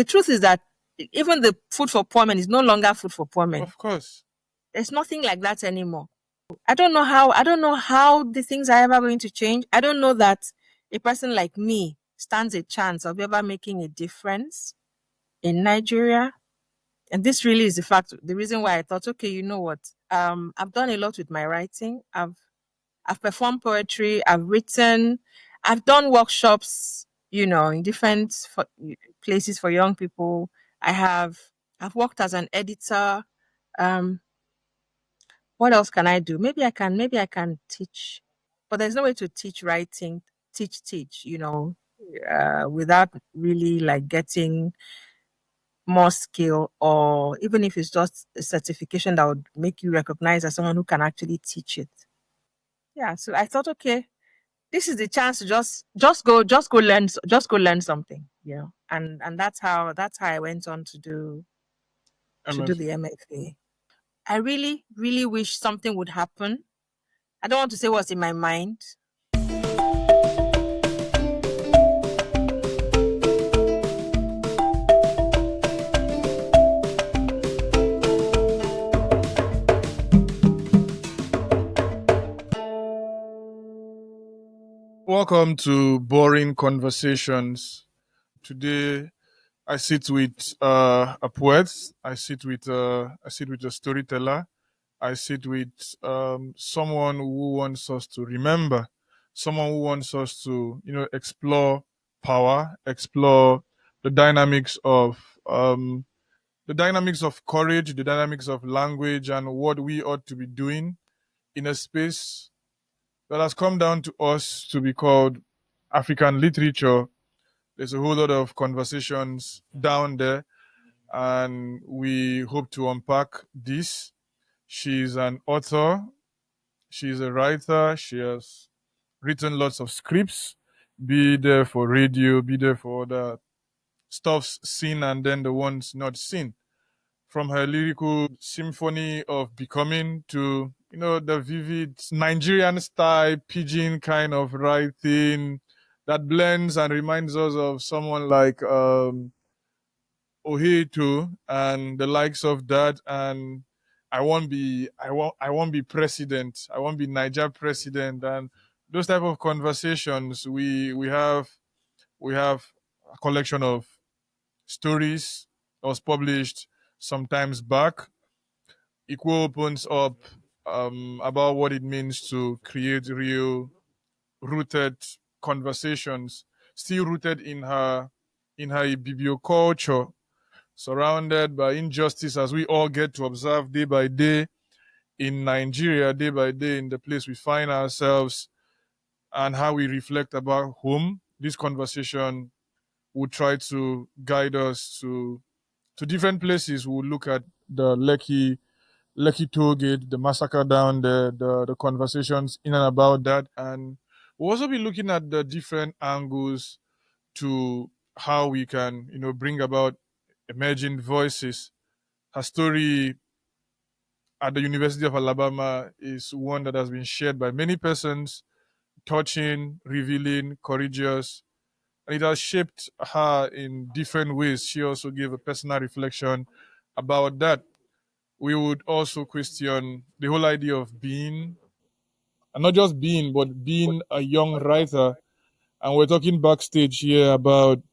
the truth is that even the food for poor men is no longer food for poor men. Of course. There's nothing like that anymore. I don't know how the things are ever going to change. I don't know that a person like me stands a chance of ever making a difference in Nigeria. And this really is the reason why I thought, okay, you know what? I've done a lot with my writing. I've performed poetry. I've written. I've done workshops, in different places for young people. I've worked as an editor. Um, what else can I do? Maybe I can teach, but there's no way to teach writing, teach, without really like getting more skill, or even if it's just a certification that would make you recognized as someone who can actually teach it. Yeah. So I thought, okay, this is the chance to just go learn something, and that's how I went on to do the MFA. I really, really wish something would happen. I don't want to say what's in my mind. Welcome to Boring Conversations. Today, I sit with a poet. I sit with a storyteller. I sit with someone who wants us to remember, someone who wants us to, explore power, explore the dynamics of courage, the dynamics of language, and what we ought to be doing in a space that has come down to us to be called African literature. There's a whole lot of conversations down there, and we hope to unpack this. She's an author, she's a writer, she has written lots of scripts, be there for radio, be there for other stuffs seen and then the ones not seen. From her lyrical symphony of becoming to, the vivid Nigerian style pidgin kind of writing that blends and reminds us of someone like Oheto and the likes of that. And I won't be president. I won't be Niger president. And those type of conversations, we have a collection of stories that was published sometimes back. Iquo opens up about what it means to create real rooted conversations, still rooted in her biblioculture, surrounded by injustice as we all get to observe day by day in Nigeria, day by day in the place we find ourselves, and how we reflect about home. This conversation will try to guide us to different places. We'll look at the Lekki toll gate, the massacre down there, the conversations in and about that, and we'll also be looking at the different angles to how we can, bring about emerging voices. Her story at the University of Alabama is one that has been shared by many persons, touching, revealing, courageous, and it has shaped her in different ways. She also gave a personal reflection about that. We would also question the whole idea of being, and not just being, but being a young writer. And we're talking backstage here about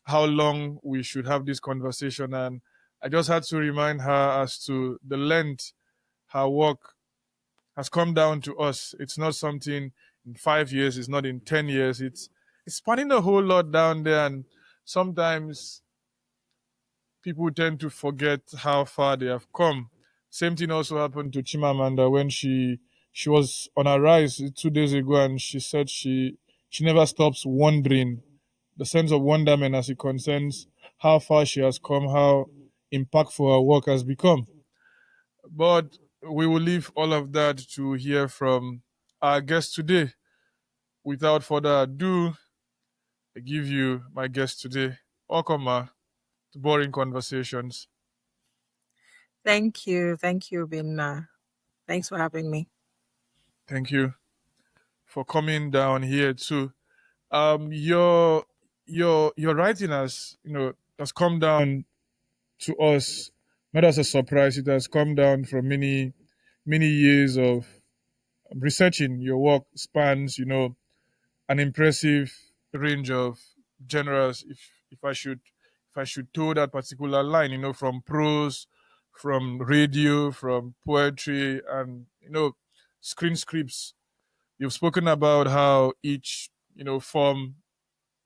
how long we should have this conversation. And I just had to remind her as to the length her work has come down to us. It's not something in 5 years, it's not in 10 years. It's spanning a whole lot down there. And sometimes people tend to forget how far they have come. Same thing also happened to Chimamanda when she was on a rise 2 days ago, and she said she never stops wondering, the sense of wonderment as it concerns how far she has come, how impactful her work has become. But we will leave all of that to hear from our guest today. Without further ado, I give you my guest today. Welcome, Ma, to Boring Conversations. Thank you. Thank you, Binna. Thanks for having me. Thank you for coming down here too. Your writing has has come down to us not as a surprise. It has come down from many years of researching. Your work spans, an impressive range of genres. If I should toe that particular line, from prose, from radio, from poetry, and screen scripts. You've spoken about how each form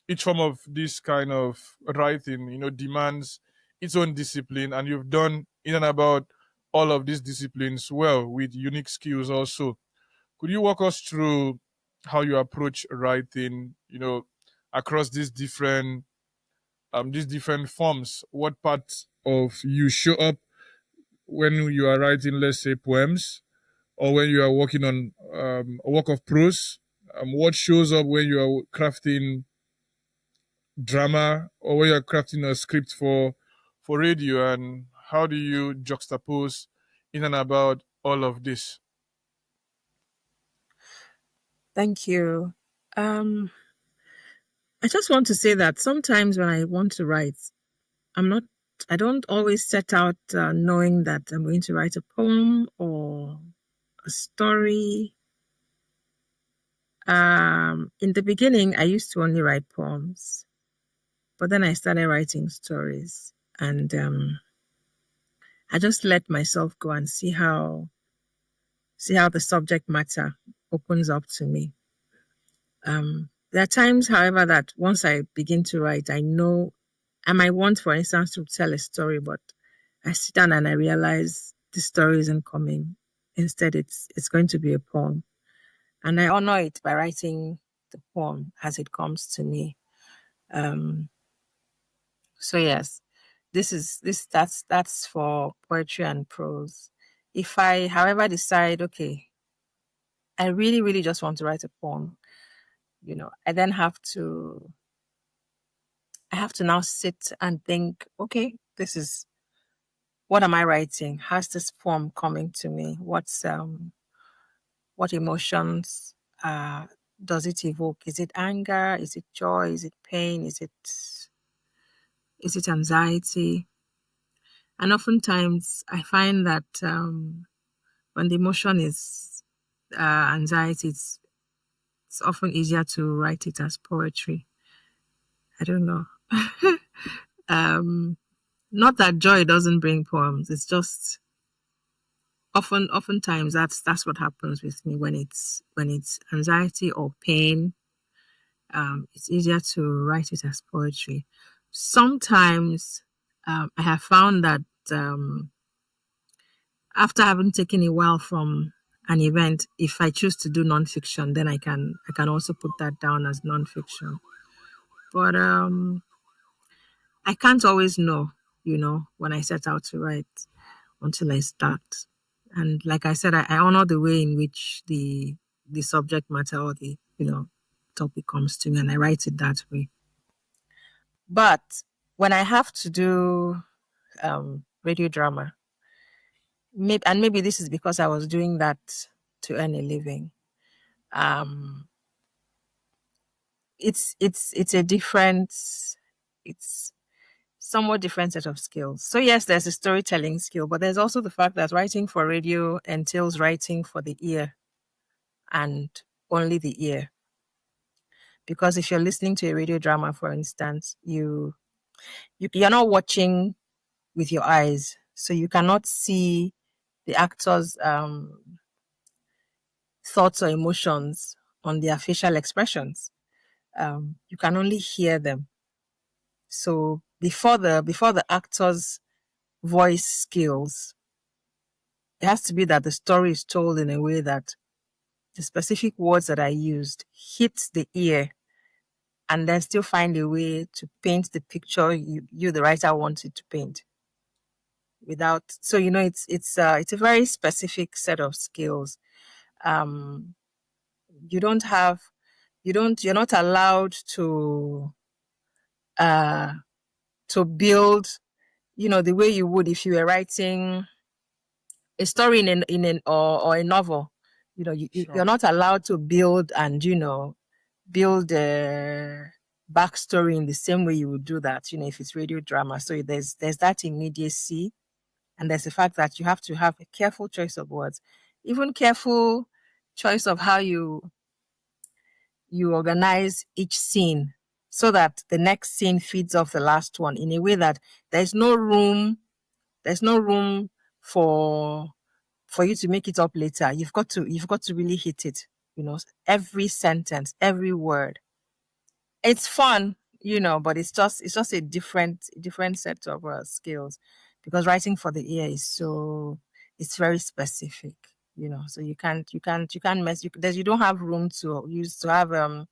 of this kind of writing, demands its own discipline, and you've done in and about all of these disciplines well with unique skills also. Could you walk us through how you approach writing, across these different forms? What parts of you show up when you are writing, let's say, poems, or when you are working on a work of prose? What shows up when you are crafting drama, or when you're crafting a script for radio, and how do you juxtapose in and about all of this? Thank you. Um, I just want to say that sometimes when I want to write, I'm not, I don't always set out knowing that I'm going to write a poem or a story. In the beginning, I used to only write poems, but then I started writing stories, and I just let myself go and see how the subject matter opens up to me. There are times, however, that once I begin to write, I know I might want, for instance, to tell a story, but I sit down and I realize the story isn't coming. Instead, it's going to be a poem, and I honor it by writing the poem as it comes to me. Um, so yes, that's for poetry and prose. If I, however, decide, okay, I really, really just want to write a poem, I then I have to now sit and think, okay, this is what am I writing? How's this poem coming to me? What emotions does it evoke? Is it anger? Is it joy? Is it pain? Is it anxiety? And oftentimes I find that when the emotion is anxiety, it's often easier to write it as poetry. I don't know. um, Not that joy doesn't bring poems. It's just oftentimes that's what happens with me when it's anxiety or pain. It's easier to write it as poetry. Sometimes I have found that after having taken a while from an event, if I choose to do nonfiction, then I can also put that down as nonfiction. But I can't always know, when I set out to write until I start. And like I said, I honor the way in which the subject matter or the topic comes to me, and I write it that way. But when I have to do radio drama, maybe this is because I was doing that to earn a living. Um, it's a different, it's somewhat different set of skills. So yes, there's a storytelling skill, but there's also the fact that writing for radio entails writing for the ear and only the ear. Because if you're listening to a radio drama, for instance, you're not watching with your eyes, so you cannot see the actors' thoughts or emotions on their facial expressions. You can only hear them. So before the actor's voice skills, it has to be that the story is told in a way that the specific words that I used hit the ear and then still find a way to paint the picture you the writer wanted to paint without. So it's a very specific set of skills. um you don't have you're not allowed uh to build the way you would if you were writing a story in an or a novel. You're Sure. not allowed to build and build. backstory in the same way you would do that, if it's radio drama. So there's that immediacy, and there's the fact that you have to have a careful choice of words, even careful choice of how you organize each scene so that the next scene feeds off the last one in a way that there's no room there's no room for you to make it up later. You've got to really hit it, every sentence, every word. It's fun, but it's just a different set of skills, because writing for the ear is it's very specific, so you can't mess you don't have room to have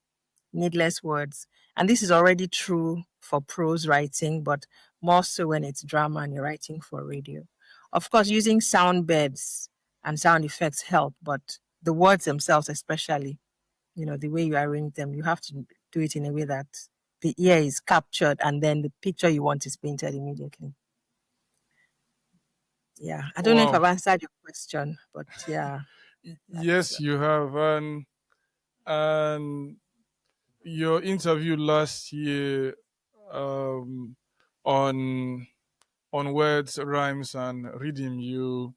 needless words. And this is already true for prose writing, but more so when it's drama and you're writing for radio. Of course, using sound beds and sound effects help, but the words themselves, especially, the way you arrange them, you have to do it in a way that the ear is captured and then the picture you want is painted immediately. Yeah. I don't know if Wow. I've answered your question, but yeah, that's Yes, you have. And your interview last year, um, on words, rhymes, and rhythm, you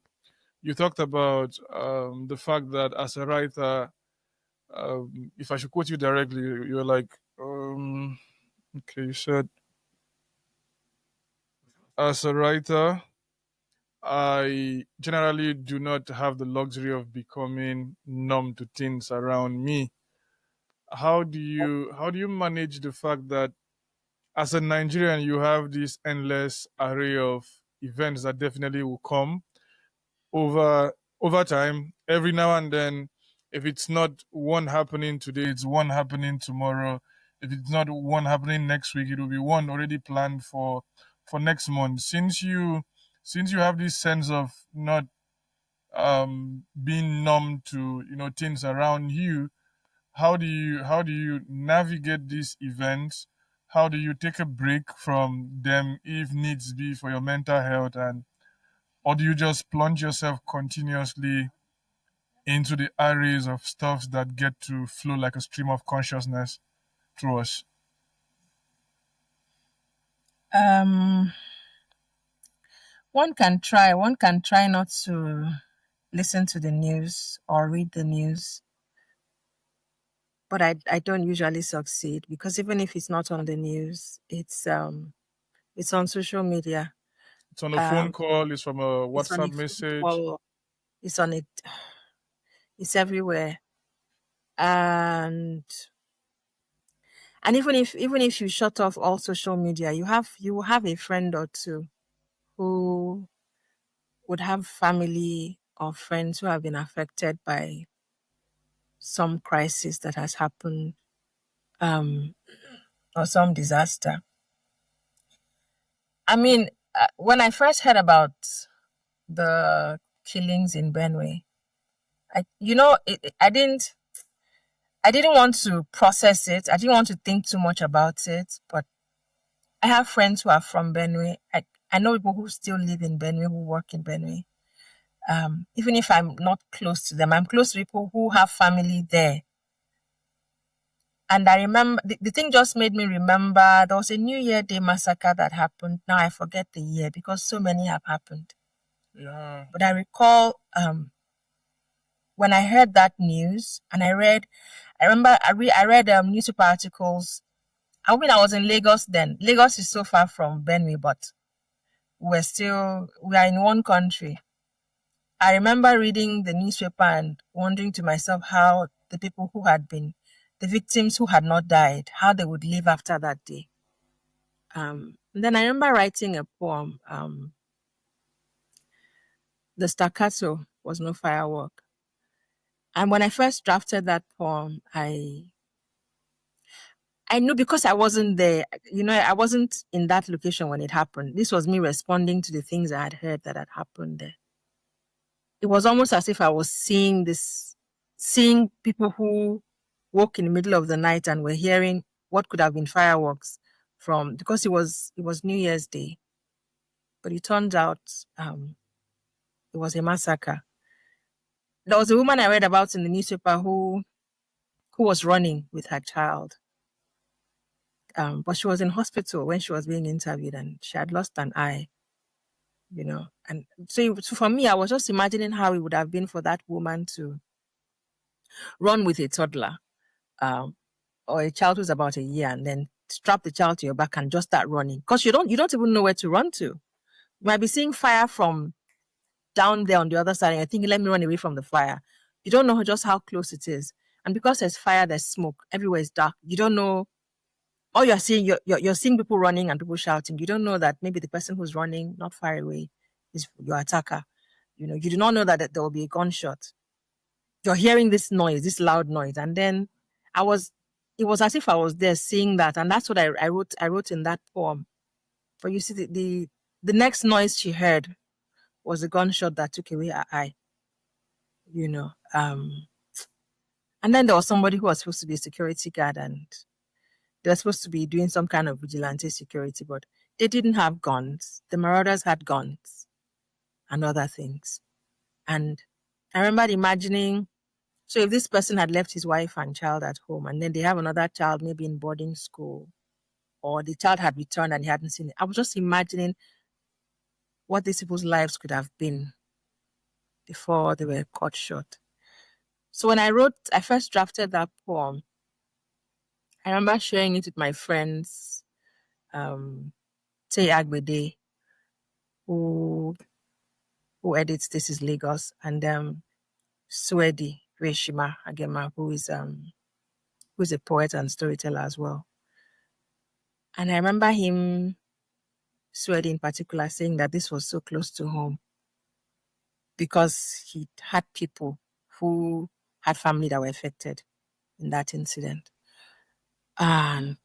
talked about the fact that as a writer, if I should quote you directly, you're like, okay, you said, as a writer, I generally do not have the luxury of becoming numb to things around me. How do you manage the fact that as a Nigerian you have this endless array of events that definitely will come over time, every now and then? If it's not one happening today, it's one happening tomorrow. If it's not one happening next week, it will be one already planned for next month. Since you have this sense of not being numb to things around you, how do you navigate these events? How do you take a break from them if needs be for your mental health, and or do you just plunge yourself continuously into the arrays of stuffs that get to flow like a stream of consciousness through us? um one can try not to listen to the news or read the news, but I don't usually succeed, because even if it's not on the news, it's on social media. It's on a phone um call, it's from a it's on a WhatsApp phone message. call, it's on it, it's everywhere. And even if you shut off all social media, you will have a friend or two who would have family or friends who have been affected by some crisis that has happened, um or some disaster. I mean, when I first heard about the killings in Benue, I didn't want to process it. I didn't want to think too much about it. But I have friends who are from Benue. I know people who still live in Benue, who work in Benue. Even if I'm not close to them, I'm close to people who have family there. And I remember the thing just made me remember there was a New Year Day massacre that happened. Now I forget the year because so many have happened. Yeah. But I recall, when I heard that news, and I remember I read newspaper articles. I was in Lagos then. Lagos is so far from Benue, but we are in one country. I remember reading the newspaper and wondering to myself how the people who had been the victims who had not died, how they would live after that day. And then I remember writing a poem. The staccato was no firework. And when I first drafted that poem, I knew, because I wasn't there. I wasn't in that location when it happened. This was me responding to the things I had heard that had happened there. It was almost as if I was seeing people who woke in the middle of the night and were hearing what could have been fireworks, because it was New Year's Day, but it turned out it was a massacre. There was a woman I read about in the newspaper who was running with her child, But she was in hospital when she was being interviewed, and she had lost an eye. And so for me, I was just imagining how it would have been for that woman to run with a toddler, um, or a child who's about a year, and then strap the child to your back and just start running, because you don't even know where to run to. You might be seeing fire from down there on the other side, and you're thinking, let me run away from the fire. You don't know just how close it is. And because there's fire, there's smoke, everywhere is dark. You don't know. All you're seeing, you're seeing people running and people shouting. You don't know that maybe the person who's running not far away is your attacker. You do not know that there will be a gunshot. You're hearing this noise, this loud noise. And then it was as if I was there seeing that. And that's what I wrote in that poem. But you see, the next noise she heard was a gunshot that took away her eye. And then there was somebody who was supposed to be a security guard, and they were supposed to be doing some kind of vigilante security, but they didn't have guns. The marauders had guns and other things. And I remember imagining, so if this person had left his wife and child at home, and then they have another child maybe in boarding school, or the child had returned and he hadn't seen it, I was just imagining what these people's lives could have been before they were cut short. So when I first drafted that poem, I remember sharing it with my friends, Tay Agbede, who edits This Is Lagos, and Swedi Reshima Agema, who's a poet and storyteller as well. And I remember him, Swedi in particular, saying that this was so close to home because he had people who had family that were affected in that incident. And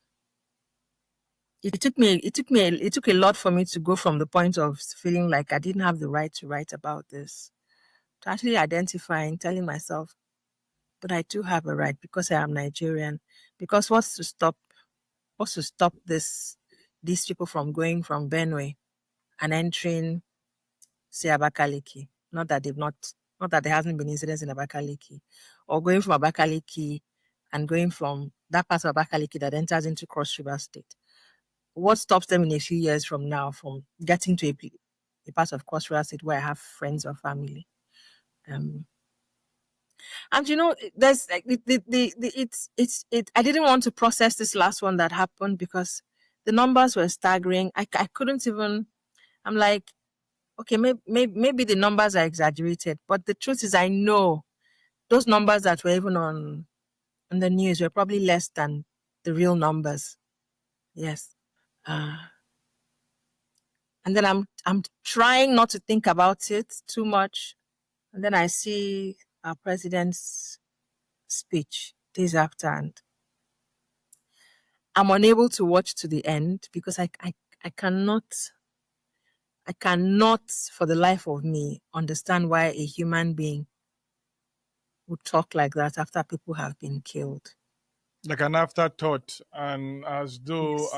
it took a lot for me to go from the point of feeling like I didn't have the right to write about this to actually identifying, telling myself, but I do have a right because I am Nigerian. Because what's to stop these people from going from Benue and entering, say, Abakaliki? Not that there hasn't been incidents in Abakaliki, or going from Abakaliki and going from that part of Abakaliki that enters into Cross River State. What stops them in a few years from now from getting to a part of Cross River State where I have friends or family? And there's like I didn't want to process this last one that happened because the numbers were staggering. I couldn't even. I'm like, okay, maybe the numbers are exaggerated, but the truth is, I know those numbers that were even on the news were probably less than the real numbers. Yes. And then I'm trying not to think about it too much, and then I see our president's speech days after, and I'm unable to watch to the end because I cannot for the life of me understand why a human being would talk like that after people have been killed. Like an afterthought, and as though Yes.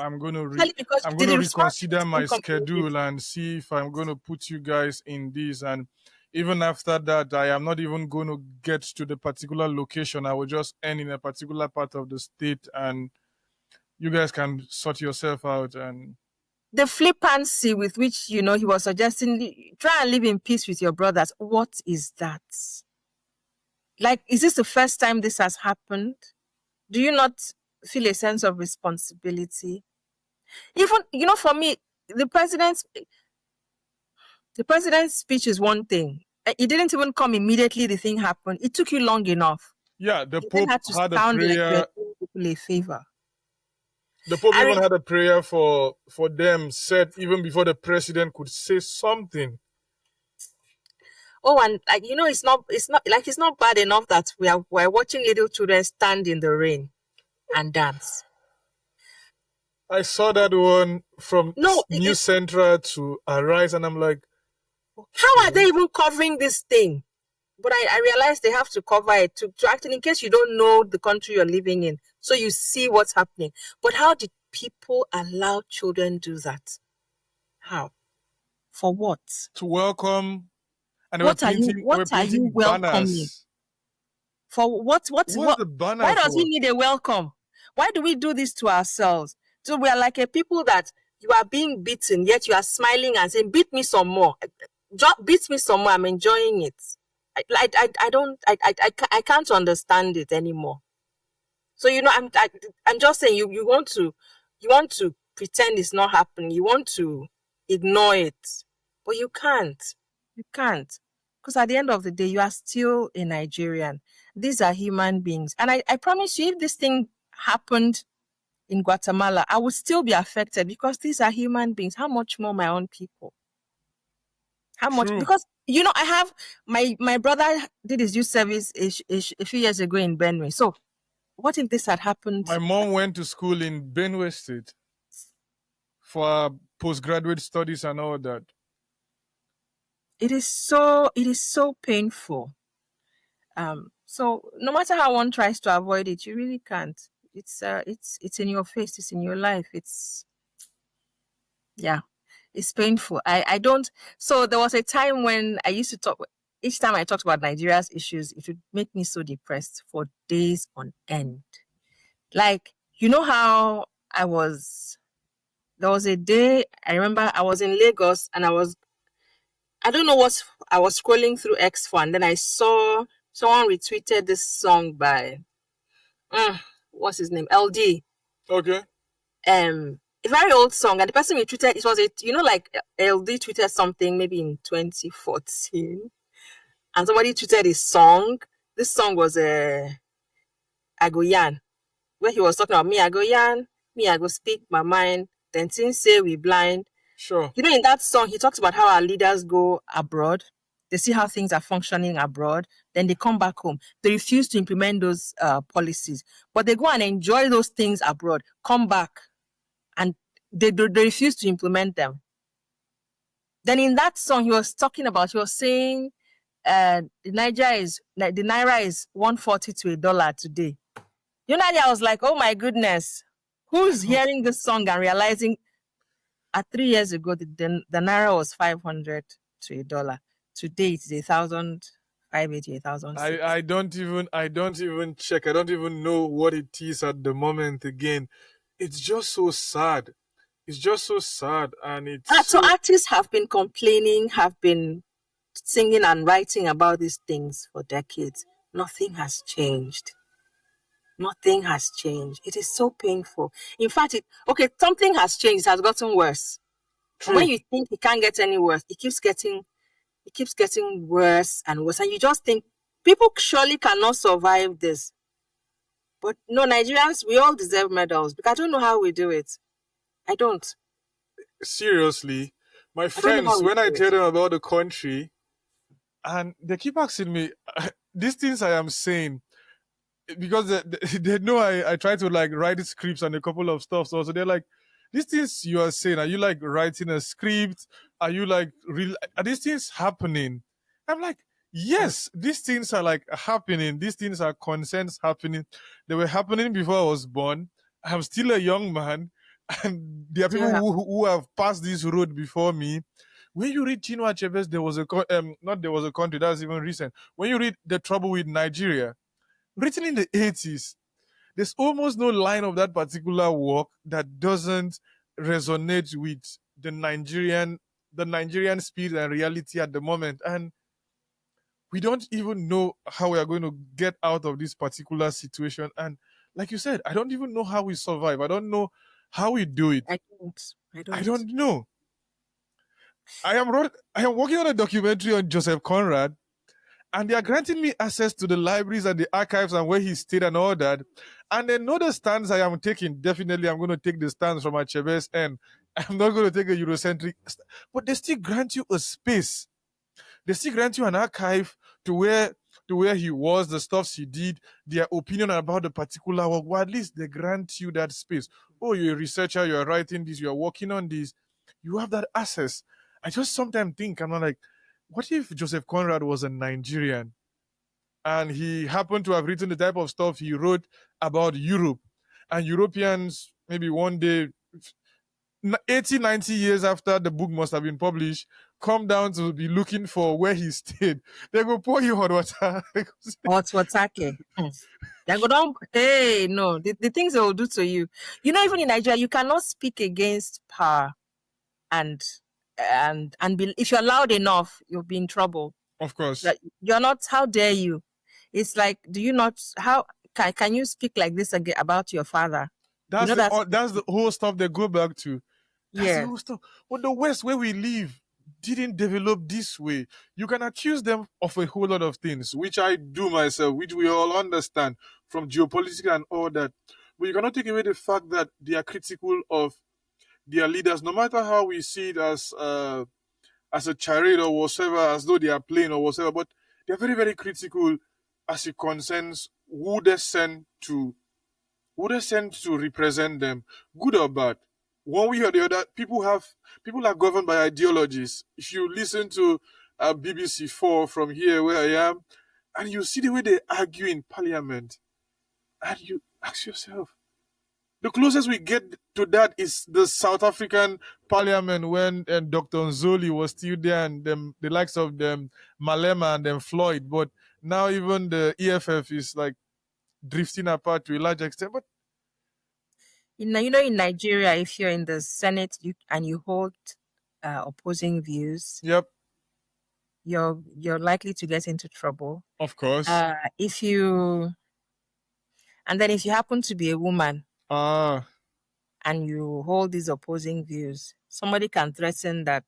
Because I'm the gonna response reconsider my didn't come schedule immediately. and see if I'm gonna put you guys in this. And even after that, I am not even going to get to the particular location. I will just end in a particular part of the state, and you guys can sort yourself out. And The flippancy with which he was suggesting, try and live in peace with your brothers. What is that? Like, is this the first time this has happened? Do you not feel a sense of responsibility? Even for me, the president's speech is one thing. It didn't even come immediately. The thing happened. It took you long enough. yeah, the You then Pope had to had a sound like you're prayer. doing people a favor. The Pope I even re- had a prayer for them, said even before the president could say something. oh, and it's not bad enough that we're watching little children stand in the rain and dance. I saw that one from No, News Central to Arise, and I'm like, how are okay. they even covering this thing? But I realized they have to cover it to actually, in case you don't know the country you're living in, so you see what's happening. But how did people allow children do that? How? For what? To welcome, and What are you they what were are you painting welcoming? banners. For what What's the banner why does he for? need a welcome? Why do we do this to ourselves? So we are like a people that you are being beaten, yet you are smiling and saying, "Beat me some more, beat me some more." I'm enjoying it. I don't, I can't understand it anymore. So I'm just saying, you want to pretend it's not happening. You want to ignore it, but you can't. You can't. Because at the end of the day, you are still a Nigerian. These are human beings. And I promise you, if this thing happened in Guatemala, I would still be affected because these are human beings. How much more my own people? How much? True. Because I have my brother did his youth service a few years ago in Benue. So what if this had happened? My mom went to school in Benue State for postgraduate studies and all that. It is so painful. So no matter how one tries to avoid it, you really can't. It's in your face, it's in your life. Yeah, it's painful. I don't. So there was a time when I used to talk. Each time I talked about Nigeria's issues, it would make me so depressed for days on end. Like, how I was. There was a day I remember I was in Lagos and I don't know what I was scrolling through X for, and then I saw someone retweeted this song by what's his name? LD. Okay. A very old song, and the person retweeted it was like LD tweeted something maybe in 2014, and somebody tweeted his song. This song was Agoyan, where he was talking about me, Agoyan, me, I go speak my mind, then things say we blind. Sure. In that song, he talks about how our leaders go abroad. They see how things are functioning abroad. Then they come back home. They refuse to implement those policies, but they go and enjoy those things abroad, come back, and they refuse to implement them. Then in that song, he was saying the naira is 140 to $1 today. I was like, oh my goodness, who's hearing this song and realizing 3 years ago the naira was 500 to $1. Today it's 1,580, 1,006. I don't even check. I don't even know what it is at the moment again. It's just so sad. It's just so sad and it's So so artists have been complaining, have been singing and writing about these things for decades. Nothing has changed. Nothing has changed. It is so painful. In fact, something has changed. It has gotten worse. And when true. you think it can't get any worse, it keeps getting worse and worse. And you just think people surely cannot survive this. But no, Nigerians, we all deserve medals because I don't know how we do it. I don't. Seriously. My I don't know how friends, we when I do it. tell them about the country, and they keep asking me these things I am saying, because they know I try to like write scripts and a couple of stuff. So they're like, these things you are saying, are you like writing a script? Are you like real? Are these things happening? I'm like, Mm. yes, these things are like happening. These things are concerns happening. They were happening before I was born. I'm still a young man, and there are people Still have. who have passed this road before me. When you read Chinua Achebe's, there was a not there was a country that's even recent. When you read The Trouble with Nigeria, written in the 80s, there's almost no line of that particular work that doesn't resonate with the Nigerian spirit and reality at the moment. And we don't even know how we are going to get out of this particular situation. And like you said, I don't even know how we survive. I don't know how we do it. I don't. I I don't. don't know. I am working on a documentary on Joseph Conrad, and they are granting me access to the libraries and the archives and where he stayed and all that. And they know the stance I am taking. Definitely, I'm going to take the stance from Achebe's end. I'm not going to take a Eurocentric, but they still grant you a space. They still grant you an archive to where he was, the stuffs he did, their opinion about the particular work. Well, at least they grant you that space. Oh, you're a researcher, you're writing this, you're working on this. You have that access. I just sometimes think, I'm not like, what if Joseph Conrad was a Nigerian and he happened to have written the type of stuff he wrote about Europe, and Europeans maybe one day 80, 90 years after the book must have been published, come down to be looking for where he stayed. They go pour you hot water. Hot water. They go down. Hey, no, the things they will do to you. You know, even in Nigeria, you cannot speak against power, and if you're loud enough, you'll be in trouble. Of course. Like, you're not. How dare you? It's like, do you not? How can you speak like this again about your father? You know That's the whole stuff they go back to. That's the yeah. whole stuff. But the West where we live didn't develop this way. You can accuse them of a whole lot of things, which I do myself, which we all understand from geopolitics and all that. But you cannot take away the fact that they are critical of their leaders, no matter how we see it as a charade or whatever, as though they are playing or whatever. But they're very, very critical as it concerns who they send to represent them, good or bad. One way or the other, people are governed by ideologies. If you listen to BBC 4 from here where I am, and you see the way they argue in Parliament, and you ask yourself, the closest we get to that is the South African Parliament when Dr. Nzoli was still there, and the likes of them Malema and them Floyd. But now even the EFF is like drifting apart to a large extent. But In Nigeria, if you're in the Senate and you hold opposing views, yep, you're likely to get into trouble. of course. If you happen to be a woman and you hold these opposing views, somebody can threaten that,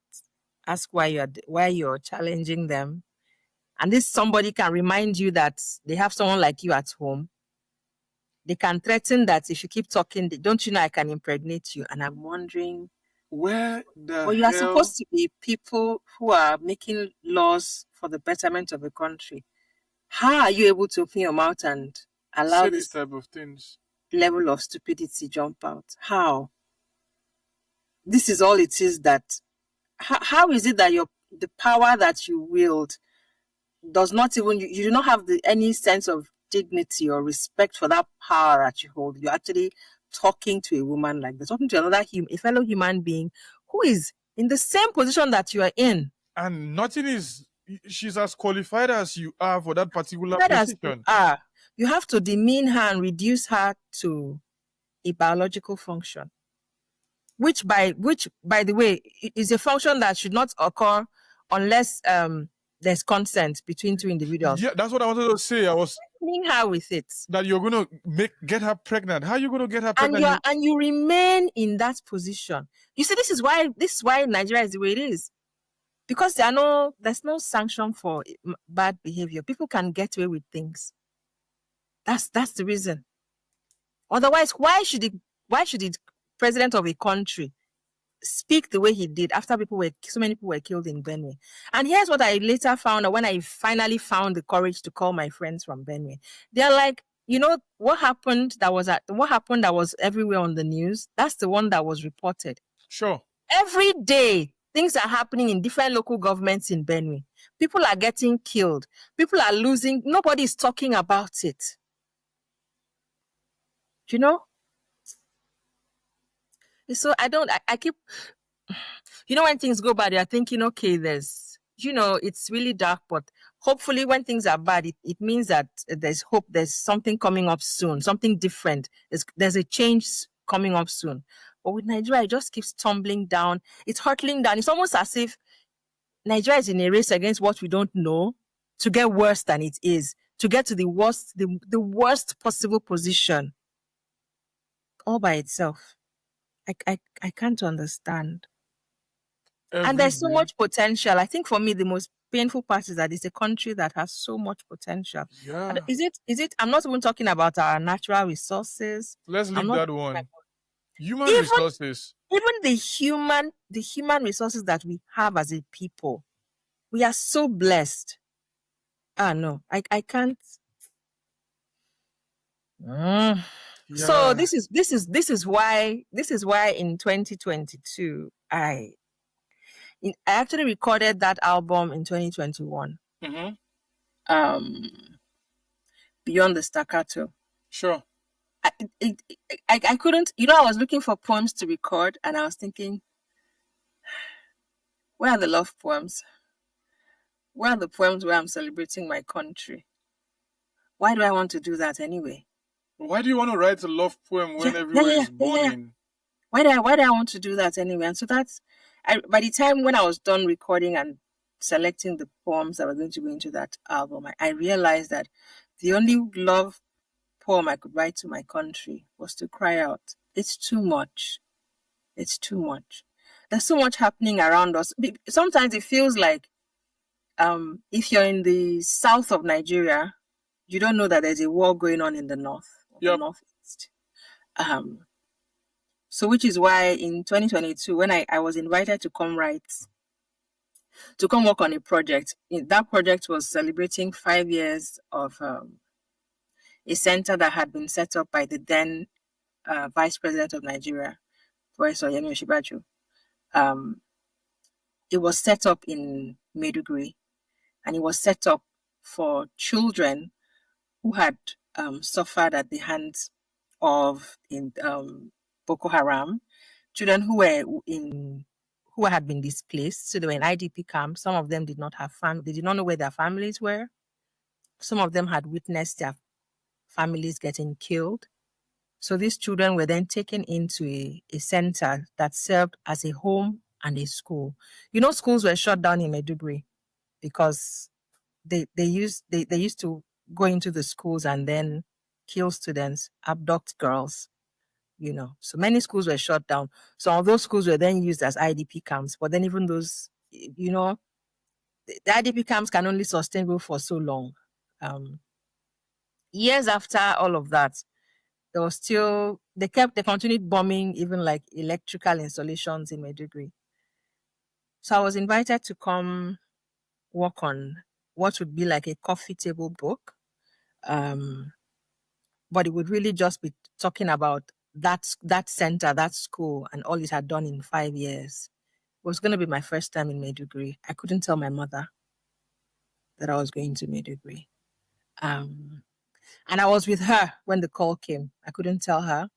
ask why you're challenging them, and this somebody can remind you that they have someone like you at home. They can threaten that if you keep talking, don't you know I can impregnate you? And I'm wondering, where the you are hell supposed to be people who are making laws for the betterment of the country. How are you able to open your mouth and allow say this these type of things? level of stupidity jump out? How? This is all it is. That how is it that the power that you wield does not even, you do not have any sense of dignity or respect for that power that you hold? You're actually talking to a woman like this, talking to a fellow human being who is in the same position that you are in. And nothing is. She's as qualified as you are for that particular That as you position. are, you have to demean her and reduce her to a biological function, which by the way is a function that should not occur unless there's consent between two individuals. Yeah, that's what I wanted to say. I was threatening her with it. That you're going to get her pregnant. How are you going to get her pregnant? And you remain in that position. You see, this is why Nigeria is the way it is. Because there's no sanction for bad behavior. People can get away with things. That's the reason. Otherwise, why should the president of a country speak the way he did after so many people were killed in Benue? And here's what I later found out when I finally found the courage to call my friends from Benue. They're like, what happened that was everywhere on the news? That's the one that was reported. Sure. Every day, things are happening in different local governments in Benue. People are getting killed. People are losing. Nobody's talking about it. You know? So I keep, when things go bad, you're thinking, okay, it's really dark, but hopefully when things are bad, it means that there's hope, there's something coming up soon, something different. There's a change coming up soon. But with Nigeria, it just keeps tumbling down. It's hurtling down. It's almost as if Nigeria is in a race against what we don't know to get worse than it is, to get to the worst possible position all by itself. I can't understand. And there's so much potential. I think for me, the most painful part is that it's a country that has so much potential. Yeah. And is it? I'm not even talking about our natural resources. Let's leave that one. Human resources. Even the human resources that we have as a people, we are so blessed. No, I can't. Yeah. So this is why in 2022 I actually recorded that album in 2021. Mm-hmm. Beyond the Staccato. Sure. I, it, I couldn't, I was looking for poems to record and I was thinking, where are the love poems? Where are the poems where I'm celebrating my country? Why do I want to do that anyway? Why do you want to write a love poem Yeah, when yeah, everywhere yeah, is yeah, yeah, yeah. burning? Why do I want to do that anyway? And so by the time when I was done recording and selecting the poems that were going to go into that album, I realized that the only love poem I could write to my country was to cry out. It's too much. It's too much. There's so much happening around us. Sometimes it feels like if you're in the south of Nigeria, you don't know that there's a war going on in the north or the Yep. northeast. Um, so which is why in 2022, when I was invited to come work on a project, that project was celebrating 5 years of a center that had been set up by the then Vice President of Nigeria, Professor Yemi Osinbajo. Um, it was set up in Maiduguri, and it was set up for children who had suffered at the hands of Boko Haram, children who had been displaced. So they were in IDP camps. Some of them did not have they did not know where their families were. Some of them had witnessed their families getting killed. So these children were then taken into a center that served as a home and a school. Schools were shut down in Maiduguri because they used to go into the schools and then kill students, abduct girls. So many schools were shut down. Some of those schools were then used as IDP camps, but then even those, the IDP camps can only sustain for so long. Years after all of that, there was still they continued bombing even like electrical installations in Maiduguri. So I was invited to come work on what would be like a coffee table book. Um, but it would really just be talking about that center, that school, and all it had done in 5 years. It was going to be my first time in Maiduguri. I couldn't tell my mother that I was going to Maiduguri. Um, and I was with her when the call came. I couldn't tell her,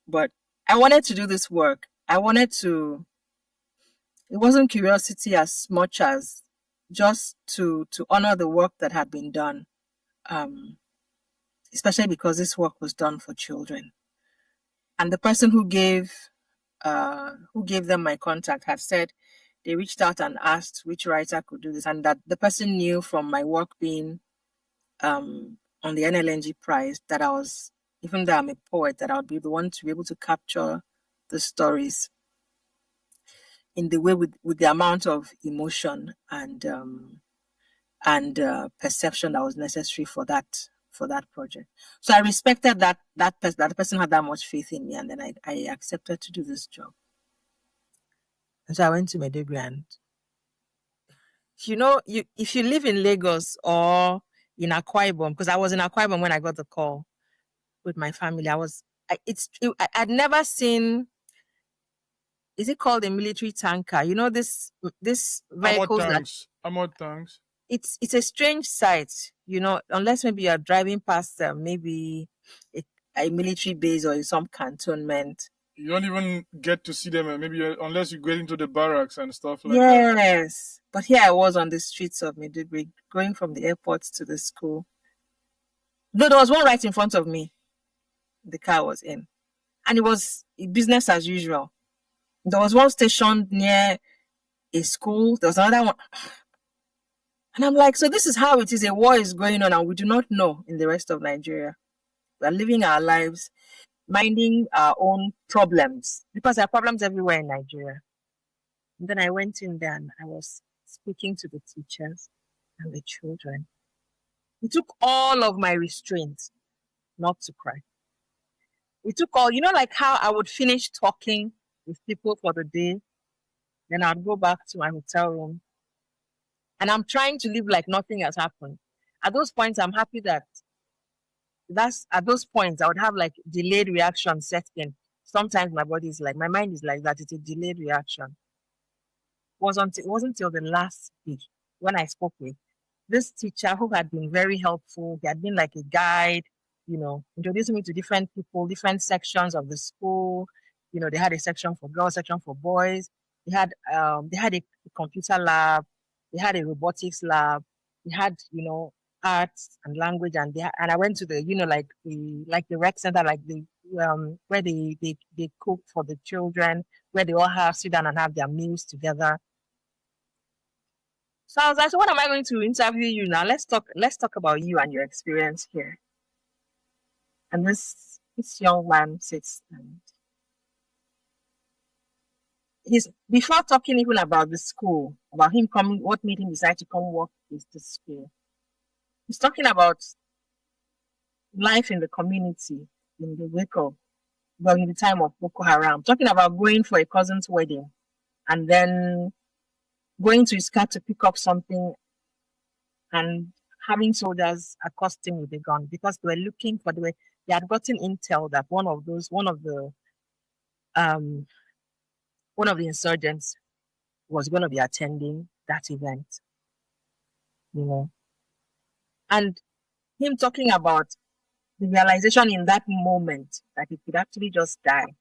but I wanted to do this work. It wasn't curiosity as much as just to honor the work that had been done, um, especially because this work was done for children. And the person who gave them my contact had said they reached out and asked which writer could do this, and that the person knew from my work being on the NLNG prize that I was, even though I'm a poet, that I would be the one to be able to capture the stories in the way with the amount of emotion and perception that was necessary for that project. So I respected that the person had that much faith in me, and then I accepted to do this job. And so I went to Maiduguri, and if you live in Lagos or in Akwa Ibom, because I was in Akwa Ibom when I got the call with my family, I'd never seen. Is it called a military tanker? This Armored vehicles that tanks. Armored tanks. it's a strange sight. Unless maybe you're driving past maybe a, a military base or some cantonment. You don't even get to see them, maybe unless you get into the barracks and stuff like that. Yes, but here I was on the streets of Maiduguri, going from the airport to the school. No, there was one right in front of me. The car was in, and it was business as usual. There was one stationed near a school. There was another one, and I'm like, so this is how it is. A war is going on, and we do not know in the rest of Nigeria. We are living our lives, minding our own problems because there are problems everywhere in Nigeria. And then I went in there and I was speaking to the teachers and the children. It took all of my restraint not to cry. It took like how I would finish talking with people for the day, then I'd go back to my hotel room, and I'm trying to live like nothing has happened. At those points, I'm happy that that's at those points I would have like delayed reaction set in. Sometimes my mind is like that. It's a delayed reaction. It wasn't until the last week when I spoke with this teacher who had been very helpful. He had been like a guide. introducing me to different people, different sections of the school. They had a section for girls, section for boys. They had a computer lab, they had a robotics lab, they had, arts and language, and I went to the, like the rec center, like the where they cook for the children, where they all have sit down and have their meals together. So I was like, so what am I going to interview you now? Let's talk about you and your experience here. And this young man sits, and he's before talking even about the school, about him coming, what made him decide to come work with the school. He's talking about life in the community in the wake of, well, in the time of Boko Haram, talking about going for a cousin's wedding and then going to his car to pick up something and having soldiers accost him with a gun because they were looking for they had gotten intel that um one of the insurgents was going to be attending that event, you know. And him talking about the realization in that moment that he could actually just die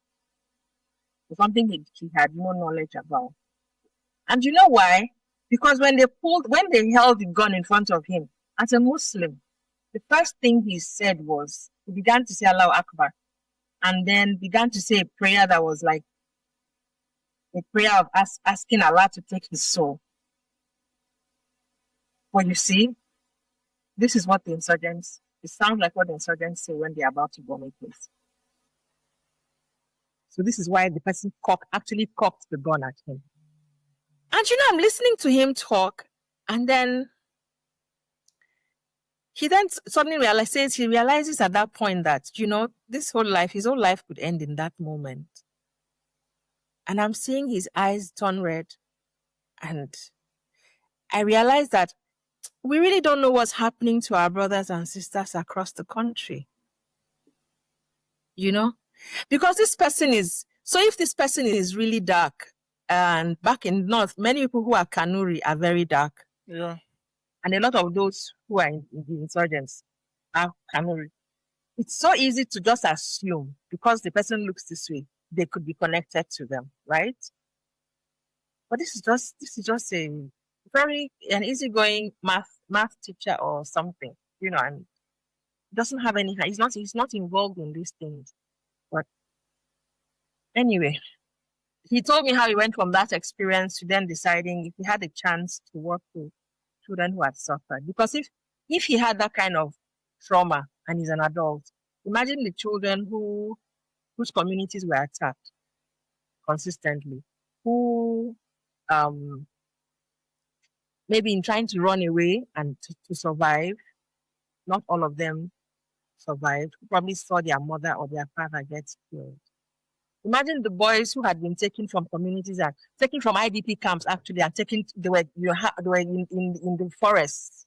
was something he had no knowledge about. And you know why? Because when they held the gun in front of him, as a Muslim, the first thing he said was, he began to say Allahu Akbar, and then began to say a prayer that was like a prayer of asking Allah to take his soul. But you see, this is what the insurgents, it sounds like what the insurgents say when they're about to bomb a place. So this is why the person actually cocked the gun at him. And I'm listening to him talk, and then he then suddenly realizes at that point that, his whole life could end in that moment. And I'm seeing his eyes turn red. And I realize that we really don't know what's happening to our brothers and sisters across the country. Because this person if this person is really dark, and back in North, many people who are Kanuri are very dark. Yeah. And a lot of those who are in the insurgents are Kanuri. It's so easy to just assume because the person looks this way, they could be connected to them, right? But this is just an easygoing math teacher or something, and doesn't have any. He's not involved in these things. But anyway, he told me how he went from that experience to then deciding if he had a chance to work with children who had suffered. Because if he had that kind of trauma and he's an adult, imagine the children whose communities were attacked consistently, who maybe in trying to run away and to survive, not all of them survived, who probably saw their mother or their father get killed. Imagine the boys who had been taken from communities and taken from IDP camps actually, and they were in the forests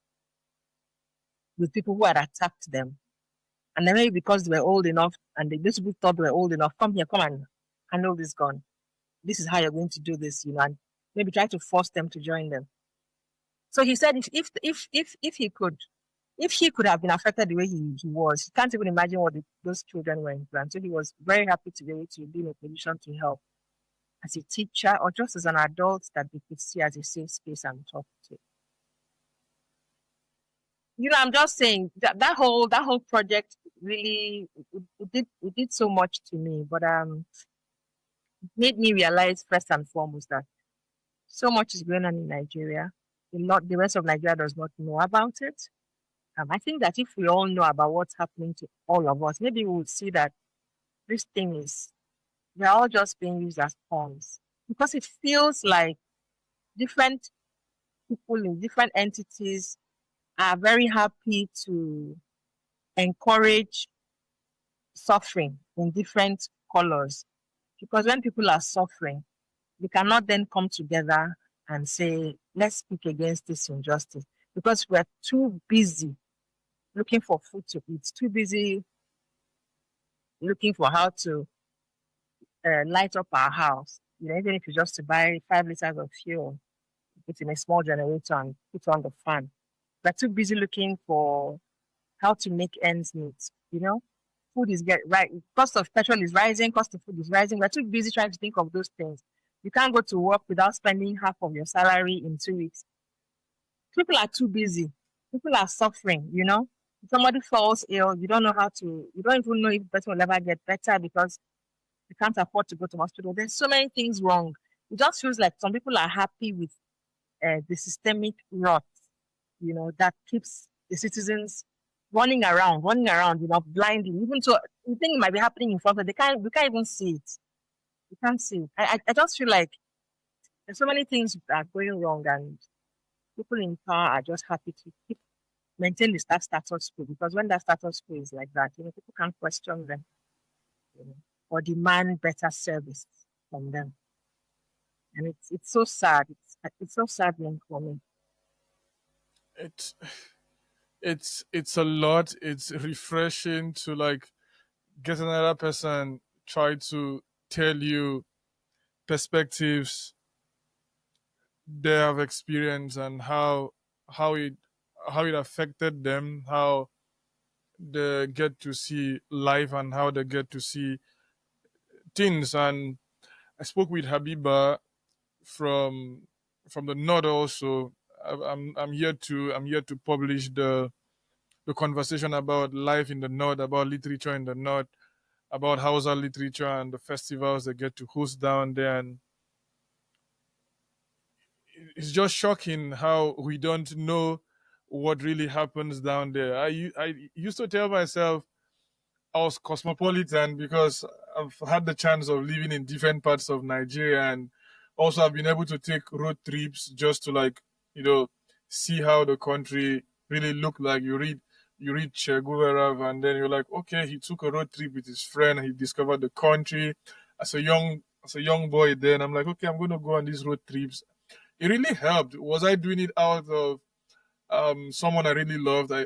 with people who had attacked them. And then maybe because they were old enough and these people thought they were old enough, come and handle this gun. This is how you're going to do this, and maybe try to force them to join them. So he said if he could have been affected the way he was, he can't even imagine what those children went through. And so he was very happy to be able to be in a position to help as a teacher or just as an adult that they could see as a safe space and talk to. I'm just saying that whole project really it did so much to me, but it made me realize first and foremost that so much is going on in Nigeria. The rest of Nigeria does not know about it. I think that if we all know about what's happening to all of us, maybe we would see that this thing we're all just being used as pawns, because it feels like different people in different entities are very happy to encourage suffering in different colors. Because when people are suffering, we cannot then come together and say, let's speak against this injustice, because we're too busy looking for food to eat, too busy looking for how to light up our house. Even if you just to buy 5 liters of fuel, put in a small generator and put on the fan. We're too busy looking for how to make ends meet. Food is get right. Cost of petrol is rising. Cost of food is rising. We're too busy trying to think of those things. You can't go to work without spending half of your salary in 2 weeks. People are too busy. People are suffering. If somebody falls ill, you don't know how to. You don't even know if the person will ever get better because you can't afford to go to hospital. There's so many things wrong. It just feels like some people are happy with the systemic rot, that keeps the citizens running around, blindly. Even so, you think it might be happening in front of them. We can't even see it. You can't see it. I just feel like there's so many things that are going wrong, and people in power are just happy to keep maintain that status quo because when that status quo is like that, people can't question them, or demand better service from them. And it's so sad. It's so saddening for me. It's it's a lot. It's refreshing to like get another person try to tell you perspectives they have experienced and how it how it affected them, how they get to see life and how they get to see things. And I spoke with Habiba from the north also. I'm here to publish the conversation about life in the north, about literature in the north, about Hausa literature and the festivals they get to host down there. And it's just shocking how we don't know what really happens down there. I used to tell myself I was cosmopolitan because I've had the chance of living in different parts of Nigeria, and also I've been able to take road trips just to like, you know, see how the country really looked like. You read Che Guevara and then you're like, okay, he took a road trip with his friend and he discovered the country. As a young boy then I'm like, okay, I'm gonna go on these road trips. It really helped. Was I doing it out of someone I really loved? I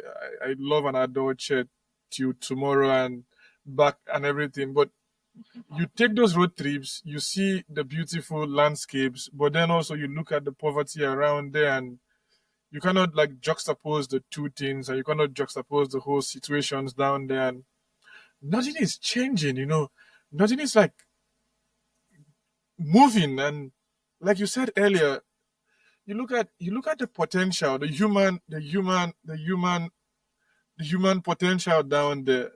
love and adore Chet till tomorrow and back and everything. But you take those road trips, you see the beautiful landscapes, but then also you look at the poverty around there, and you cannot like juxtapose the two things, and you cannot juxtapose the whole situations down there. And nothing is changing, nothing is like moving. And like you said earlier, you look at the potential, the human potential down there.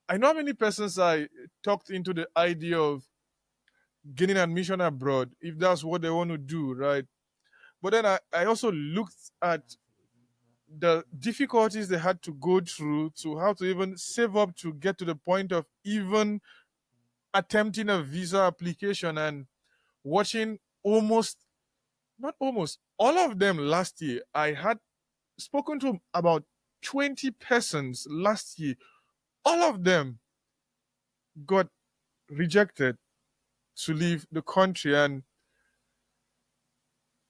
I know how many persons I talked into the idea of getting admission abroad if that's what they want to do, right? But then I also looked at the difficulties they had to go through to how to even save up to get to the point of even attempting a visa application, and watching almost, not almost, all of them last year. I had spoken to about 20 persons last year. All of them got rejected to leave the country. And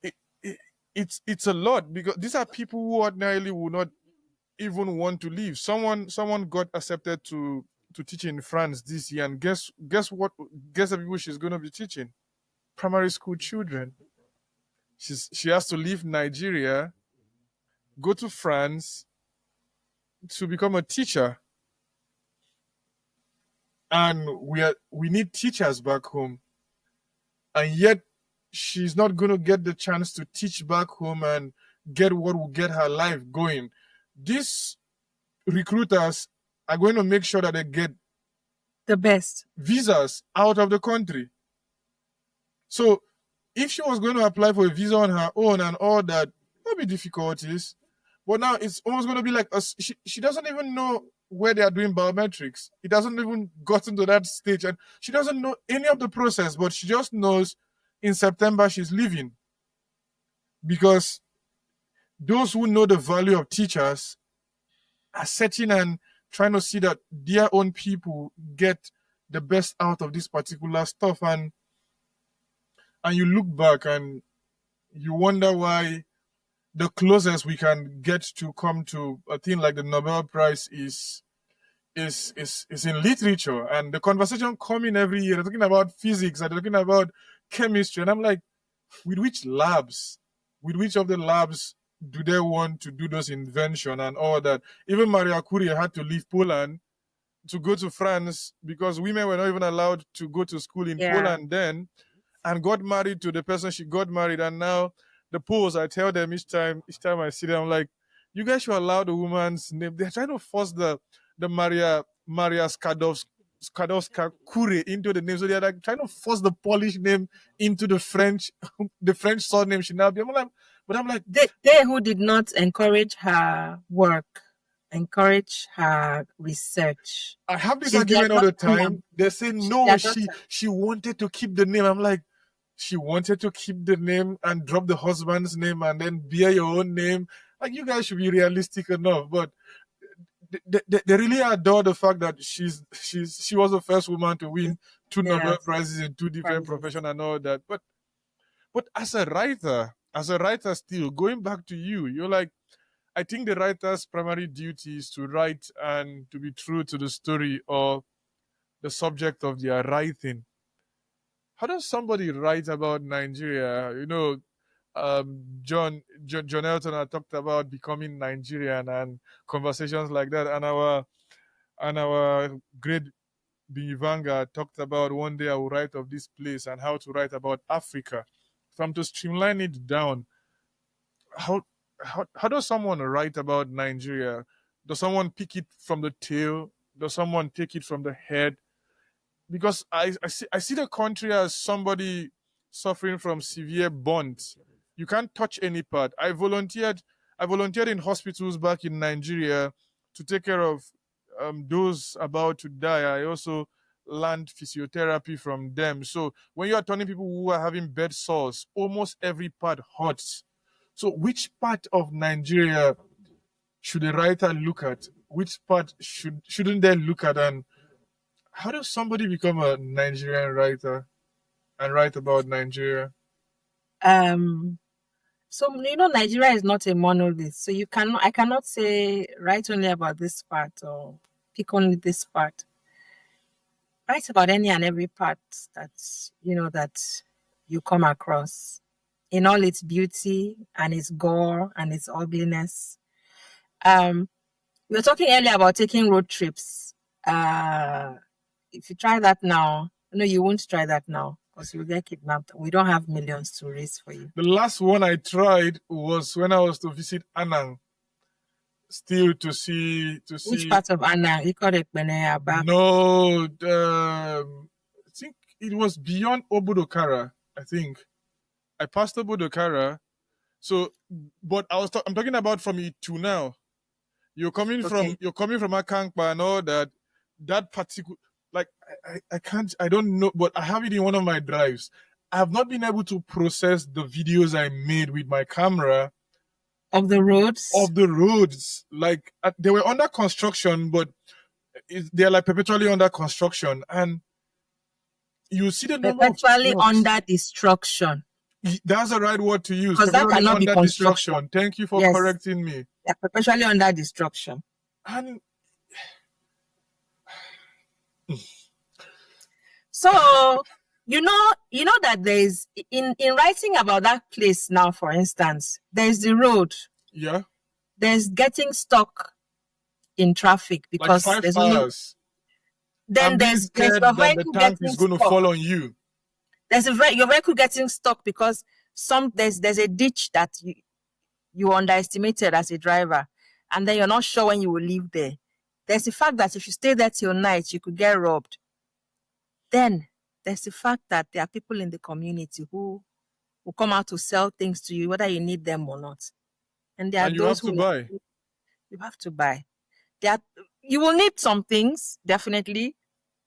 it, it, it's a lot because these are people who ordinarily would not even want to leave. Someone got accepted to teach in France this year, and guess what? Guess the people she's going to be teaching? Primary school children. She has to leave Nigeria, go to France to become a teacher, and we need teachers back home, and yet she's not going to get the chance to teach back home and get what will get her life going. These recruiters are going to make sure that they get The best. visas out of the country. So if she was going to apply for a visa on her own and all that, there'll be difficulties. But now it's almost going to be like she doesn't even know where they are doing biometrics. It doesn't even gotten to that stage, and she doesn't know any of the process. But she just knows in September she's leaving, because those who know the value of teachers are setting and trying to see that their own people get the best out of this particular stuff. And you look back and you wonder why the closest we can get to come to a thing like the Nobel Prize is in literature. And the conversation coming every year, they're talking about physics and they're talking about chemistry, and I'm like, with which labs, with which of the labs do they want to do those invention and all that? Even Maria Curie had to leave Poland to go to France because women were not even allowed to go to school in Yeah. Poland then, and got married to the person she got married. And now the Poles, I tell them each time I see them, I'm like, you guys should allow the woman's name. They're trying to force the Maria Skadowska Curie into the name. So they're like trying to force the Polish name into the French the French surname should now be. But I'm like, They who did not encourage her work, encourage her research. I have this She's their argument all the daughter now. time. They say She's no, their daughter. she wanted to keep the name. I'm like, she wanted to keep the name and drop the husband's name and then bear your own name. Like, you guys should be realistic enough. But they really adore the fact that she was the first woman to win two Nobel Yes. prizes in two different Prizes. professions and all that. But as a writer still, going back to you, you're like, I think the writer's primary duty is to write and to be true to the story or the subject of their writing. How does somebody write about Nigeria? John Elton had talked about becoming Nigerian and conversations like that, and our great Bivanga talked about one day I will write of this place and how to write about Africa. If I'm to streamline it down, how how does someone write about Nigeria? Does someone pick it from the tail? Does someone take it from the head? Because I see the country as somebody suffering from severe burns. You can't touch any part. I volunteered in hospitals back in Nigeria to take care of those about to die. I also learned physiotherapy from them. So when you are turning people who are having bed sores, almost every part hurts. So which part of Nigeria should a writer look at? Which part shouldn't they look at? And how does somebody become a Nigerian writer and write about Nigeria? So Nigeria is not a monolith. So I cannot say write only about this part or pick only this part. Write about any and every part that you come across in all its beauty and its gore and its ugliness. We were talking earlier about taking road trips. If you try that now, no, you won't try that now because you'll get kidnapped. We don't have millions to raise for you. The last one I tried was when I was to visit Anang, still to see Which part of Anna? Iquo DianaAbasi. No, I think it was beyond Obudokara. I think I passed Obudokara. So, but I'm talking about from it to now. You're coming Okay. from Akankpa and all that. That particular, like, I can't, I don't know, but I have it in one of my drives. I have not been able to process the videos I made with my camera Of the roads. of the roads. Like, they were under construction, but they're like perpetually under construction, and you see the number of Perpetually trucks. under destruction. That's the right word to use. Because that Perpetually cannot be under construction. destruction. Thank you for Yes. correcting me. They're perpetually under destruction. And So you know that there's in writing about that place now, for instance, there's the road. yeah, There's getting stuck in traffic like because 5 there's only hours. then I'm being there's scared your that the vehicle tank getting is going to stuck. fall on you. There's your vehicle getting stuck because there's a ditch that you underestimated as a driver, and then you're not sure when you will leave there. There's the fact that if you stay there till night, you could get robbed. Then there's the fact that there are people in the community who will come out to sell things to you, whether you need them or not. And there are And you those have to who buy. you have to buy. You will need some things, definitely,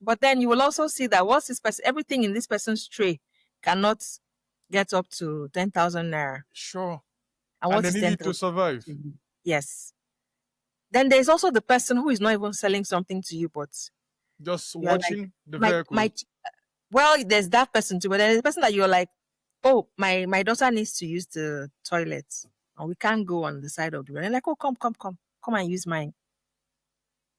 but then you will also see that what's this person, everything in this person's tray cannot get up to 10,000 naira. Sure. And And what they is need it to 10,000? survive. Yes. Then there's also the person who is not even selling something to you, but Just you're like, watching the vehicle. well, there's that person too, but there's a person that you're like, oh, my daughter needs to use the toilet, and we can't go on the side of the road. And like, oh, come and use mine.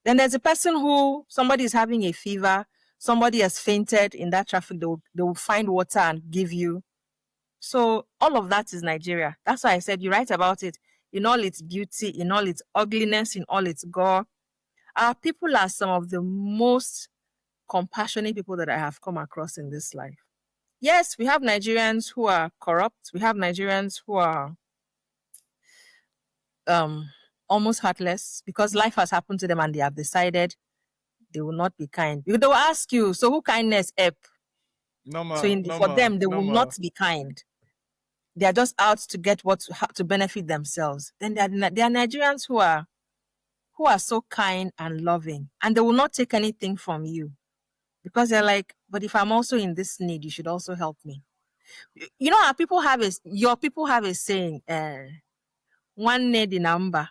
Then there's a person who somebody is having a fever, somebody has fainted in that traffic. They will find water and give you. So all of that is Nigeria. That's why I said you write about it in all its beauty, in all its ugliness, in all its gore. Our people are some of the most compassionate people that I have come across in this life. Yes, we have Nigerians who are corrupt. We have Nigerians who are um almost heartless because life has happened to them and they have decided they will not be kind. They will ask you, so who kindness help? So Normal, for normal, them, they will normal. not be kind. They are just out to get what to benefit themselves. Then there are Nigerians who are so kind and loving, and they will not take anything from you because they're like, but if I'm also in this need, you should also help me. You know, your people have a saying, one need in number,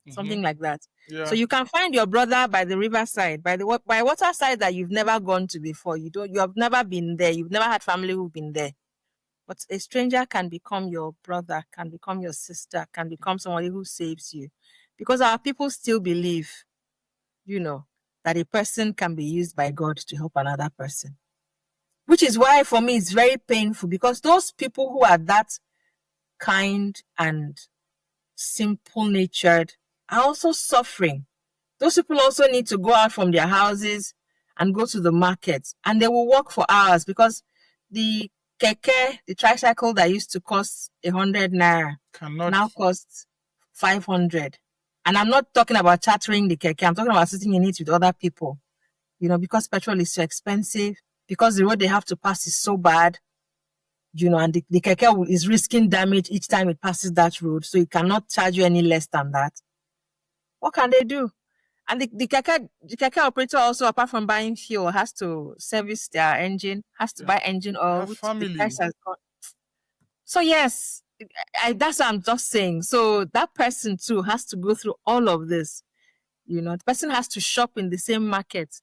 Mm-hmm. something like that. So Yeah. you can find your brother by the riverside, by water side that you've never gone to before. You have never been there. You've never had family who've been there. But a stranger can become your brother, can become your sister, can become somebody who saves you. Because our people still believe, you know, that a person can be used by God to help another person. Which is why for me it's very painful because those people who are that kind and simple natured are also suffering. Those people also need to go out from their houses and go to the market and they will walk for hours because the keke, the tricycle that used to cost 100 naira Cannot. now costs 500. And I'm not talking about chartering the keke, I'm talking about sitting in it with other people, because petrol is so expensive, because the road they have to pass is so bad, and the keke is risking damage each time it passes that road. So it cannot charge you any less than that. What can they do? And the keke operator also, apart from buying fuel, has to service their engine, has to Yeah. buy engine They oil, have which the price family. has gone. So yes, that's what I'm just saying. So that person too has to go through all of this. The person has to shop in the same market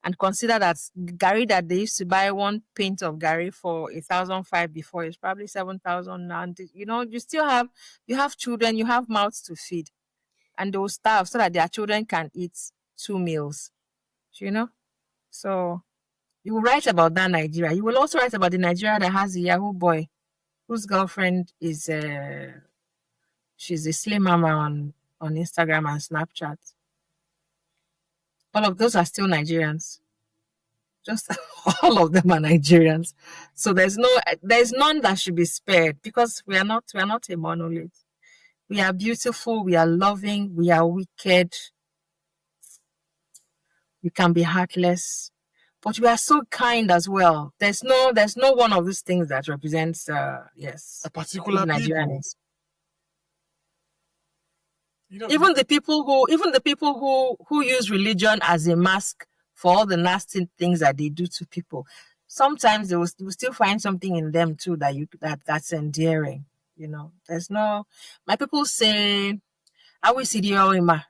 and consider that Gary that they used to buy one pint of Gary for 1,005 before is probably 7,000 now. And you have children, you have mouths to feed, and they will starve so that their children can eat 2 meals. you know. So you will write about that Nigeria. You will also write about the Nigeria that has a Yahoo boy whose girlfriend is she's a slim mama on Instagram and Snapchat. All of those are still Nigerians. Just all of them are Nigerians. So there's none that should be spared because we are not a monolith. We are beautiful, we are loving, we are wicked, we can be heartless, but we are so kind as well. There's no one of these things that represents A yes, who the particular Nigerian people. is. You know, Even the people who use religion as a mask for all the nasty things that they do to people, sometimes they will still find something in them too that's endearing. There's no My people say, I will see the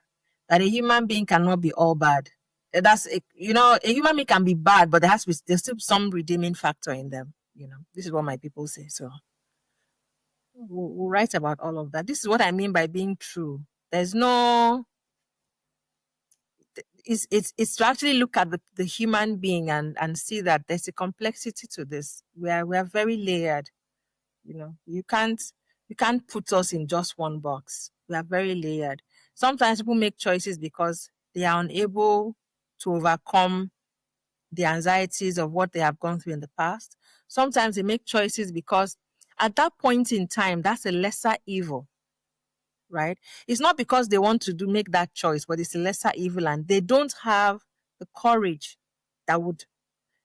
that a human being cannot be all bad. A human being can be bad, but there's still some redeeming factor in them. This is what my people say. So we'll write about all of that. This is what I mean by being true. There's no it's to actually look at the human being and see that there's a complexity to this. We are very layered. You can't put us in just one box. We are very layered. Sometimes people make choices because they are unable to overcome the anxieties of what they have gone through in the past. Sometimes they make choices because at that point in time, that's a lesser evil, right? It's not because they want to make that choice, but it's a lesser evil, and they don't have the courage that would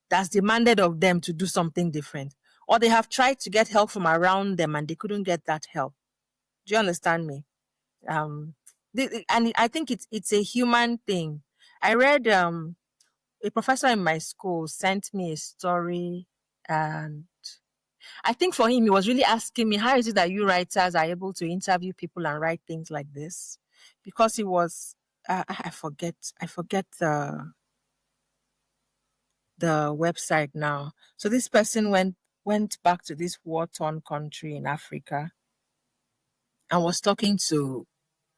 that's demanded of them to do something different. Or they have tried to get help from around them and they couldn't get that help. Do you understand me? Um, and I think it's a human thing. I read a professor in my school sent me a story, and I think for him he was really asking me, how is it that you writers are able to interview people and write things like this? Because he was I forget the website now. So this person went back to this war-torn country in Africa and was talking to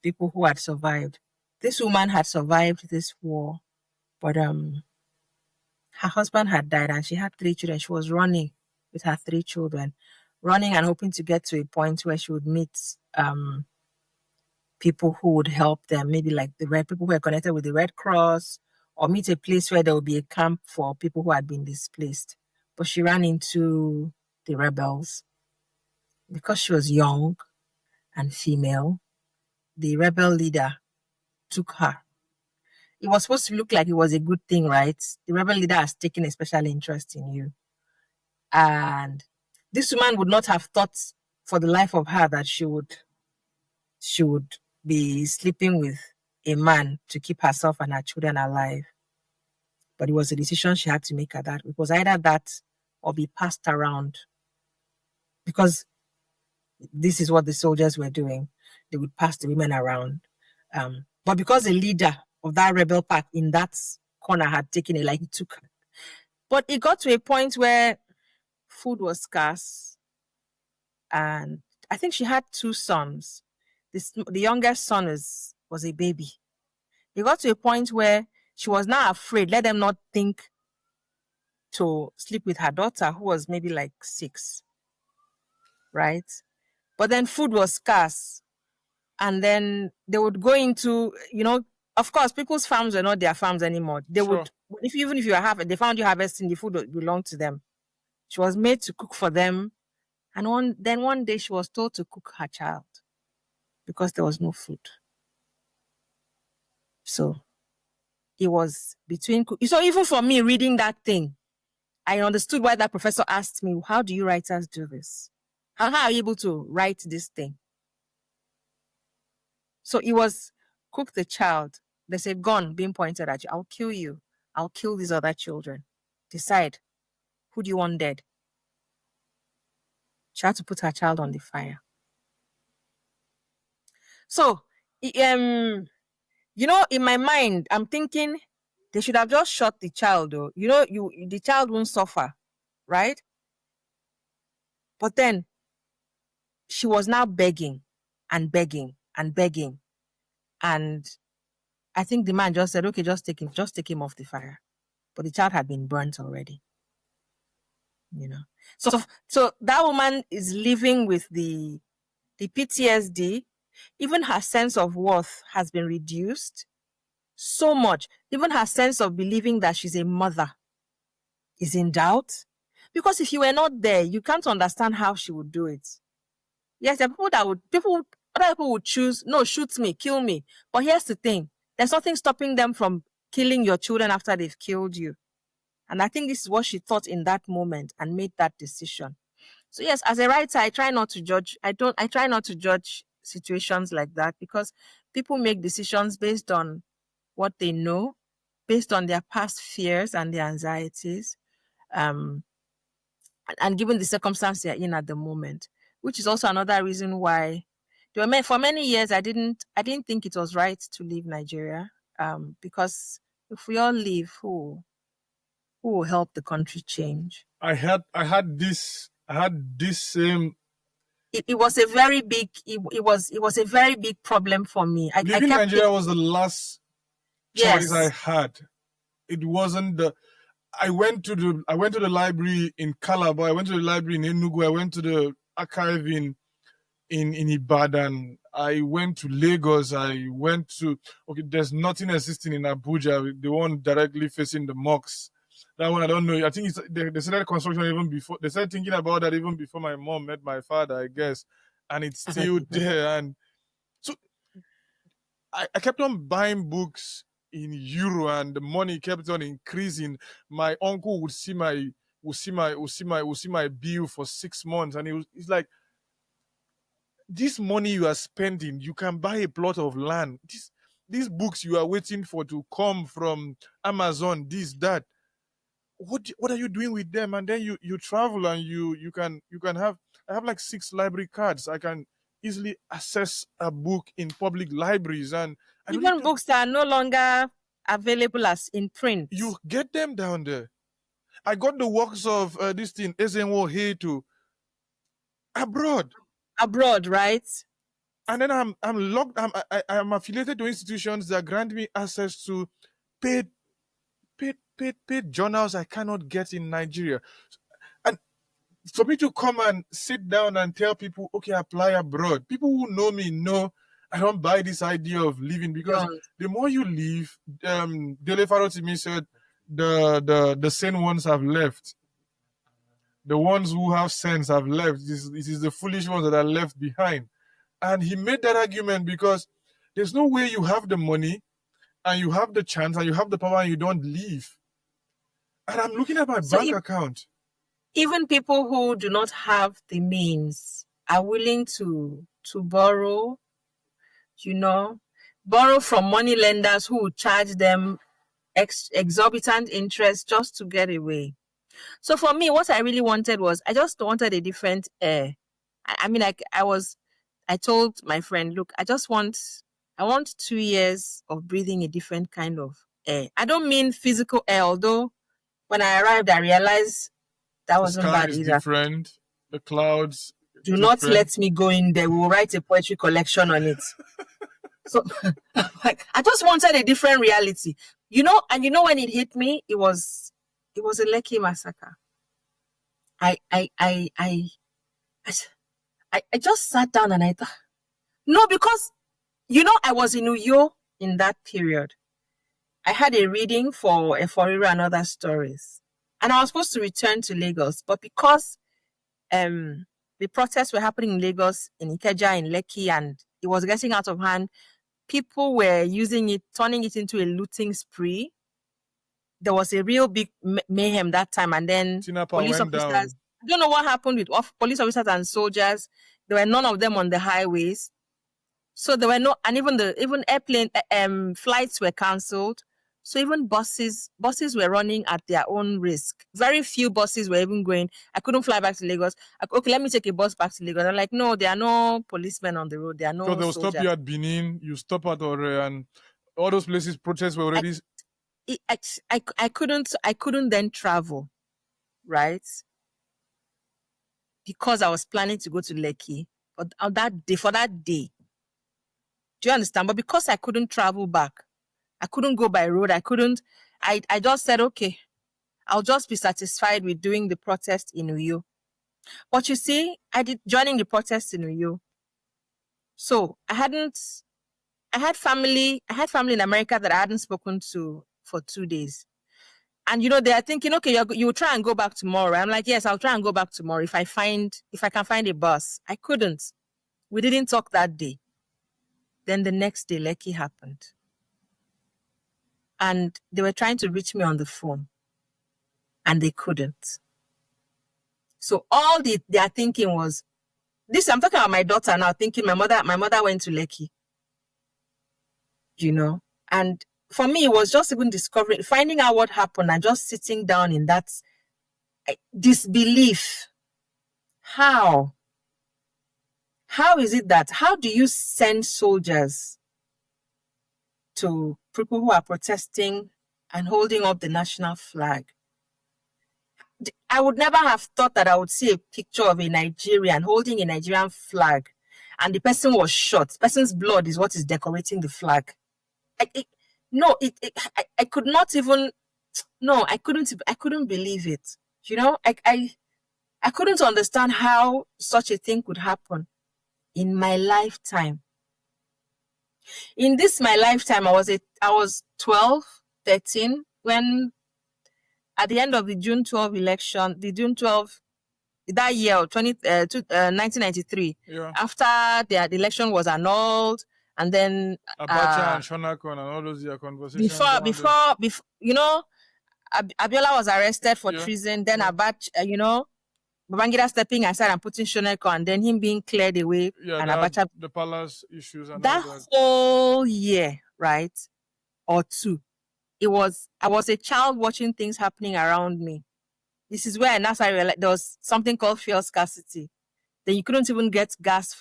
people who had survived. This woman had survived this war, but her husband had died and she had 3 children. She was running with her 3 children, running and hoping to get to a point where she would meet. people who would help them, maybe like the red people who are connected with the Red Cross, or meet a place where there would be a camp for people who had been displaced. But she ran into the rebels because she was young and female. The rebel leader took her. It was supposed to look like it was a good thing, right? The rebel leader has taken a special interest in you. And this woman would not have thought for the life of her that she would be sleeping with a man to keep herself and her children alive. But it was a decision she had to make at that. It was either that or be passed around, because this is what the soldiers were doing. They would pass the women around. But because the leader of that rebel pack in that corner had taken it, like he took her. But it got to a point where food was scarce, and I think she had two sons. The youngest son was a baby. It got to a point where she was now afraid. Let them not think to sleep with her daughter, who was maybe like 6, right? But then food was scarce, and then they would go into, of course, people's farms were not their farms anymore. They Sure. would, even if you have, they found you harvesting, the food would belong to them. She was made to cook for them, and one day she was told to cook her child because there was no food. So it was between. So even for me reading that thing, I understood why that professor asked me, "How do you writers do this? How are you able to write this thing?" So it was cook the child. There's a gun being pointed at you. I'll kill you. I'll kill these other children. Decide, who do you want dead? She had to put her child on the fire. So, in my mind, I'm thinking they should have just shot the child, though. The child won't suffer, right? But then she was now begging and begging and begging. And I think the man just said, okay, just take him off the fire. But the child had been burnt already. So that woman is living with the PTSD. Even her sense of worth has been reduced so much. Even her sense of believing that she's a mother is in doubt. Because if you were not there, you can't understand how she would do it. Yes, there are other people would choose, no, shoot me, kill me. But here's the thing, there's nothing stopping them from killing your children after they've killed you. And I think this is what she thought in that moment and made that decision. So yes, as a writer, I try not to judge. I try not to judge situations like that, because people make decisions based on what they know, based on their past fears and their anxieties, and given the circumstance they're in at the moment, which is also another reason why for many years I didn't think it was right to leave Nigeria, because if we all leave, who will help the country change? I had this same. It was a very big it was a very big problem for me. I Leaving kept Nigeria was the last choice I yes. had. It wasn't the. I went to the library in Calabar. I went to the library in Enugu. I went to the archive in Ibadan. I went to Lagos. There's nothing existing in Abuja, the one directly facing the mosques. That one I don't know. I think they started construction even before. They started thinking about that even before my mom met my father, I guess. And it's still there. And so I kept on buying books in euro, and the money kept on increasing. My uncle would see my bill for 6 months, and he's like, this money you are spending, you can buy a plot of land. These books you are waiting for to come from Amazon, this, that. What are you doing with them? And then you travel, and you can have. I have like 6 library cards. I can easily access a book in public libraries, and I don't need Even to. books that are no longer available as in print. You get them down there. I got the works of this thing Ezenwo Heto abroad. Abroad, right? And then I'm locked. I'm affiliated to institutions that grant me access to paid paid journals I cannot get in Nigeria. And for me to come and sit down and tell people, okay, apply abroad. People who know me know I don't buy this idea of living, because the more you live, Dele Farotimi said, the sane ones have left. The ones who have sense have left. This is the foolish ones that are left behind. And he made that argument because there's no way you have the money and you have the chance and you have the power and you don't leave. And I'm looking at my bank account. Even people who do not have the means are willing to borrow, borrow from money lenders who will charge them exorbitant interest just to get away. So for me, what I really wanted was, I just wanted a different air. I told my friend, look, I want 2 years of breathing a different kind of air. I don't mean physical air, although when I arrived, I realized that wasn't bad either. Different. The clouds. Do not let me go in there. We will write a poetry collection on it. So I just wanted a different reality, and when it hit me, it was a Lekki massacre. I just sat down and I thought, no, because I was in Uyo in that period. I had a reading for Eforiro and Other Stories, and I was supposed to return to Lagos, but because the protests were happening in Lagos, in Ikeja, in Lekki, and it was getting out of hand, people were using it, turning it into a looting spree. There was a real big mayhem that time, and then police officers down. I don't know what happened with police officers and soldiers. There were none of them on the highways, so there were no, and even airplane flights were cancelled. So even buses were running at their own risk. Very few buses were even going. I couldn't fly back to Lagos. Okay, let me take a bus back to Lagos. I'm like, no, there are no policemen on the road. There are no. So they'll stop you at Benin. You stop at Ore, and all those places. Protests were already. I couldn't then travel, right? Because I was planning to go to Lekki, but for that day. Do you understand? But because I couldn't travel back, I couldn't go by road. I just said, okay, I'll just be satisfied with doing the protest in Uyo. But you see, joining the protest in Uyo. So I had family in America that I hadn't spoken to for 2 days. And they are thinking, okay, you'll try and go back tomorrow. I'm like, yes, I'll try and go back tomorrow if I can find a bus. I couldn't. We didn't talk that day. Then the next day, Lekki happened. And they were trying to reach me on the phone. And they couldn't. So all they are thinking was, this, I'm talking about my daughter now, thinking my mother went to Lekki. And for me, it was just even finding out what happened and just sitting down in that disbelief. How is it that, how do you send soldiers to people who are protesting and holding up the national flag? I would never have thought that I would see a picture of a Nigerian holding a Nigerian flag and the person was shot. The person's blood is what is decorating the flag. I could not even, no, I couldn't believe it. I couldn't understand how such a thing could happen in my lifetime. In my lifetime, I was 12, 13, when at the end of the June 12 election, that year, 1993, after the election was annulled, and then Abacha and Shonakon and all those conversations. Before, Abiola was arrested for treason. Then Abacha, Babangida stepping aside and putting Shonakon, and then him being cleared away. And Abacha, the palace issues and that all that. whole year, right, or two, I was a child watching things happening around me. This is where I realized there was something called fuel scarcity. Then you couldn't even get gas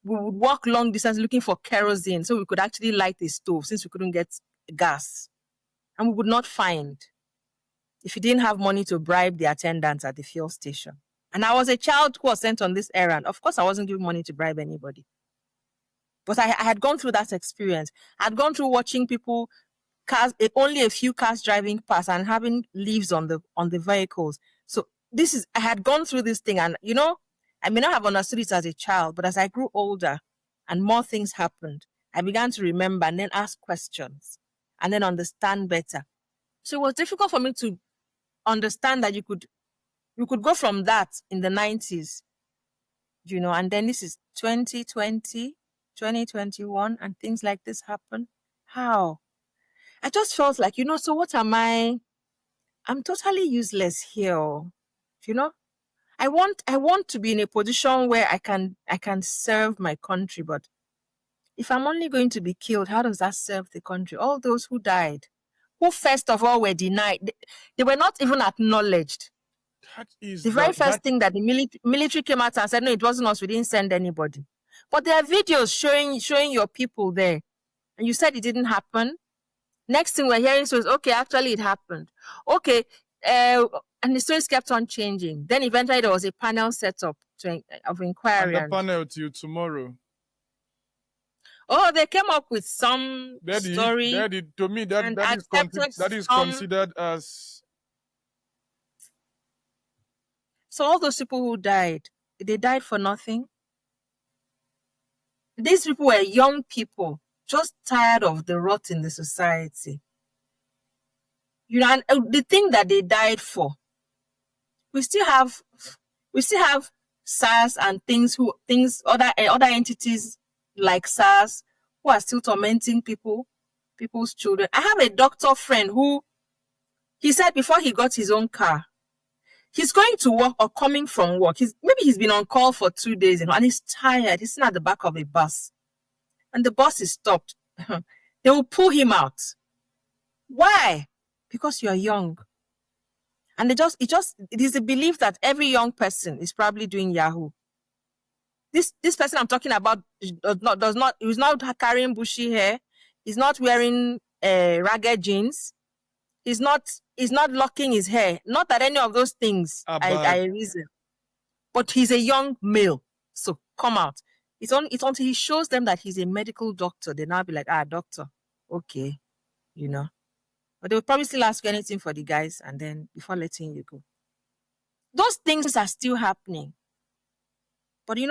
we would walk long distance looking for kerosene so we could actually light a stove since we couldn't get gas. And we would not find if you didn't have money to bribe the attendants at the fuel station. And I was a child who was sent on this errand. Of course, I wasn't giving money to bribe anybody. But I had gone through that experience. I had gone through watching people, only a few cars driving past and having leaves on the vehicles. So I had gone through this thing, and I may not have understood it as a child, but as I grew older and more things happened, I began to remember and then ask questions and then understand better. So it was difficult for me to understand that you could go from that in the 90s, and then this is 2020, 2021, and things like this happen. How? I just felt like, so what am I? I'm totally useless here. You know, I want to be in a position where I can serve my country, but if I'm only going to be killed, how does that serve the country? All those who died, who first of all were denied, they were not even acknowledged. The very first thing that the military came out and said, no, it wasn't us, we didn't send anybody. But there are videos showing your people there, and you said it didn't happen. Next thing we're hearing is, okay, actually it happened. Okay, and the stories kept on changing. Then eventually there was a panel set up of inquiry. And the panel till tomorrow. Oh, they came up with some story. To me, that is considered as. So all those people who died, they died for nothing. These people were young people, just tired of the rot in the society. And the thing that they died for, we still have SARS and other entities like SARS who are still tormenting people's children. I have a doctor friend who, he said before he got his own car, he's going to work or coming from work. Maybe he's been on call for 2 days, and he's tired. He's sitting at the back of a bus, and the bus is stopped. They will pull him out. Why? Because you're young. And it is a belief that every young person is probably doing Yahoo. This person I'm talking about he's not carrying bushy hair. He's not wearing ragged jeans. He's not locking his hair. Not that any of those things I reason. But he's a young male. So come out. It's until he shows them that he's a medical doctor, they now be like, doctor. Okay. But they'll probably still ask you anything for the guys and then before letting you go. Those things are still happening. But when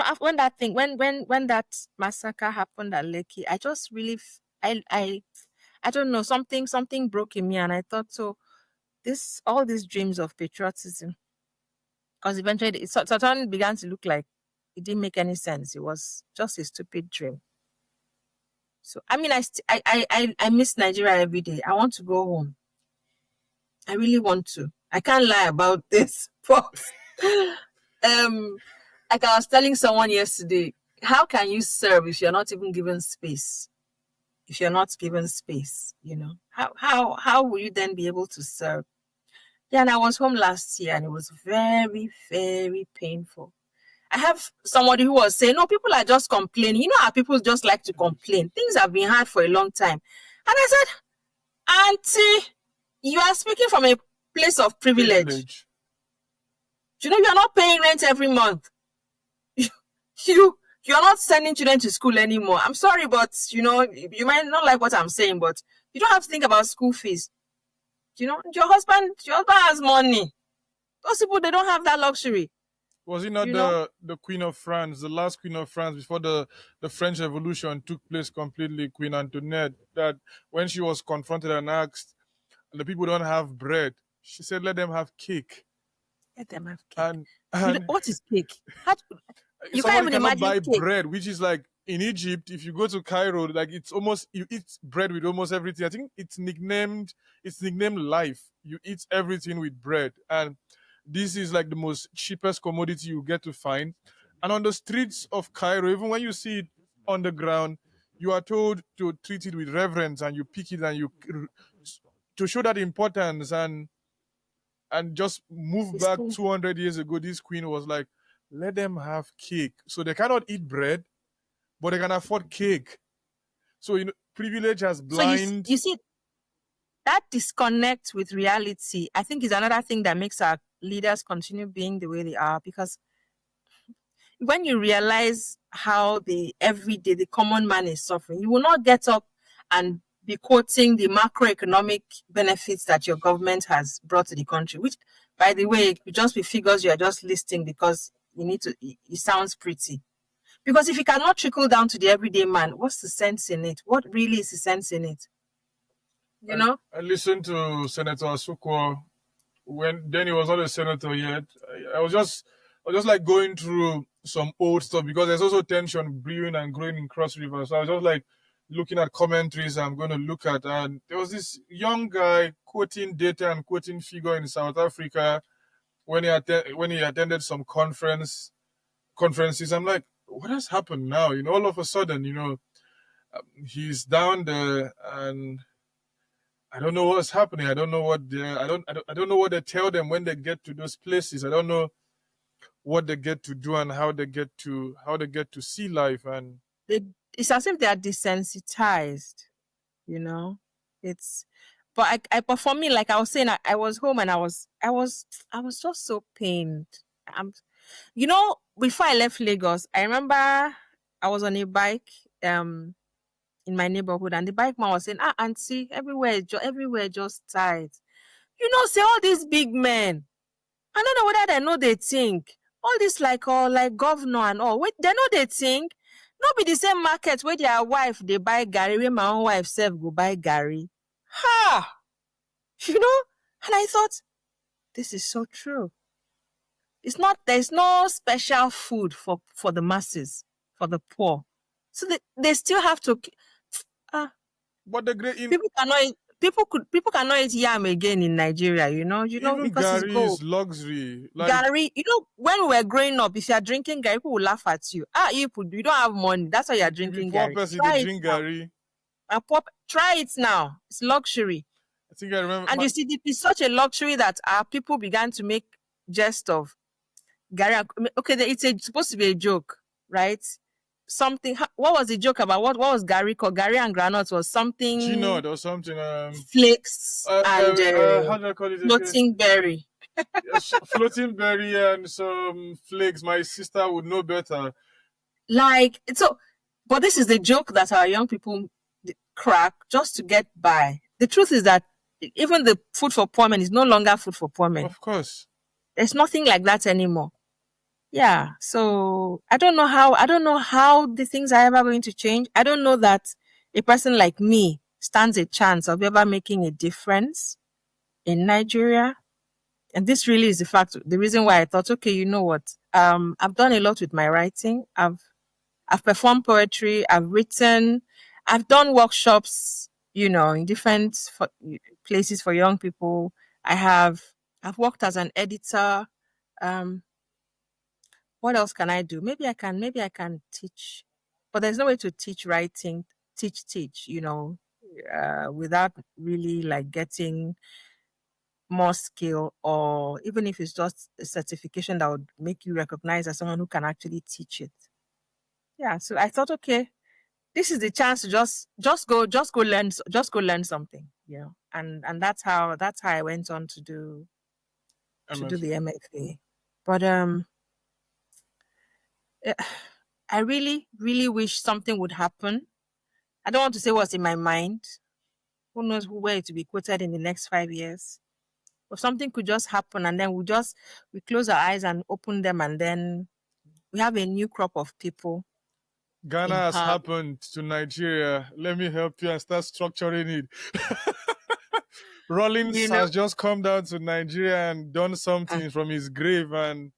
that massacre happened at Lekki, I just really I don't know, something broke in me, and I thought, so all these dreams of patriotism, because eventually it suddenly began to look like it didn't make any sense. It was just a stupid dream. So I mean, I miss Nigeria every day. I want to go home. I really want to. I can't lie about this, but like I was telling someone yesterday, how can you serve if you're not even given space? If you're not given space, how will you then be able to serve? Yeah, and I was home last year, and it was very, very painful. I have somebody who was saying, no, people are just complaining. You know how people just like to complain. Things have been hard for a long time. And I said, Auntie, you are speaking from a place of privilege. You're not paying rent every month. You're not sending children to school anymore. I'm sorry, but, you might not like what I'm saying, but you don't have to think about school fees. Your husband has money. Those people, they don't have that luxury. Was he not the Queen of France, the last Queen of France before the French Revolution took place completely, Queen Antoinette, that when she was confronted and asked, the people don't have bread, she said, let them have cake. Let them have cake. And what is cake? You can't even imagine buy cake. bread, which is like in Egypt, if you go to Cairo, like it's almost, you eat bread with almost everything. I think it's nicknamed life. You eat everything with bread. And this is like the most cheapest commodity you get to find. And on the streets of Cairo, even when you see it on the ground, you are told to treat it with reverence, and you pick it and to show that importance and just move back 200 years ago. This queen was like, let them have cake. So they cannot eat bread, but they can afford cake. So privilege has blind. So you see, that disconnect with reality, I think, is another thing that makes our leaders continue being the way they are. Because when you realize how every day the common man is suffering, you will not get up and be quoting the macroeconomic benefits that your government has brought to the country, which, by the way, could just be figures you are just listing because you need to. It sounds pretty. Because if it cannot trickle down to the everyday man, what's the sense in it? What really is the sense in it? You I, know? I listened to Senator Sukwa when then he was not a senator yet. I was just like going through some old stuff because there's also tension brewing and growing in Cross River. So I was just like looking at commentaries I'm going to look at, and there was this young guy quoting data and quoting figure in South Africa when he attended some conferences. I'm like, what has happened now? All of a sudden, he's down there, and I don't know what's happening. I don't know what I don't know what they tell them when they get to those places. I don't know what they get to do and how they get to see life. And They, it's as if they are desensitized, you know? It's but for me, like I was saying, I was home and I was just so pained. I'm before I left Lagos, I remember I was on a bike in my neighborhood, and the bike man was saying, "Ah, auntie, everywhere just tight. Say all these big men. I don't know whether they know they think. All this like governor and all. Wait, they know they think. Not be the same market where their wife they buy Gary, where my own wife self go buy Gary. Ha! You know? And I thought, this is so true. There's no special food for the masses, for the poor. So they still have to ah but the great in people cannot eat yam again in Nigeria, even because it's Gary gold. is luxury. Like Gary, when we were growing up, if you are drinking Gary, people will laugh at you. You don't have money. That's why you are you be drinking poor Gary. person, they Try it drink now. Gary. Try it now. It's luxury. I think I remember And you see, it's such a luxury that our people began to make jest of Gary. Okay, it's supposed to be a joke, right? What was the joke about? What was Gary called? Gary and Granite was something G-Nod or something. flakes and How do I call it again? floating berry. Yes, floating berry and some flakes. My sister would know better. But this is the joke that our young people crack just to get by. The truth is that even the food for poor men is no longer food for poor men. Of course. There's nothing like that anymore. Yeah. So I don't know how the things are ever going to change. I don't know that a person like me stands a chance of ever making a difference in Nigeria. And this really is the reason why I thought, okay, you know what? I've done a lot with my writing. I've performed poetry. I've written. I've done workshops, in different places for young people. I've worked as an editor. Um, what else can I do? Maybe I can teach, but there's no way to teach writing, teach, without really like getting more skill, or even if it's just a certification that would make you recognized as someone who can actually teach it. Yeah. So I thought, okay, this is the chance to just go learn something, and that's how I went on to do MFA. the MFA. But eh, I really really wish something would happen. I don't want to say what's in my mind. Who knows where it will be quoted in the next 5 years? But something could just happen, and then we close our eyes and open them, and then we have a new crop of people Ghana in has power. happened to Nigeria. Let me help you and start structuring it. Rollins You know, has just come down to Nigeria and done Uh, something from his grave, and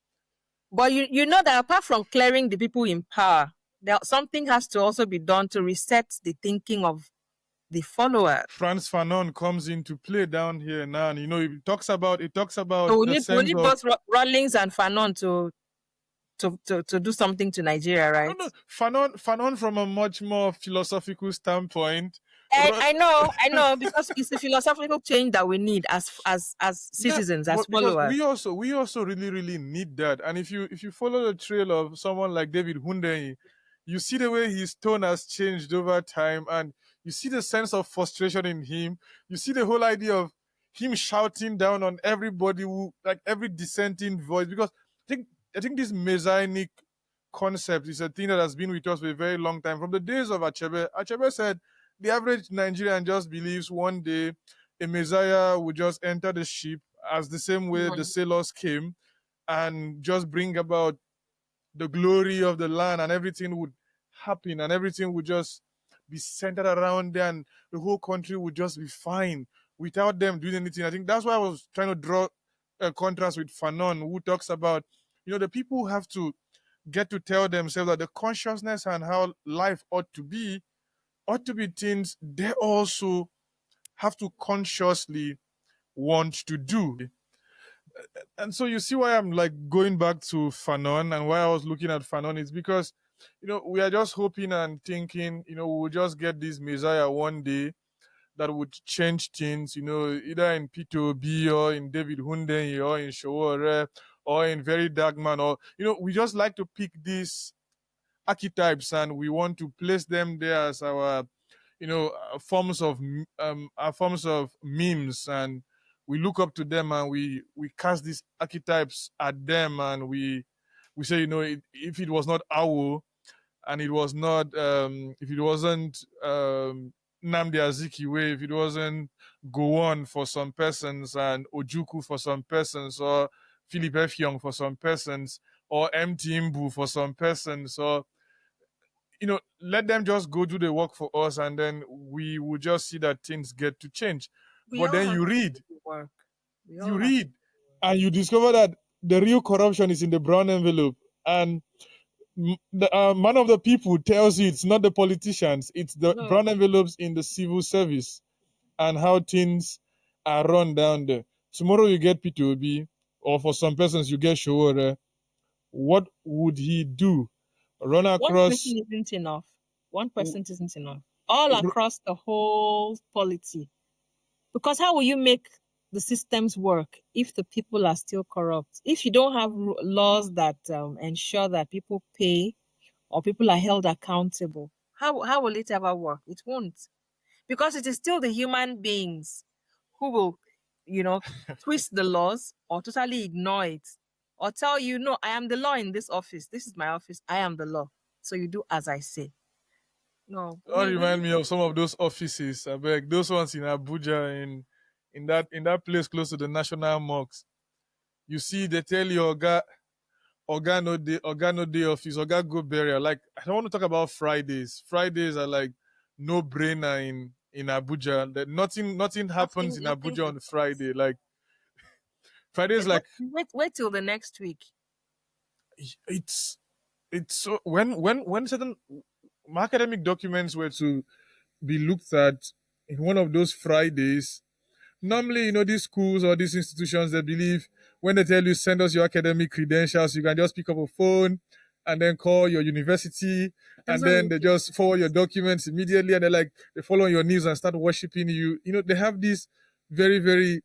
but you know that apart from clearing the people in power, something has to also be done to reset the thinking of the followers. Franz Fanon comes into play down here now. And it talks about So we the need we sense need of both Rawlings and Fanon to do something to Nigeria, no, right? no, Fanon from a much more philosophical standpoint. And Ro- I know, because it's the philosophical change that we need as Yeah, citizens, as but because followers. we also really really need that. And if you follow the trail of someone like David Hundeyi, you see the way his tone has changed over time, and you see the sense of frustration in him. You see the whole idea of him shouting down on everybody who, like, every dissenting voice. Because I think this messianic concept is a thing that has been with us for a very long time, from the days of Achebe. Achebe said the average Nigerian just believes one day a messiah would just enter the ship, as the same way the Mhm. sailors came, and just bring about the glory of the land, and everything would happen, and everything would just be centered around there, and the whole country would just be fine without them doing anything. I think that's why I was trying to draw a contrast with Fanon, who talks about, the people who have to get to tell themselves that the consciousness and how life ought to be things they also have to consciously want to do. And so you see why I'm like going back to Fanon, and why I was looking at Fanon is because, we are just hoping and thinking, we'll just get this Messiah one day that would change things, either in P2B or in David Hunde or in Showore or in Very Dark Man, or, we just like to pick these archetypes and we want to place them there as our, forms of memes, and we look up to them and we cast these archetypes at them, and we say, if it was not Awo, and it was not, if it wasn't, Namdi Azikiwe, if it wasn't Gowon for some persons, and Ojuku for some persons, or Philip Effiong for some persons, or MT Imbu for some persons, or, let them just go do the work for us, and then we will just see that things get to change. We But all then have you to do read, the work. We you all have to read, do the work. and you discover that the real corruption is in the brown envelope, and the man of the people tells you it's not the politicians, it's the No, brown envelopes in the civil service, and how things are run down there. Tomorrow you get P2B, or for some persons you get Showore. What would he do? Run one across, person isn't enough. One person isn't enough. All across the whole polity. Because how will you make the systems work if the people are still corrupt? If you don't have laws that ensure that people pay or people are held accountable, how will it ever work? It won't. Because it is still the human beings who will, you know, twist the laws or totally ignore it or tell you, no, I am the law in this office. This is my office. I am the law. So you do as I say. No, that we remind need me of some of those offices. I beg, those ones in Abuja, in that place close to the national mosques. You see, they tell you, Oga no day office, Oga go burial. Like, I don't want to talk about Fridays. Fridays are like no brainer in Abuja. That nothing happens in nothing Abuja should on Friday. Like, Fridays, wait, like, wait till the next week. it's it's so, when certain academic documents were to be looked at in one of those Fridays. Normally, these schools or these institutions, they believe when they tell you send us your academic credentials, you can just pick up a phone and then call your university, That's and not then what they it just forward your documents immediately, and they fall on your knees and start worshiping you. They have this very, very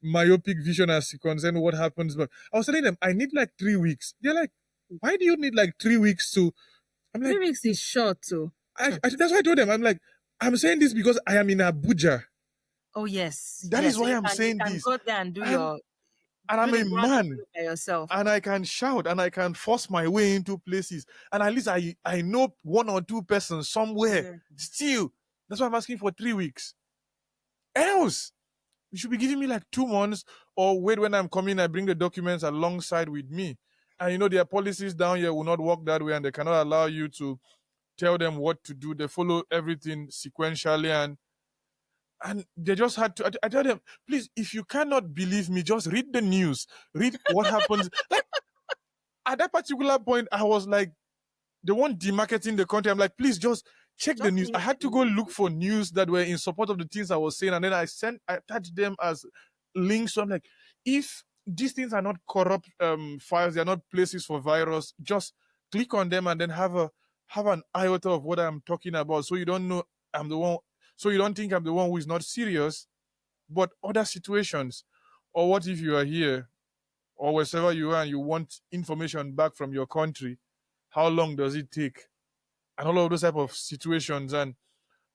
myopic vision as it concerns what happens. But I was telling them I need like 3 weeks. They're like, why do you need like 3 weeks to? I'm like, 3 weeks is short, so. that's why I told them. I'm like, I'm saying this because I am in Abuja. Oh yes, That is yes. why You I'm can you saying can this. go there and And and do I'm the a ground man, level by yourself. and I can shout and I can force my way into places. And at least I know one or two persons somewhere. Exactly. Still, that's why I'm asking for 3 weeks. Else, you should be giving me like 2 months, or wait, when I'm coming, I bring the documents alongside with me. And their policies down here will not work that way, and they cannot allow you to tell them what to do. They follow everything sequentially, and they just had to. I tell them, please, if you cannot believe me, just read the news, read what happens. Like, at that particular point, I was like, they want demarketing the country. I'm like, please just check the Just news. I mute had the to go news. look for news that were in support of the things I was saying, and then I attached them as links. So I'm like, if these things are not corrupt files, they are not places for virus, just click on them and then have an iota of what I'm talking about, so you don't know I'm the one. So you don't think I'm the one who is not serious. But other situations, or what if you are here or wherever you are and you want information back from your country? How long does it take? And all of those type of situations. And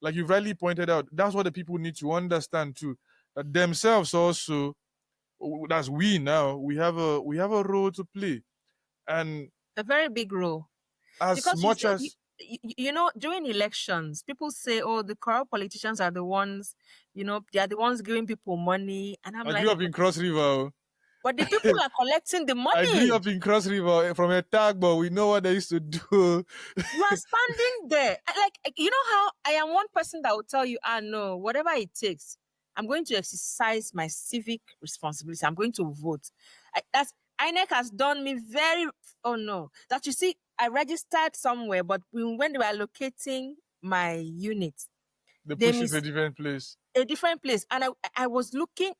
like you've rightly pointed out, that's what the people need to understand too. That themselves also, that's we now, we have a role to play. And A very big role. as Because you much say as during elections, people say, "Oh, the corrupt politicians are the ones, they are the ones giving people money," and I'm I grew like, up in Cross River, But the people are collecting the I grew money. up in Cross River from a tag, but we know what they used to do. You are standing there. Like, you know how I am one person that will tell you, no, whatever it takes, I'm going to exercise my civic responsibility. I'm going to vote. That's INEC has done me very, oh no, that you see, I registered somewhere, but when they were allocating my unit, They they push you to a miss different place. a different place. And I was looking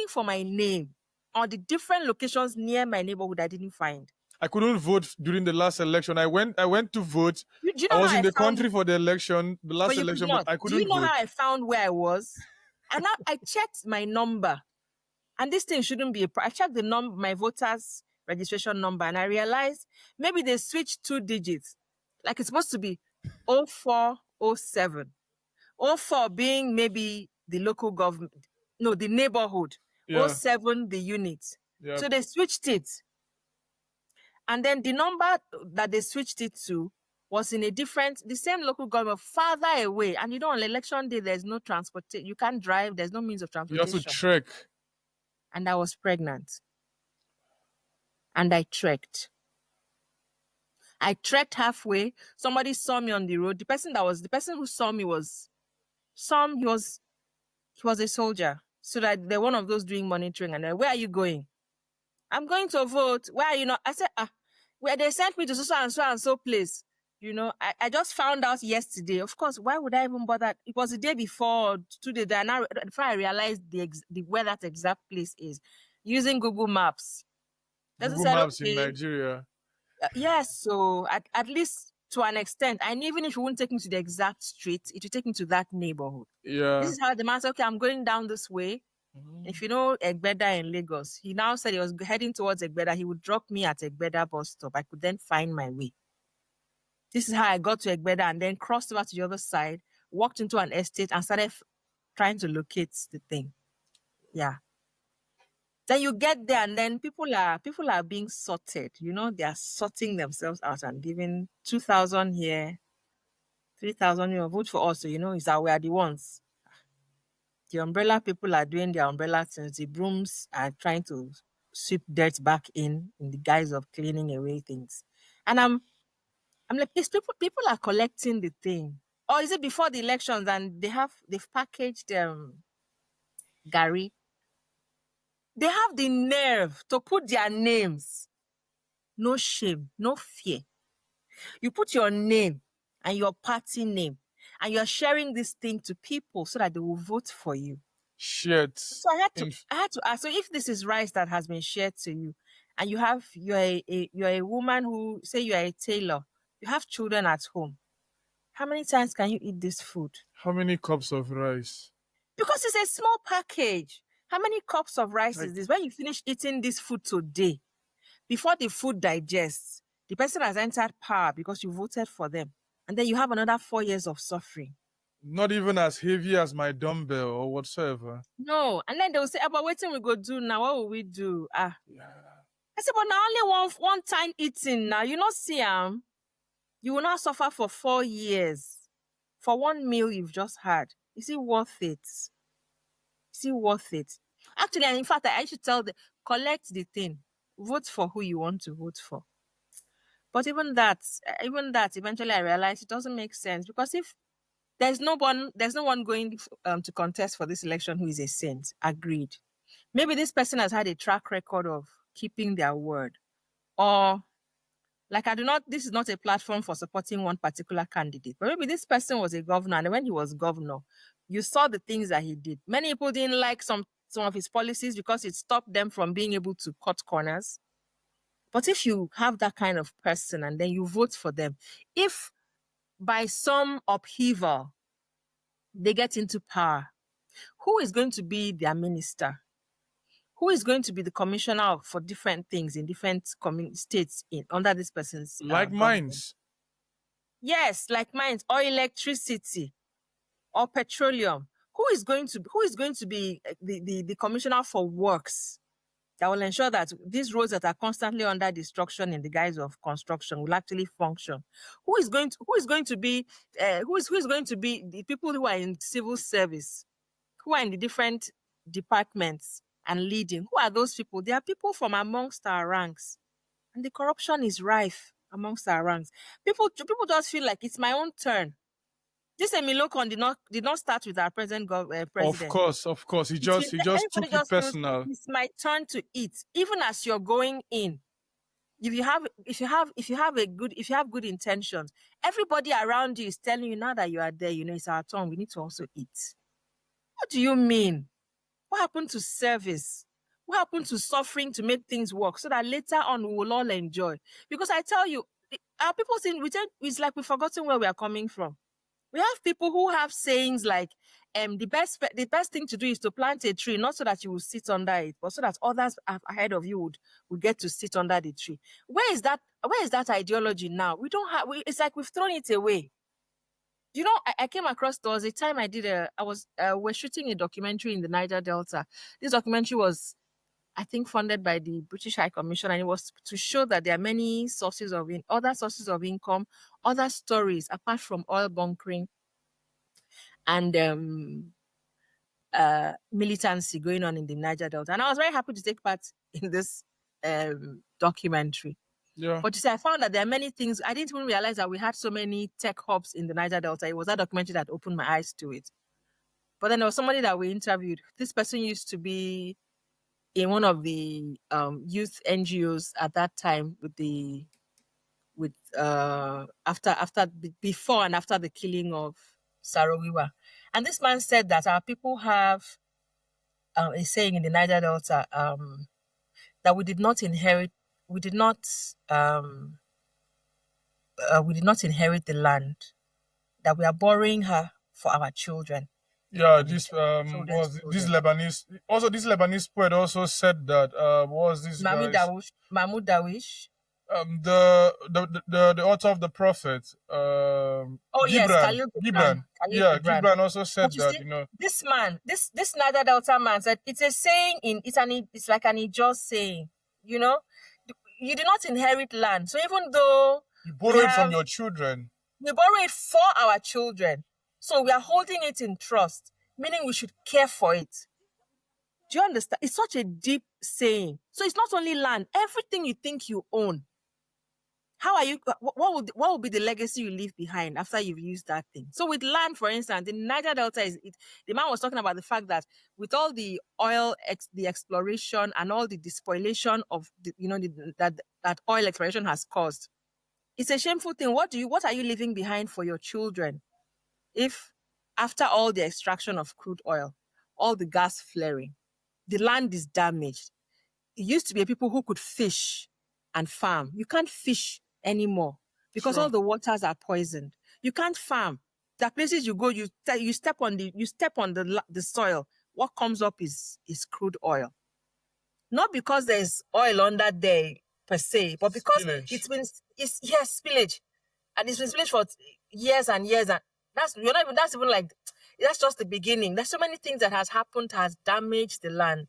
for my name on the different locations near my neighborhood I didn't find. I couldn't vote during the last election. I went to vote. Do you I know was how in I the found, country for the election, the but last you could election, but not? I Do you couldn't know how vote. I found where I was? And I checked my number, and this thing shouldn't be I checked the my voters registration number, and I realized maybe they switched 2 digits. Like it's supposed to be 0407. 04 being maybe the local government, no, the neighborhood. Oh Yeah, seven the unit. yeah. So they switched it. And then the number that they switched it to was in the same local government farther away. And you know, on election day, there's no transportation. You can't drive. There's no means of You have to transportation. trek. And I was pregnant. And I trekked. I trekked halfway. Somebody saw me on the road. The person who saw me was he was a soldier. So that they're one of those doing monitoring. And where are you going? I'm going to vote. Where are you not? I said, where they sent me to so and so place. You know, I just found out yesterday. Of course, why would I even bother? It was the day before, 2 days. And now, before I realized where that exact place is, using Google Maps. Doesn't Google say, Maps in okay, Nigeria. yes. So at least to an extent, and even if you won't take me to the exact street, it will take me to that neighborhood. This Yeah. is how the man said, okay, I'm going down this way. Mhm. If you know Egbeda in Lagos, he now said he was heading towards Egbeda. He would drop me at Egbeda bus stop. I could then find my way. This is how I got to Egbeda and then crossed over to the other side, walked into an estate and started trying to locate the thing. Yeah. Then you get there and then people are being sorted. You know, they are sorting themselves out and giving 2,000 here, 3,000 here, vote for us. So you know, is that we are the ones. The umbrella people are doing their umbrella things. The brooms are trying to sweep dirt back in the guise of cleaning away things. And I'm like, these people are collecting the thing. Or is it before the elections and they've packaged Gary? They have the nerve to put their names. No shame, no fear. You put your name and your party name, and you're sharing this thing to people so that they will vote for you. Shit. So In, I had to ask. So if this is rice that has been shared to you, and you're a woman who say you are a tailor, you have children at home. How many times can you eat this food? how many cups of rice? Because it's a small package. How many cups of rice is Like, this? When you finish eating this food today, before the food digests, the person has entered power because you voted for them. And then you have another 4 years of suffering. not even as heavy as my dumbbell or whatsoever. No. And then they will say, about what we go do now? What will we do? Yeah. I said, but now only one time eating now. You not see you will not suffer for 4 years for one meal you've just had. Is it worth it? Is it worth it? Actually, and in fact, I should tell the collect the thing. Vote for who you want to vote for. But even that, eventually I realized it doesn't make sense because if there's no one going to contest for this election who is a saint. Agreed. Maybe this person has had a track record of keeping their word, or like I do not. This is not a platform for supporting one particular candidate, but maybe this person was a governor, and when he was governor, you saw the things that he did. Many people didn't like some of his policies because it stopped them from being able to cut corners. But if you have that kind of person and then you vote for them, if by some upheaval they get into power, who is going to be their minister? Who is going to be the commissioner for different things in different states in under this person's Like government? mines. Yes, like mines or electricity or petroleum. Who is going to be the commissioner for works that will ensure that these roads that are constantly under destruction in the guise of construction will actually function? Who is going to be who is going to be the people who are in civil service, who are in the different departments and leading. Who are those people? They are people from amongst our ranks. And the corruption is rife amongst our ranks. People just feel like it's my own turn. This Emilokon did not start with our present president. Of course. He It's just been he just everybody took it just feels personal. it's my turn to eat. Even as you're going in, if you have good intentions, everybody around you is telling you now that you are there, it's our turn. We need to also eat. What do you mean? What happened to service? What happened to suffering to make things work so that later on we will all enjoy? Because I tell you, our people saying it's like we've forgotten where we are coming from. We have people who have sayings like, the best thing to do is to plant a tree, not so that you will sit under it, but so that others ahead of you would get to sit under the tree. Where is that ideology now? We don't have. It's like we've thrown it away. I came across, there was a time we're shooting a documentary in the Niger Delta. This documentary was, I think, funded by the British High Commission, and it was to show that there are many other sources of income, other stories apart from oil bunkering and militancy going on in the Niger Delta. And I was very happy to take part in this documentary. Yeah. But you see, I found that there are many things. I didn't even realize that we had so many tech hubs in the Niger Delta. It was that documentary that opened my eyes to it. But then there was somebody that we interviewed. This person used to be in one of the youth NGOs at that time before and after the killing of Sarawiwa. And this man said that our people have a saying in the Niger Delta, that we did not um, we did not inherit the land, that we are borrowing her for our children Yeah, and the this children's was this children. Lebanese, also this Lebanese poet also said that what was this guy's Mahmoud Dawish. the author of the prophet, Oh yes, Gibran. Khalil Gibran. Gibran. Khalil Yeah, Gibran. Gibran also But said you that, see, you know. this man, this Niger Delta man said it's a saying it's like an just saying, you know. You do not inherit land. So even though You we borrow it from have your children. we borrow it for our children. So we are holding it in trust, meaning we should care for it. Do you understand? It's such a deep saying. So it's not only land, everything you think you own. How are you? What will be the legacy you leave behind after you've used that thing? So with land, for instance, the Niger Delta the man was talking about the fact that with all the the exploration and all the despoilation of that oil exploration has caused, it's a shameful thing. What are you leaving behind for your children if after all the extraction of crude oil, all the gas flaring, the land is damaged? It used to be people who could fish and farm. You can't fish anymore because all True. the waters are poisoned. You can't farm. The places you go, you step on the soil. What comes up is crude oil. Not because there's oil under there per se, but because Spillage. it's yes, spillage, and it's been spillage for years and years, and that's even like that's just the beginning. There's so many things that has damaged the land.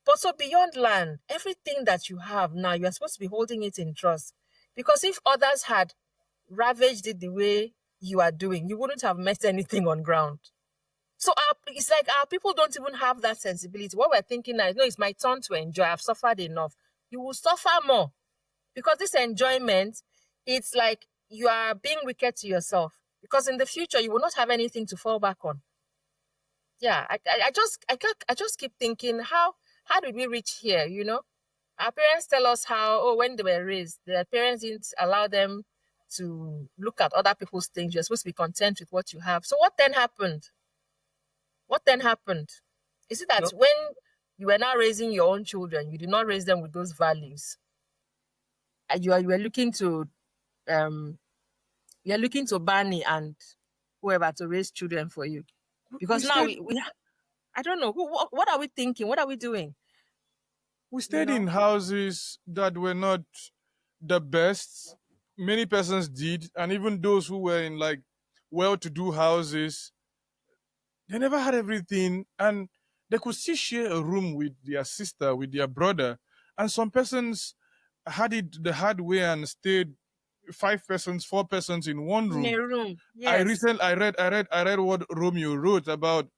But so beyond land, everything that you have now, you are supposed to be holding it in trust. Because if others had ravaged it the way you are doing, you wouldn't have met anything on ground. So it's like our people don't even have that sensibility. What we're thinking now is, no, it's my turn to enjoy. I've suffered enough. You will suffer more because this enjoyment, it's like you are being wicked to yourself. Because in the future, you will not have anything to fall back on. Yeah, I just keep thinking, how did we reach here? Our parents tell us how, when they were raised, their parents didn't allow them to look at other people's things. You're supposed to be content with what you have. So what then happened? What then happened? Is it that Yep. when you were now raising your own children, you did not raise them with those values? And you are looking to um you're looking to Barney and whoever to raise children for you. We Because now stayed we I don't know what are we thinking? What are we doing? we You stayed in know? houses that were not the best. Many persons did, and even those who were in like well-to-do houses, they never had everything, and they could still share a room with their sister, with their brother. And some persons had it the hard way and stayed 5 persons, 4 persons in one In a room. room. Yes. I read what Romeo wrote about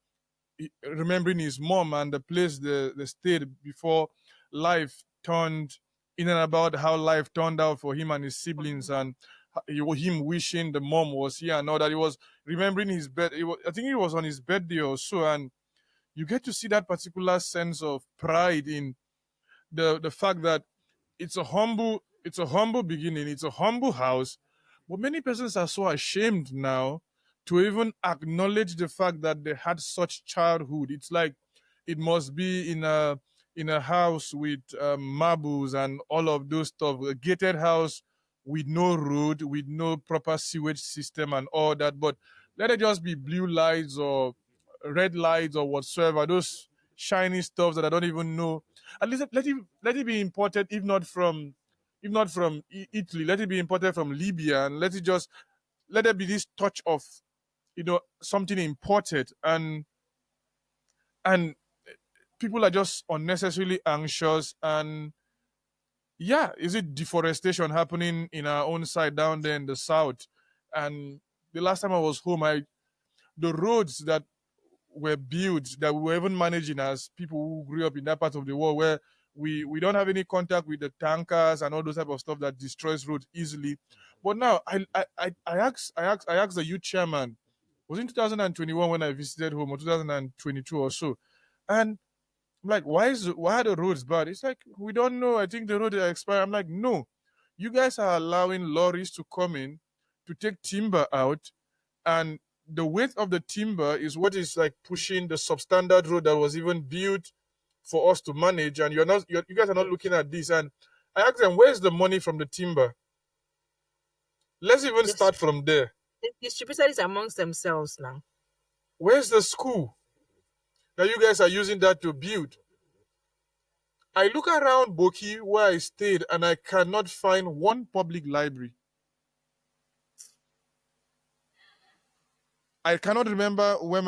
remembering his mom and the place they stayed before life turned in and about how life turned out for him and his siblings and him wishing the mom was here and all that. He was remembering his bed. I think it was on his birthday or so, and you get to see that particular sense of pride in the fact that it's a humble beginning, it's a humble house, but many persons are so ashamed now to even acknowledge the fact that they had such childhood. It's like it must be in a house with marbles and all of those stuff, a gated house with no road, with no proper sewage system and all that. But let it just be blue lights or red lights or whatsoever, those shiny stuff that I don't even know. At least let it be imported, if not from Italy, let it be imported from Libya, and let there be this touch of something imported, and people are just unnecessarily anxious. And yeah, is it deforestation happening in our own side down there in the south? And the last time I was home, the roads that were built, that we were even managing as people who grew up in that part of the world, where we don't have any contact with the tankers and all those type of stuff that destroys roads easily. But now I asked the youth chairman, was in 2021 when I visited home, or 2022 or so, and I'm like, why are the roads bad? It's like, we don't know. I think the road are expired. I'm like, no, you guys are allowing lorries to come in to take timber out, and the weight of the timber is what is like pushing the substandard road that was even built for us to manage. And you guys are not looking at this. And I asked them, where's the money from the timber? Let's even They've, start from there. they've distributed it amongst themselves now. Where's the school that you guys are using that to build? I look around Boki where I stayed and I cannot find one public library. I cannot remember when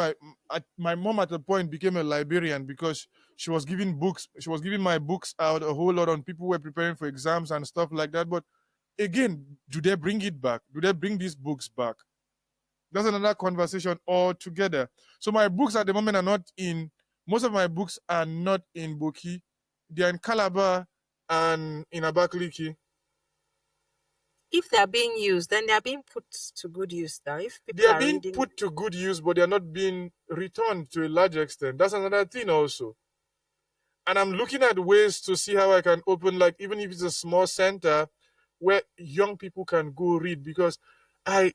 my mom at the point became a librarian, because she was giving books. She was giving my books out a whole lot on people who were preparing for exams and stuff like that. But again, do they bring it back? Do they bring these books back? That's another conversation altogether. So my books at the moment are not in. Most of my books are not in Boki. They're in Calabar and in Abakaliki. If they're being used, then they're being put to good use now. If They people are are being reading, put to good use, but they are not being returned to a large extent. That's another thing also. And I'm looking at ways to see how I can open, like, even if it's a small center where young people can go read, because I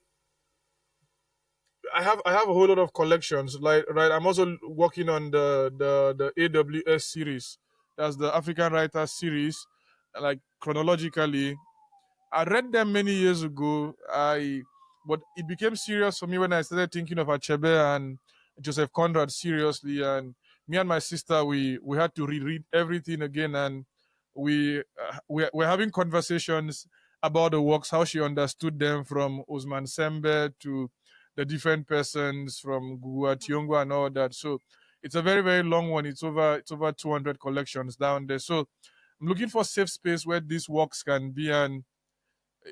I have a whole lot of collections. Like, right, I'm also working on the AWS series. That's the African Writers series. Like, chronologically, I read them many years ago. But it became serious for me when I started thinking of Achebe and Joseph Conrad seriously. And me and my sister, we had to reread everything again, and we're having conversations about the works, how she understood them, from Usman Sembe to the different persons from Gugua Tiongo and all that. So it's a very, very long one. It's over 200 collections down there. So I'm looking for safe space where these works can be. And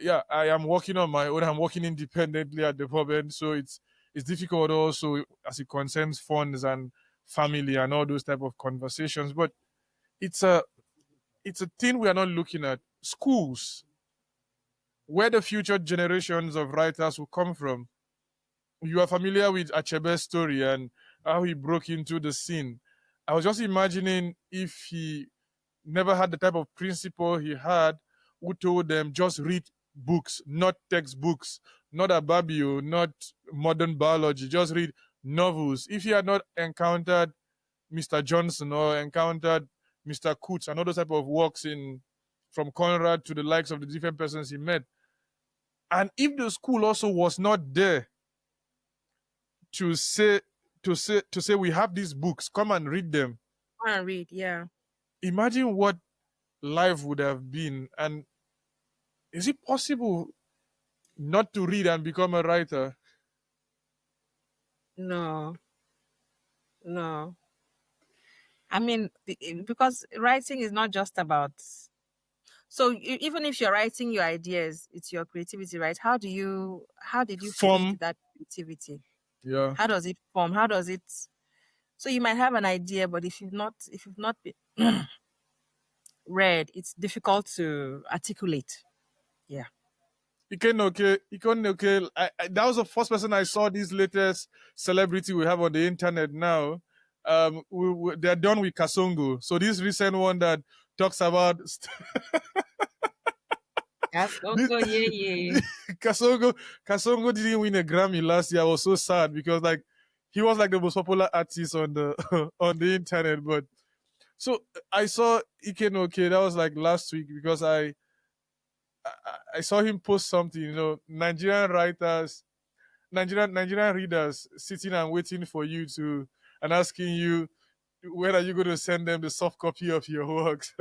yeah, I am working on my own. I'm working independently at the moment, so it's difficult also as it concerns funds and family and all those type of conversations. But it's a it's a thing we are not looking at. Schools, where the future generations of writers will come from. You are familiar with Achebe's story and how he broke into the scene. I was just imagining if he never had the type of principal he had, who told them just read books, not textbooks, not Ababio, not modern biology, just read novels. If he had not encountered Mr. Johnson or encountered Mr. Coots and all those type of works in from Conrad to the likes of the different persons he met, and if the school also was not there to say to say we have these books, come and read them. go and read. Yeah. Imagine what life would have been. And is it possible not to read and become a writer? No, no. I mean, because writing is not just about. So even if you're writing your ideas, it's your creativity, right? How did you feed Form, that creativity? yeah. How does it form? How does it? So you might have an idea, but if you've not been read, it's difficult to articulate. Yeah. Ike that was the first person I saw. This latest celebrity we have on the internet now. They're done with Kasongo. So this recent one that talks about That's this, Congo, yeah, yeah. Kasongo. Kasongo didn't win a Grammy last year. I was so sad because like he was like the most popular artist on the on the internet. But so I saw Ike that was like last week because I saw him post something. Nigerian readers sitting and waiting for you to and asking you when are you going to send them the soft copy of your works.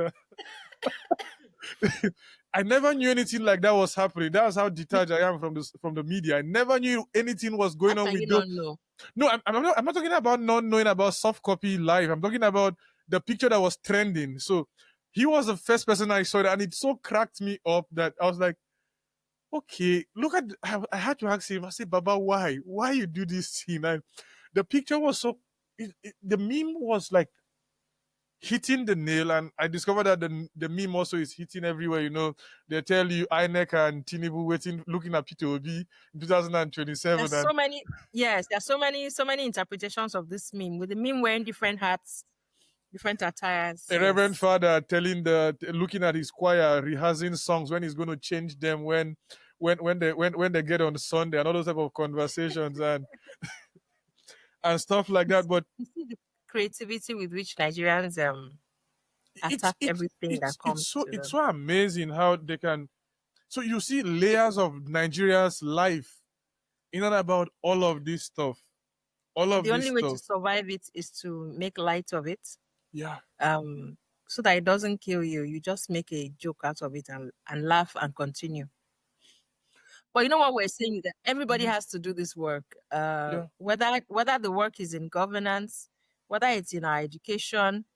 I never knew anything like that was happening. That's how detached I am from the media. I never knew anything was How going on can with you those. not know? No, I'm not talking about not knowing about soft copy live. I'm talking about the picture that was trending. So he was the first person I saw, and it so cracked me up that I was like, okay, look at. I had to ask him. I said, Baba, why? Why you do this thing? And the picture was so. The meme was like hitting the nail, and I discovered that the meme also is hitting everywhere. They tell you INEC and Tinubu waiting, looking at P2OB in 2027, There's and so many, yes, there's so many interpretations of this meme, with the meme wearing different hats, different attires. a reverend Yes. father looking at his choir rehearsing songs when he's going to change them when they get on Sunday and all those type of conversations and stuff like that. But You see the creativity with which Nigerians it's attack it's everything it's that it's comes so to it's them. so amazing how they can. So you see layers of Nigeria's life in and about all of this stuff, all And of the this only way to stuff. survive it is to make light of it, Yeah. um, so that it doesn't kill you. You just make a joke out of it and laugh and continue. But you know what we're saying is that everybody Mhm. has to do this work. Yeah. Whether the work is in governance, whether it's in our education,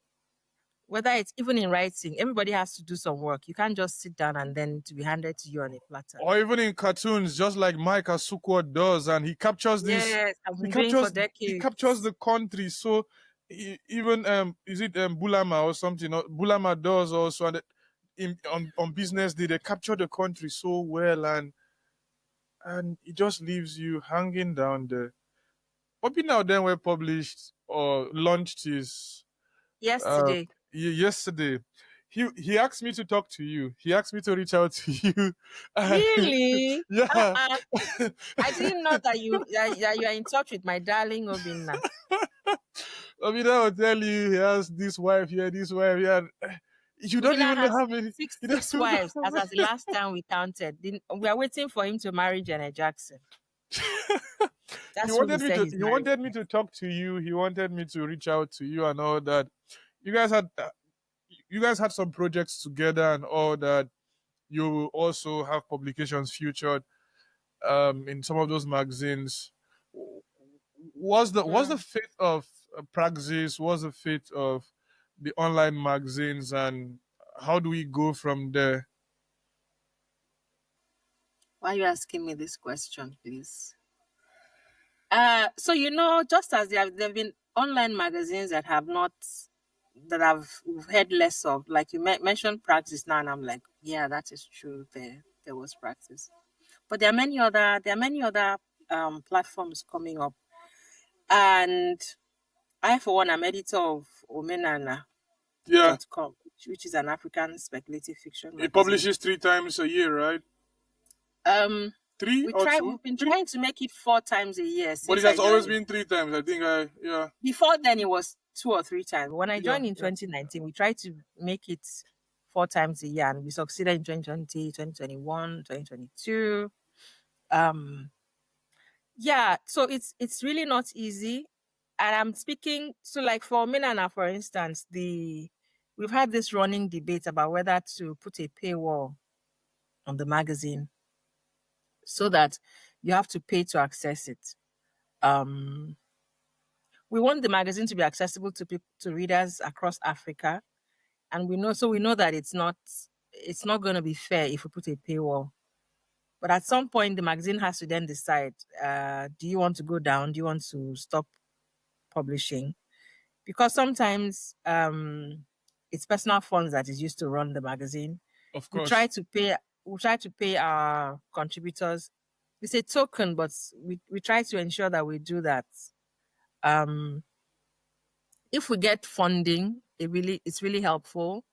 whether it's even in writing, everybody has to do some work. You can't just sit down and then to be handed to you on a platter. Or even in cartoons, just like Mike Asukwa does, and Yes, I've he been doing for captures decades. the country. So even is it Bulama or something? Bulama does also, and on business day they capture the country so well, and it just leaves you hanging down there. But now then were published or launched his uh Yesterday. yesterday. He asked me to talk to you. He asked me to reach out to you. And Really? yeah. I didn't know that you are in touch with my darling Obinna. I mean, I will tell you, he has this wife here, this wife here. You don't Obinna even know has how many. six You don't six even know wives, how as at the many. last time we counted. We are waiting for him to marry Janet Jackson. That's who he said he's He married wanted me to. to talk to you. He wanted me to reach out to you and all that. You guys had you guys had some projects together and all that. You will also have publications featured in some of those magazines. Was the Mm. fate of Praxis? Was the fate of the online magazines, and how do we go from there? Why are you asking me this question, please? So just as there have been online magazines that we've heard less of, like you mentioned practice now, and I'm like, yeah, that is true. There was practice, but there are many other platforms coming up, and I, for one, am editor of Yeah, omenana.com, which is an African speculative fiction it magazine. publishes 3 times a year, right? Um, Three or two? we've been Three? trying to make it 4 times a year But it since I has always joined. been 3 times. I think I yeah Before then, it was 2 or 3 times. When I yeah joined in yeah. 2019, we tried to make it 4 times a year, and we succeeded in 2020, 2021, 2022. Um, yeah, so it's really not easy. And I'm speaking so, like, for Minana, for instance, the we've had this running debate about whether to put a paywall on the magazine so that you have to pay to access it. Um, we want the magazine to be accessible to people, to readers across Africa, and we know that it's not going to be fair if we put a paywall. But at some point, the magazine has to then decide: do you want to go down? Do you want to stop publishing? because sometimes it's personal funds that is used to run the magazine. Of We try course. to pay we try to pay our contributors. It's a token, but we try to ensure that we do that. Um if we get funding, it's really helpful.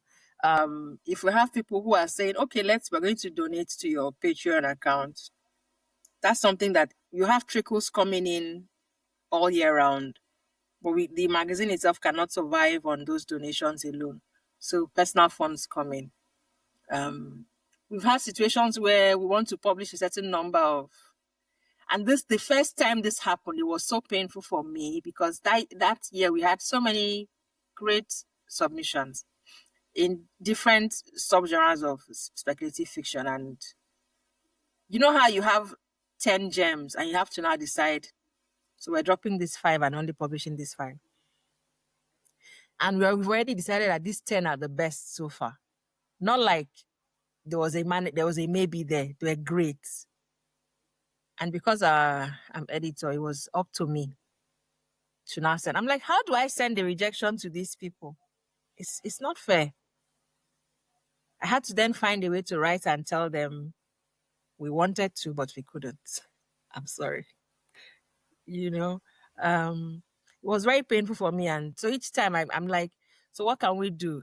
If we have people who are saying, okay, we're going to donate to your Patreon account, that's something that you have trickles coming in all year round. But the magazine itself cannot survive on those donations alone. So personal funds come in. Um, we've had situations where we want to publish a certain number of, and this the first time this happened, it was so painful for me because that year we had so many great submissions in different subgenres of speculative fiction, and you know how you have 10 gems and you have to now decide. So we're dropping this five and only publishing this five. And we've already decided that these 10 are the best so far. Not like there was a maybe there. They were great. And because I'm editor, it was up to me to now send. I'm like, how do I send the rejection to these people? It's not fair. I had to then find a way to write and tell them we wanted to, but we couldn't. I'm sorry. You know, it was very painful for me. And so each time I'm like, so what can we do?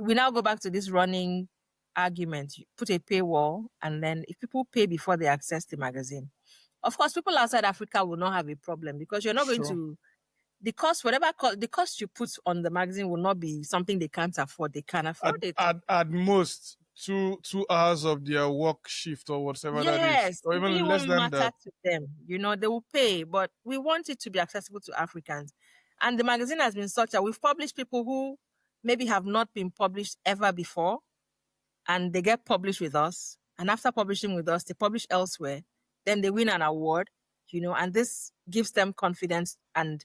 We now go back to this running argument. You put a paywall, and then if people pay before they access the magazine, of course, people outside Africa will not have a problem because you're not going Sure. to the cost, whatever cost, the cost you put on the magazine will not be something they can't afford. They can At, afford it. at most 2 hours of their work shift or whatever that is, Yes, or it really even less won't than matter that. to them. They will pay, but we want it to be accessible to Africans. And the magazine has been such that we've published people who maybe have not been published ever before, and they get published with us. And after publishing with us, they publish elsewhere. Then they win an award, and this gives them confidence and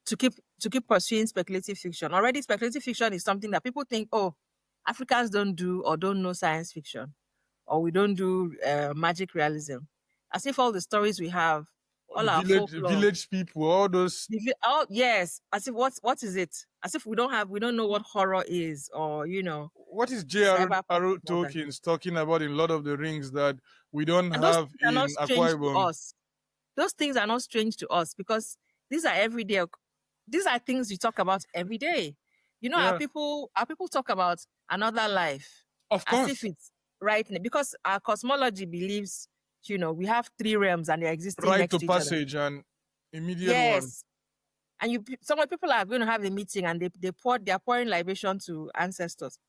to keep pursuing speculative fiction. Already, speculative fiction is something that people think, oh, Africans don't do or don't know science fiction, or we don't do magic realism. As if all the stories we have, all our folklore, Village people, all those. oh yes, as if what is it? As if we don't know what horror is, or What is cyberpunk J.R.R. and all that. Tolkien's talking about in Lord of the Rings that we don't And those have things are not in strange Akwa to Ibom? us. Those things are not strange to us because these are everyday. These are things we talk about every day. Our Yeah, people talk about another life of as if course. it's right because our cosmology believes, we have three realms and they're existing Rite next to to each other. passage and immediate one. Yes. And some people are going to have a meeting and they're pouring libation to ancestors.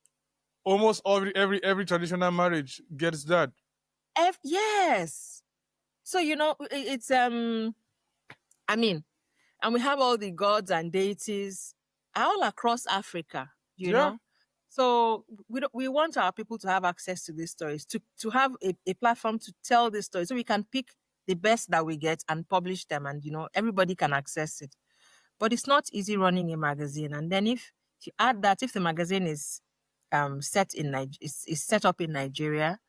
Almost every traditional marriage gets that. Yes. So it's I mean, and we have all the gods and deities all across Africa, Yeah, So we want our people to have access to these stories, to have a platform to tell these stories, so we can pick the best that we get and publish them, and everybody can access it. But it's not easy running a magazine, and then if you add that, if the magazine is is set up in Nigeria,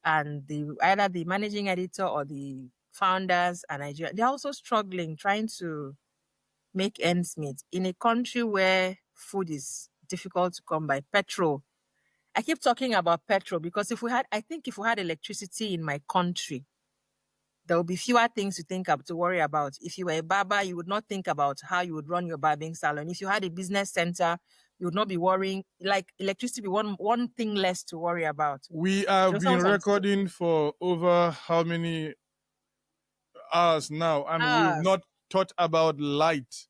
and either the managing editor or the founders are Nigerian, they're also struggling trying to make ends meet in a country where food is difficult to come by. Petrol. I keep talking about petrol because I think if we had electricity in my country, there would be fewer things to to worry about. If you were a barber, you would not think about how you would run your barbing salon. If you had a business center, you would not be worrying. Like electricity, be one thing less to worry about. we have been Someone can say, recording for over how many hours now, and we've ah, not thought about light,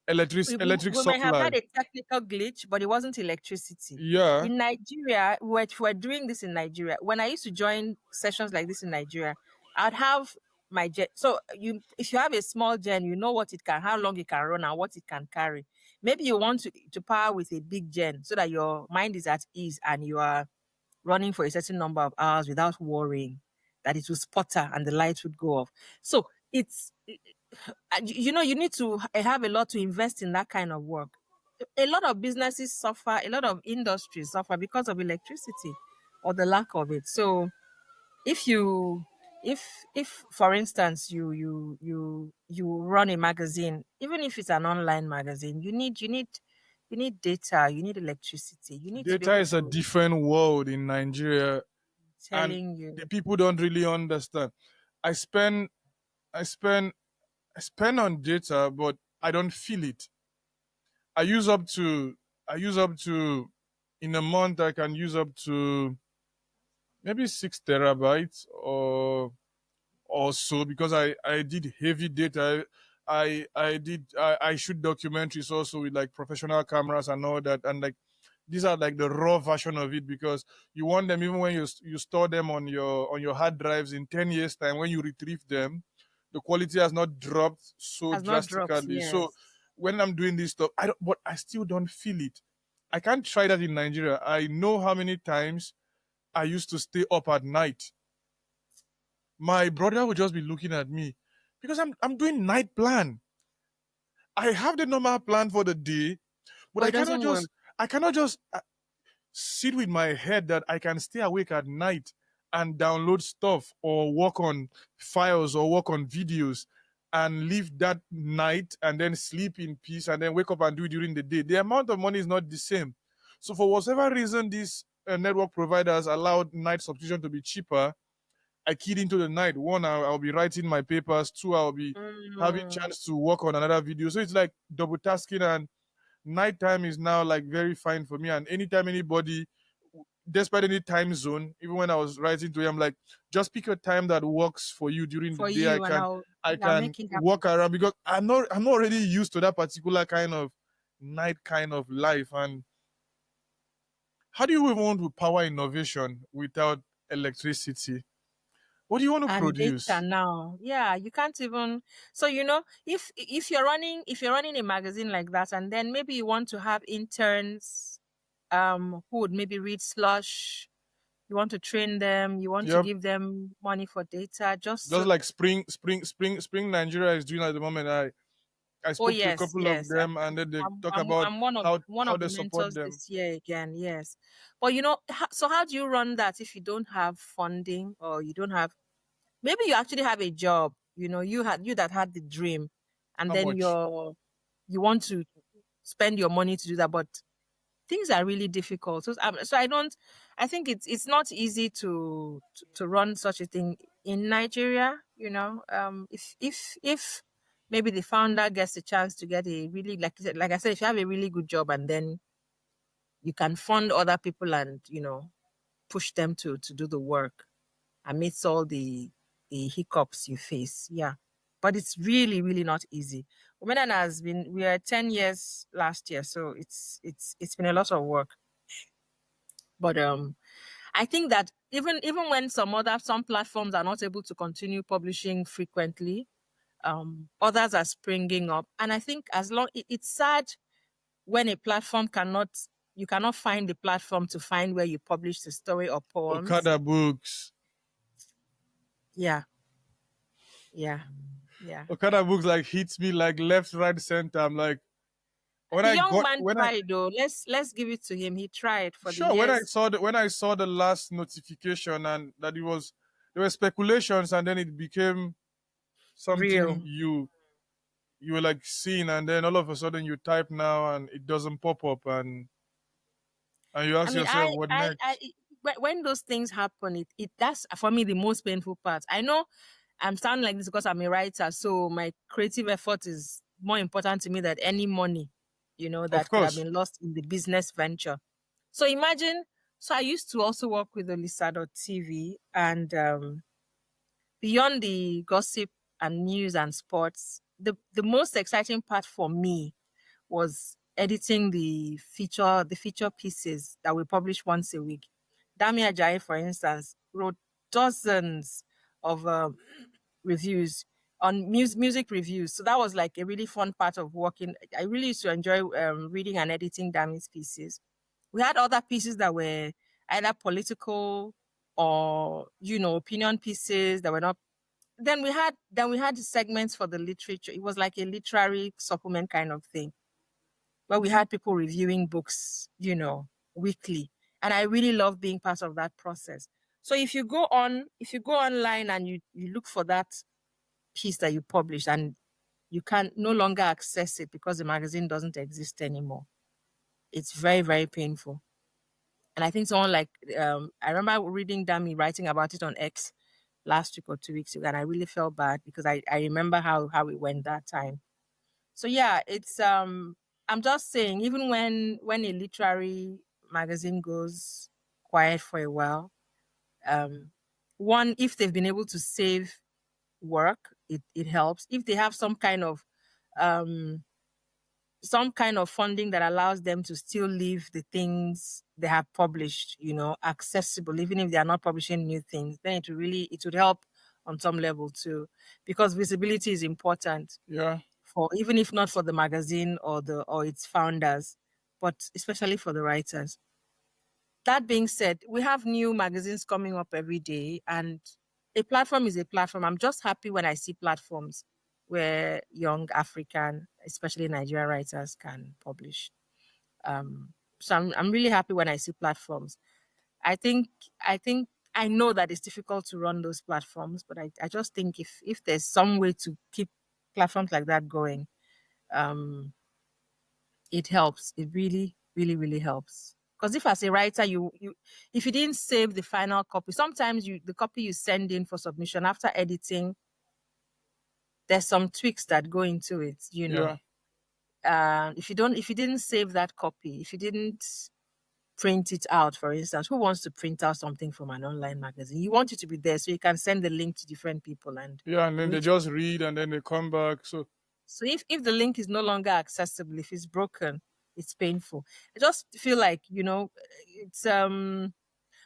electric we might have supply. had a technical glitch, but it wasn't electricity. Yeah, In Nigeria, we're doing this in Nigeria. When I used to join sessions like this in Nigeria, I'd have my gen. So if you have a small gen, you know how long it can run and what it can carry. Maybe you want to power with a big gen so that your mind is at ease and you are running for a certain number of hours without worrying that it will sputter and the light would go off. So you need to have a lot to invest in that kind of work. A lot of businesses suffer, a lot of industries suffer because of electricity or the lack of it. So if you If for instance you run a magazine, even if it's an online magazine, you need data, you need electricity, you need to be Data able is a to different world in Nigeria, and telling the you. people don't really understand. I spend, I spend, I spend on data, but I don't feel it. I use up to, I use up to, in a month I can use up to maybe 6 terabytes or so, because I did heavy data. I shoot documentaries also with like professional cameras and all that, and like these are like the raw version of it, because you want them even when you store them on your hard drives in 10 years time. When you retrieve them, the quality has not dropped so Has not dropped, drastically. So yes. when I'm doing this stuff, I don't, but I still don't feel it. I can't try that in Nigeria. I know how many times I used to stay up at night. My brother would just be looking at me because I'm doing night plan. I have the normal plan for the day, but But it doesn't work. I cannot just sit with my head that I can stay awake at night and download stuff or work on files or work on videos and leave that night and then sleep in peace and then wake up and do it during the day. The amount of money is not the same. So for whatever reason, these network providers allowed night subscription to be cheaper. I keyed into the night. One, I'll be writing my papers. Two, I'll be having Mm, chance to work on another video. So it's like double tasking, and nighttime is now like very fine for me. And anytime anybody, despite any time zone, even when I was writing to him, I'm like, just pick a time that works for you during the for day. you, and I I'll can make it happen. walk around, because I'm not already used to that particular kind of night kind of life. And how do you even want to power innovation without electricity? What do you want to And data produce? now, yeah, you can't even. So if you're running a magazine like that, and then maybe you want to have interns who would maybe read slush, you want to train them, you want to Yep. give them money for data just Just to. like spring Nigeria is doing at the moment. I Oh spoke to a yes, couple of yes. them, and then they talk about I'm one how of they the support mentors them. this year again. Yes, but so how do you run that if you don't have funding, or you don't have, maybe you actually have a job, you that had the dream, and How then much? you want to spend your money to do that, but things are really difficult. So I think it's not easy to run such a thing in Nigeria. If maybe the founder gets a chance to get a really, like I said, if you have a really good job, and then you can fund other people, and push them to do the work amidst all the hiccups you face. Yeah. But it's really, really not easy. Women has been we are 10 years last year, so it's been a lot of work. But I think that even when some platforms are not able to continue publishing frequently, others are springing up. And I think it's sad when a platform cannot you cannot find the platform to find where you publish the story or poems. Okada books. Yeah, yeah, yeah. Okada books like hits me like left, right, center. I'm like, The young man tried though. Let's give it to him. He tried for the sure, years. when I saw the last notification and that it was, there were speculations, and then it became something Real. you were like seeing, and then all of a sudden you type now and it doesn't pop up, and you I ask mean, yourself what next. when those things happen, it that's for me the most painful part. I know I'm sounding like this because I'm a writer, so my creative effort is more important to me than any money, Of that could have course. been lost in the business venture. So imagine. So I used to also work with TV, and beyond the gossip and news and sports, the most exciting part for me was editing the feature pieces that we publish once a week. Dami Ajayi, for instance, wrote dozens of reviews on music reviews. So that was like a really fun part of working. I really used to enjoy reading and editing Dami's pieces. We had other pieces that were either political or opinion pieces that were not. Then we had segments for the literature. It was like a literary supplement kind of thing where we had people reviewing books, weekly. And I really love being part of that process. So if you go online and you look for that piece that you published and you can no longer access it because the magazine doesn't exist anymore, it's very, very painful. And I think someone like I remember reading Dami writing about it on X last week or 2 weeks ago, and I really felt bad because I remember how it went that time. So yeah, it's I'm just saying, even when a literary magazine goes quiet for a while, um one, if they've been able to save work, it helps. If they have um some kind of funding that allows them to still leave the things they have published, accessible, even if they are not publishing new things, then it would help on some level too, because visibility is important Yeah. for, even if not for the magazine or its founders, but especially for the writers. That being said, we have new magazines coming up every day, and a platform is a platform. I'm just happy when I see platforms where young African, especially Nigerian writers, can publish. So I'm really happy when I see platforms. I think I think I know that it's difficult to run those platforms, but I just think if there's some way to keep platforms like that going, um, it helps. It really, really, really helps. Because if as a writer, you if you didn't save the final copy, sometimes the copy you send in for submission after editing, there's some tweaks that go into it. Yeah. If you didn't save that copy, if you didn't print it out, for instance, who wants to print out something from an online magazine? You want it to be there so you can send the link to different people and Yeah. And then they reach. just read and then they come back. So So if the link is no longer accessible, if it's broken, it's painful. I just feel like, it's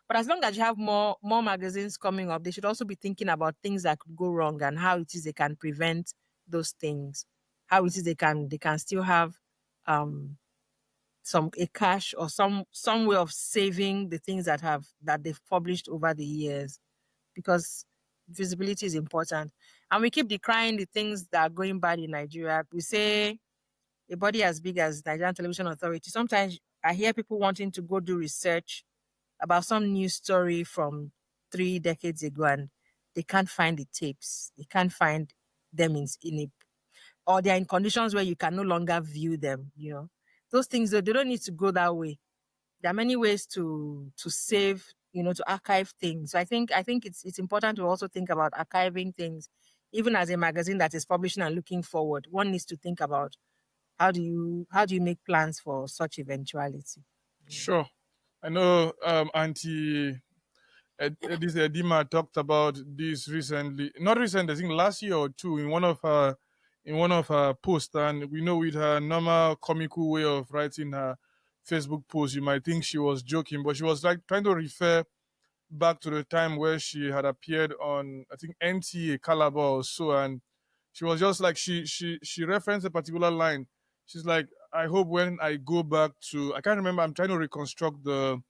but as long as you have more magazines coming up, they should also be thinking about things that could go wrong and how it is they can prevent those things. How it is they can still have um some a cache or some way of saving the things that they've published over the years, because visibility is important. And we keep decrying the things that are going bad in Nigeria. We say a body as big as Nigerian Television Authority. Sometimes I hear people wanting to go do research about some news story from 3 decades ago, and they can't find the tapes. They can't find them in a, or they're in conditions where you can no longer view them. Those things, though, they don't need to go that way. There are many ways to save, to archive things. So I think it's important to also think about archiving things. Even as a magazine that is publishing and looking forward, one needs to think about how do you make plans for such eventuality. sure. I know Auntie this Edima talked about this recently. Not recently, I think last year or two in one of her posts, and we know with her normal comical way of writing her Facebook post, you might think she was joking, but she was like trying to refer back to the time where she had appeared on, I think, NTA Calabar or so, and she was just like she referenced a particular line. She's like, I hope when I go back to, I can't remember, I'm trying to reconstruct the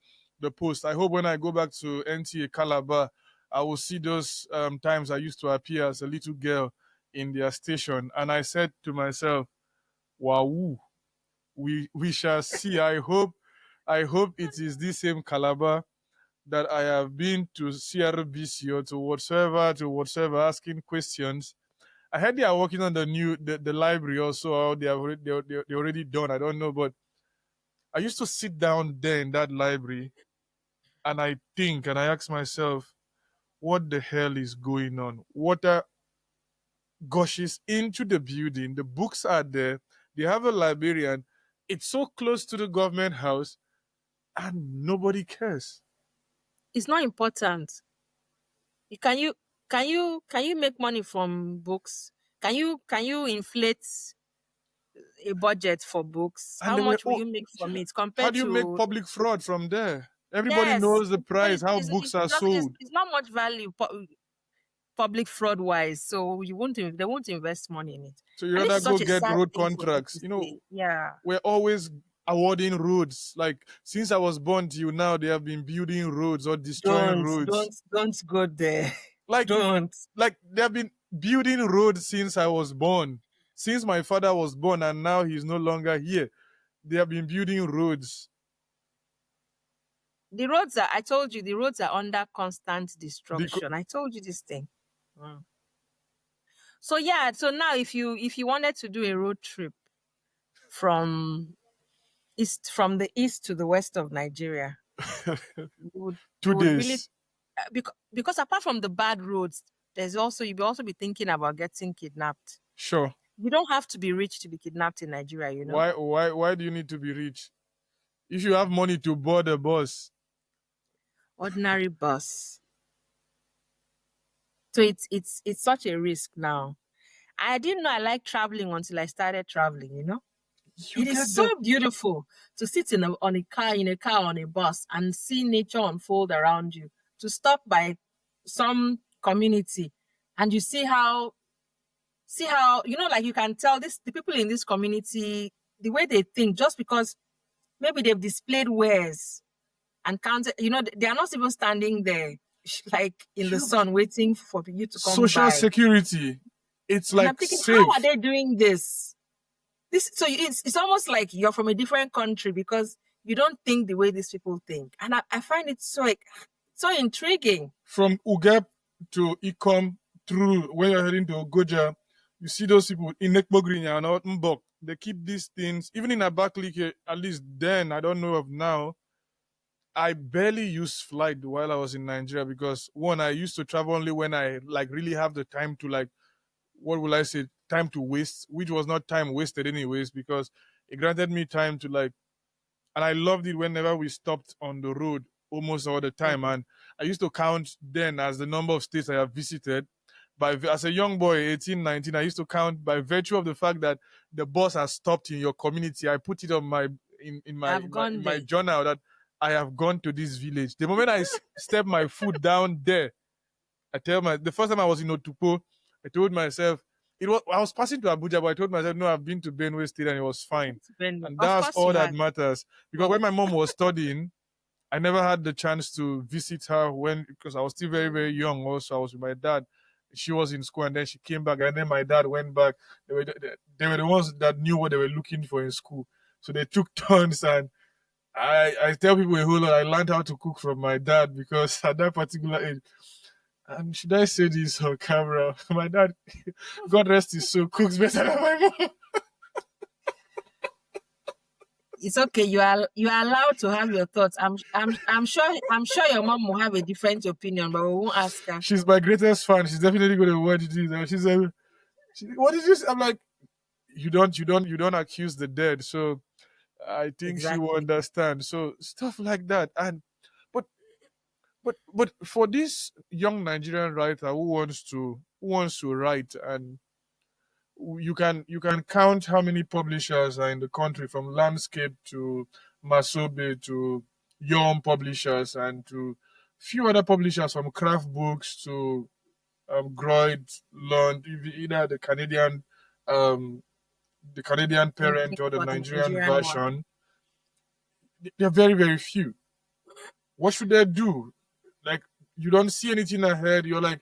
post. I hope when I go back to NTA Calabar, I will see those times I used to appear as a little girl in their station. And I said to myself, wow, we shall see. I hope it is this same Calabar that I have been to CRBC or to whatsoever asking questions. I heard they are working on the library also. Or they already done. I don't know, but I used to sit down there in that library and I think and I ask myself, what the hell is going on? Water gushes into the building. The books are there. They have a librarian. It's so close to the government house, and nobody cares. It's not important. Can you make money from books? Can you inflate a budget for books? And How they were, much will oh, you make from yeah. it How compared do you make to? public fraud from there? Everybody Yes, knows the but price, how books are sold. it's not much value public fraud wise, so they won't invest money in it. So you And this rather is go such a get sad road thing for me contracts. to say. Yeah. We're always awarding roads. Like since I was born till now, they have been building roads or destroying Don't roads. don't don't go there. Like Don't. like they have been building roads since I was born. Since my father was born and now he's no longer here. They have been building roads. The roads are, I told you, the roads are under constant The, destruction. I told you this thing. Mm. So yeah, so now if you wanted to do a road trip from from the east to the west of Nigeria, two you would really days. because apart from the bad roads, there's also you'll also be thinking about getting kidnapped. Sure. You don't have to be rich to be kidnapped in Nigeria, you know. Why do you need to be rich? If you have money to board a bus, Ordinary bus. So it's such a risk now. I didn't know I like traveling until I started traveling, you know. you It is get so the on to sit on a car, on a bus, and see nature unfold around you. To stop by some community, and you see how like you can tell this the people in this community the way they think just because maybe they've displayed wares and counted. They are not even standing there like in the you sun waiting for you to come social by. security. It's And I'm like thinking, how are safe they doing this? So it's almost like you're from a different country because you don't think the way these people think, and I find it so intriguing. from Ugep to Ikom through when you're heading to Goja. You see those people in Nekbogrinya and out Mbok. They keep these things even in Abakaliki. At least then, I don't know of now. I barely used flight while I was in Nigeria because one, I used to travel only when I like really have the time to like what will I say, time to waste, which was not time wasted anyways, because it granted me time to like, and I loved it whenever we stopped on the road almost all the time. Mm. And I used to count then as the number of states I have visited. As a young boy, 18, 19, I used to count by virtue of the fact that the bus has stopped in your community. I put it on my I've in gone my there. journal that I have gone to this village. The moment I step my foot down there, the first time I was in Otupo, I told myself I was passing to Abuja, but I told myself no, I've been to Benue State and it was fine, and Of that's course you all that had. matters. Because when my mom was studying, I never had the chance to visit her because I was still very very young. Also, I was with my dad. She was in school, and then she came back, and then my dad went back. They were the ones that knew what they were looking for in school, so they took turns. And I tell people a whole lot. I learned how to cook from my dad because at that particular age, and should I say this on camera? My dad, God rest his soul, cooks better than my mom. It's okay. You are allowed to have your thoughts. I'm sure your mom will have a different opinion, but we won't ask her. She's my greatest fan. She's definitely going to watch this. And she's like, "What is this?" I'm like, "You don't accuse the dead." So I think she will Exactly. understand. So stuff like that. And but but for this young Nigerian writer who wants to write, and you can count how many publishers are in the country, from Landscape to Masobe to Young Publishers and to few other publishers, from Craft Books to Groyd, Lund, either um, the Canadian parent or the For the Nigerian Nigerian one. version. They're very very few. What should they do? Like, you don't see anything ahead. You're like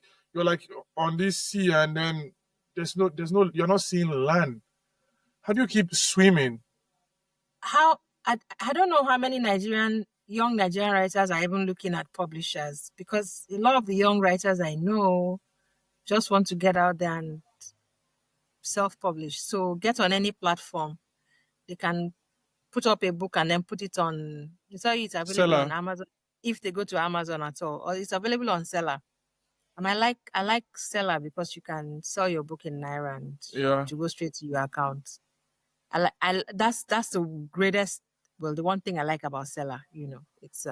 on this sea, and then there's no you're not seeing land. How do you keep swimming? I don't know how many young Nigerian writers are even looking at publishers because a lot of the young writers I know just want to get out there and self-publish. So get on any platform. They can put up a book and then put it on. They tell you it's available on Seller. Amazon if they go to Amazon at all, or it's available on Seller. And I like Seller because you can sell your book in Naira and Yeah. to go straight to your account. That's the greatest. Well, the one thing I like about Seller, it's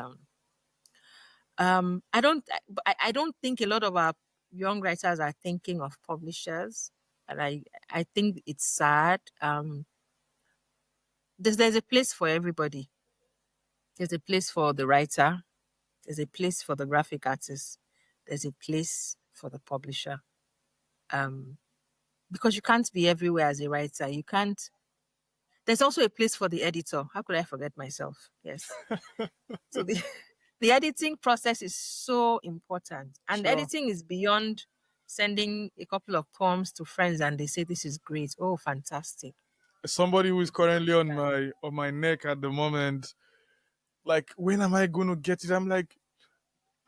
I don't think a lot of our young writers are thinking of publishers, and I think it's sad. There's a place for everybody. There's a place for the writer. There's a place for the graphic artist. There's a place for the publisher. Um, because you can't be everywhere as a writer. You can't. There's also a place for the editor. How could I forget myself? Yes. So the the editing process is so important, and Sure. editing is beyond sending a couple of poems to friends and they say this is great. Oh, fantastic! Somebody who is It's currently beyond on that. my neck at the moment. Like, when am I going to get it? I'm like,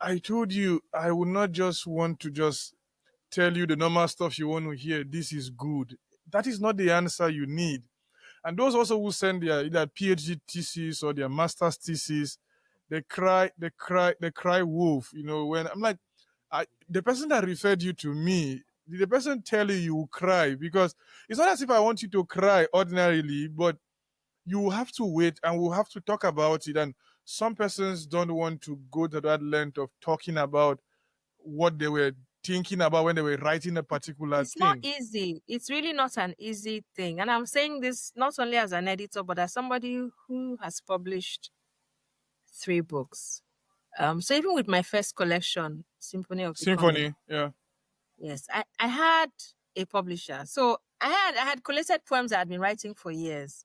I told you, I would not just want to just tell you the normal stuff you want to hear. This is good. That is not the answer you need. And those also who send their either PhD thesis or their master's thesis, they cry wolf. When I'm like, the person that referred you to me, did the person tell you you will cry? Because it's not as if I want you to cry ordinarily, but you will have to wait and we'll have to talk about it. And some persons don't want to go to that length of talking about what they were thinking about when they were writing a particular It's not thing. easy. It's really not an easy thing. And I'm saying this not only as an editor, but as somebody who has published 3 books. So even with my first collection, Symphony of Becoming, Symphony, yeah. yes, I had a publisher. So I had collated poems I had been writing for years.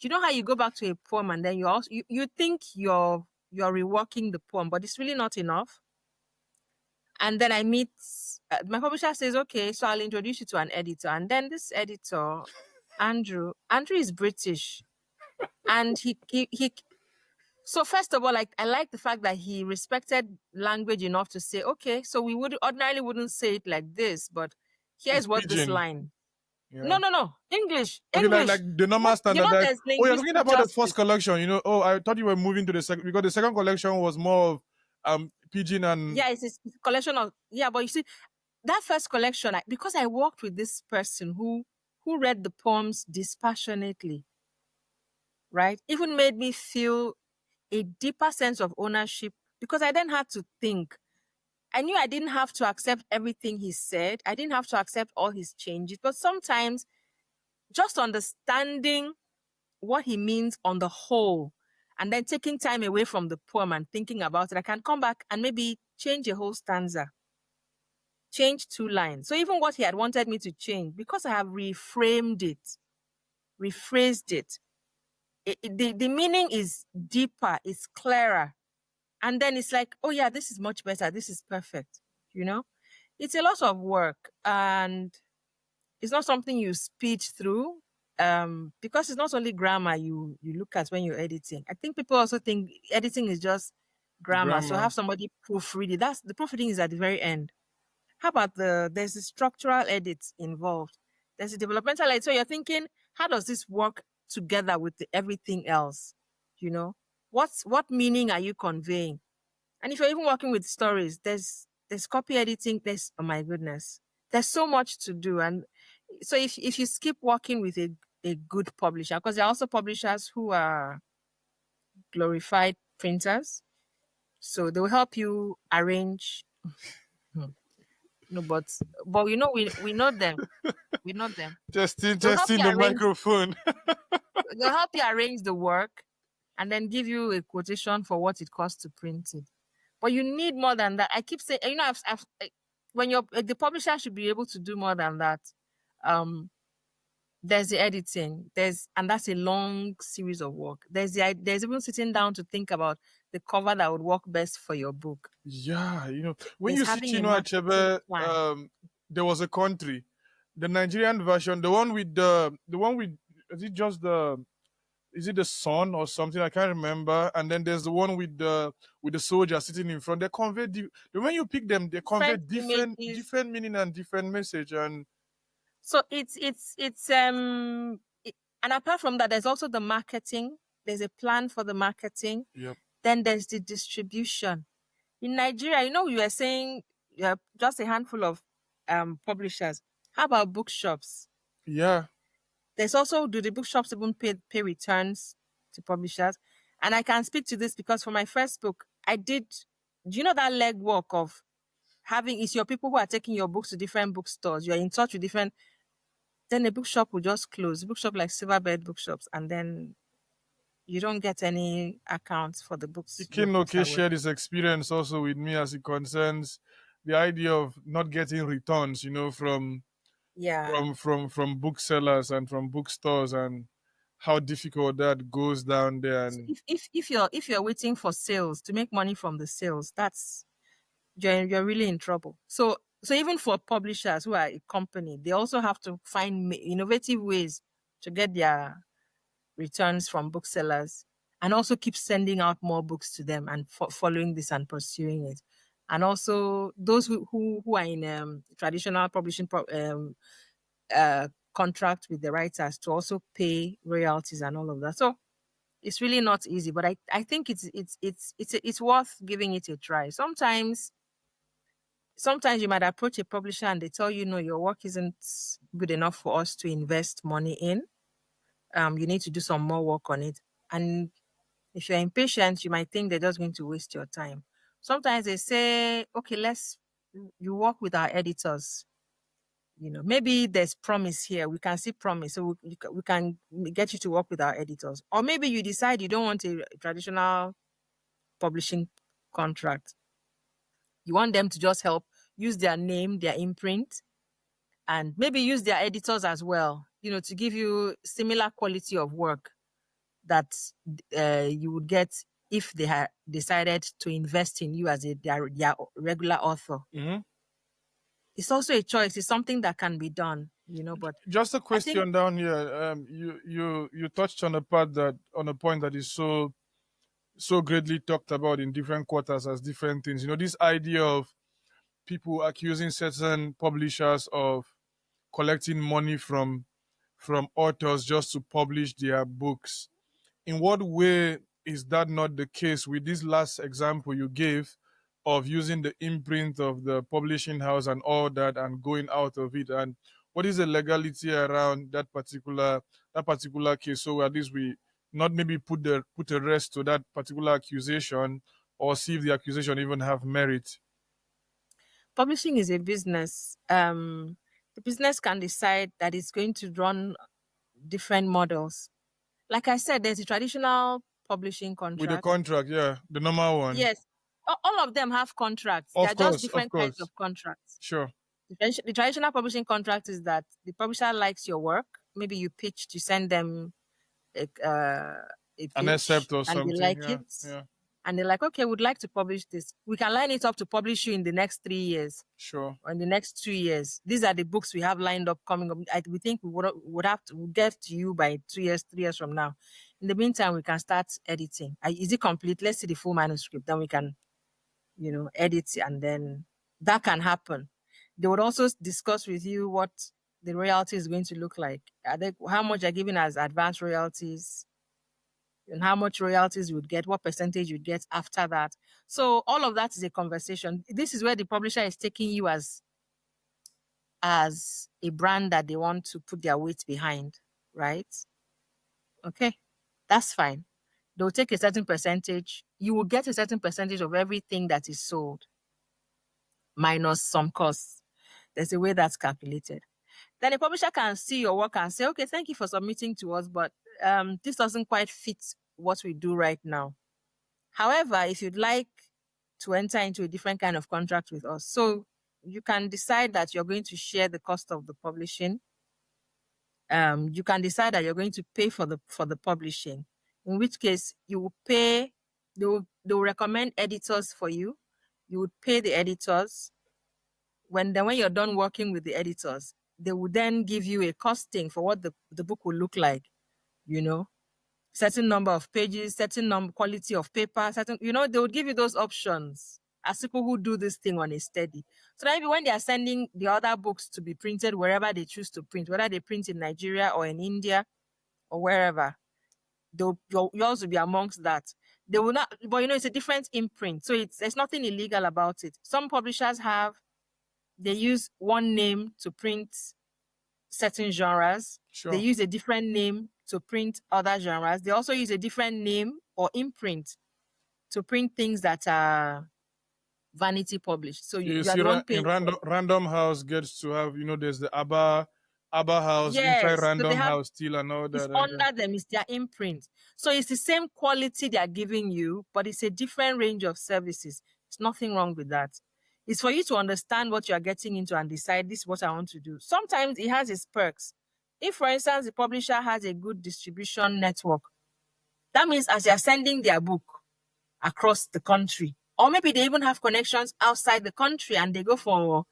Do you know how you go back to a poem and then you think you're reworking the poem, but it's really not enough. And then I meet my publisher says, okay, so I'll introduce you to an editor. And then this editor, Andrew is British. And so first of all, like I like the fact that he respected language enough to say, okay, so we would ordinarily wouldn't say it like this, but It's here's what this pigeon. line. No, Yeah. no, no. English. Okay, like English. the normal standard. Like, There's oh, you're talking linguistic about the first justice. collection. Oh, I thought you were moving to the second because the second collection was more of pigeon and Yeah, it's a collection of but you see, that first collection, because I worked with this person who read the poems dispassionately, right? Even made me feel a deeper sense of ownership because I then had to think. I knew I didn't have to accept everything he said. I didn't have to accept all his changes, but sometimes just understanding what he means on the whole and then taking time away from the poem and thinking about it, I can come back and maybe change a whole stanza, change 2 lines. So even what he had wanted me to change, because I have reframed it, rephrased it, the meaning is deeper, it's clearer. And then it's like, oh yeah, this is much better. This is perfect. You know, it's a lot of work and it's not something you speed through. Because it's not only grammar you look at when you're editing. I think people also think editing is just grammar. So grammar. have somebody proofread it. That's the proofreading is at the very end. How about there's the structural edits involved. There's a developmental edit. So you're thinking, how does this work together with everything else? You know, what meaning are you conveying? And if you're even working with stories, there's copy editing. There's oh my goodness, there's so much to do. And so if you skip working with a good publisher, because there are also publishers who are glorified printers, so they will help you arrange. Hmm, no, but we know them. We know them. Testing, They'll help testing you the arrange. microphone. They'll help you arrange the work, and then give you a quotation for what it costs to print it. But you need more than that. I keep saying, when you're the publisher should be able to do more than that. Um, there's the editing, and that's a long series of work. There's even sitting down to think about the cover that would work best for your book. Yeah, when There's you see having a Chinua marketing Achebe, plan. there was a country, the Nigerian version, the one with, is it the sun or something? I can't remember. And then there's the one with the soldier sitting in front. They convey when you pick them, they convey Different different images. different meaning and different message. And So and apart from that, there's also the marketing. There's a plan for the marketing. yep, Then there's the distribution. In Nigeria, you were saying just a handful of publishers. How about bookshops? yeah, There's also, do the bookshops even pay returns to publishers? And I can speak to this because for my first book, do you know that legwork of having, it's your people who are taking your books to different bookstores. You're in touch with different, then the bookshop will just close, bookshop like Silverbird bookshops, and then you don't get any accounts for the books your books Ikinoke are worth. shared his experience also with me as it concerns the idea of not getting returns, from Yeah. booksellers and from bookstores, and how difficult that goes down there. So And if you're waiting for sales to make money from the sales, that's you're really in trouble. So even for publishers who are a company, they also have to find innovative ways to get their returns from booksellers. and also keep sending out more books to them and following this and pursuing it. And also those who are in traditional publishing contract with the writers to also pay royalties and all of that. So it's really not easy, but I think it's worth giving it a try. Sometimes you might approach a publisher and they tell you, no, your work isn't good enough for us to invest money in. You need to do some more work on it. And if you're impatient, you might think they're just going to waste your time. Sometimes they say, okay, you work with our editors. Maybe there's promise here. We can see promise. So we can get you to work with our editors. Or maybe you decide you don't want a traditional publishing contract. You want them to just help use their name, their imprint, and maybe use their editors as well, to give you similar quality of work that you would get if they had decided to invest in you as their regular author. Mm-hmm. It's also a choice. It's something that can be done, but Just a I think question down here. You touched on a point that is so greatly talked about in different quarters as different things. This idea of people accusing certain publishers of collecting money from authors just to publish their books. In what way is that not the case with this last example you gave of using the imprint of the publishing house and all that and going out of it? And what is the legality around that particular case? So at least we not maybe put a rest to that particular accusation, or see if the accusation even have merit. publishing is a business. The business can decide that it's going to run different models. Like I said, there's a traditional publishing With the contract. contract, yeah, the normal one. Yes, all of them have contracts. They Of are just course, of different kinds course. of contracts. Sure. The traditional publishing contract is that the publisher likes your work. Maybe you pitch to send them a An pitch accept or and they something. like Yeah, it. yeah. And they're like, okay, we'd like to publish this. We can line it up to publish you in the next 3 years Sure. or in the next 2 years. These are the books we have lined up coming up. We think we would have to get to you by 2 years, 3 years from now. In the meantime, we can start editing. Is it complete? Let's see the full manuscript. Then we can, edit, and then that can happen. They would also discuss with you what the royalty is going to look like. How much are given as advance royalties, and how much royalties you would get, what percentage you'd get after that. So all of that is a conversation. This is where the publisher is taking you as a brand that they want to put their weight behind, right? Okay, that's fine. They'll take a certain percentage. You will get a certain percentage of everything that is sold, minus some costs. There's a way that's calculated. Then a publisher can see your work and say, okay, thank you for submitting to us, but this doesn't quite fit what we do right now. However, if you'd like to enter into a different kind of contract with us, so you can decide that you're going to share the cost of the publishing. You can decide that you're going to pay for the publishing, in which case you will pay. They will recommend editors for you. You would pay the editors. When you're done working with the editors, they will then give you a costing for what the book will look like. Certain number of pages, certain quality of paper, they would give you those options as people who do this thing on a steady. So maybe when they are sending the other books to be printed wherever they choose to print, whether they print in Nigeria or in India or wherever, yours will be amongst that. They will not, but it's a different imprint. So there's nothing illegal about it. Some publishers they use one name to print certain genres. Sure. They use a different name to print other genres. They also use a different name or imprint to print things that are vanity published. So You you are see, the one in paying for it. Random House gets to have, there's the ABBA House inside Yes. So they Random have, House still and all it's that. under them, it's their imprint. So it's the same quality they are giving you, but it's a different range of services. There's nothing wrong with that. It's for you to understand what you are getting into and decide, this is what I want to do. Sometimes it has its perks. If, for instance, the publisher has a good distribution network, that means as they're sending their book across the country, or maybe they even have connections outside the country and they go for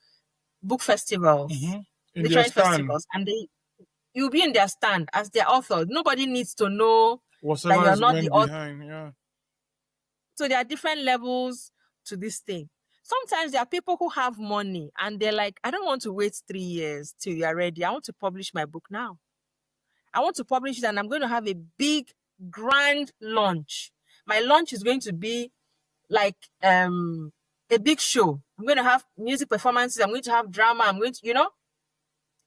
book festivals, In their literary stand. festivals, and you'll be in their stand as their author. Nobody needs to know that Whatever you're is not the went author. behind, yeah. So there are different levels to this thing. Sometimes there are people who have money and they're like, I don't want to wait 3 years till you're ready. I want to publish my book now. I want to publish it and I'm going to have a big, grand launch. My launch is going to be like a big show. I'm going to have music performances. I'm going to have drama. I'm going to,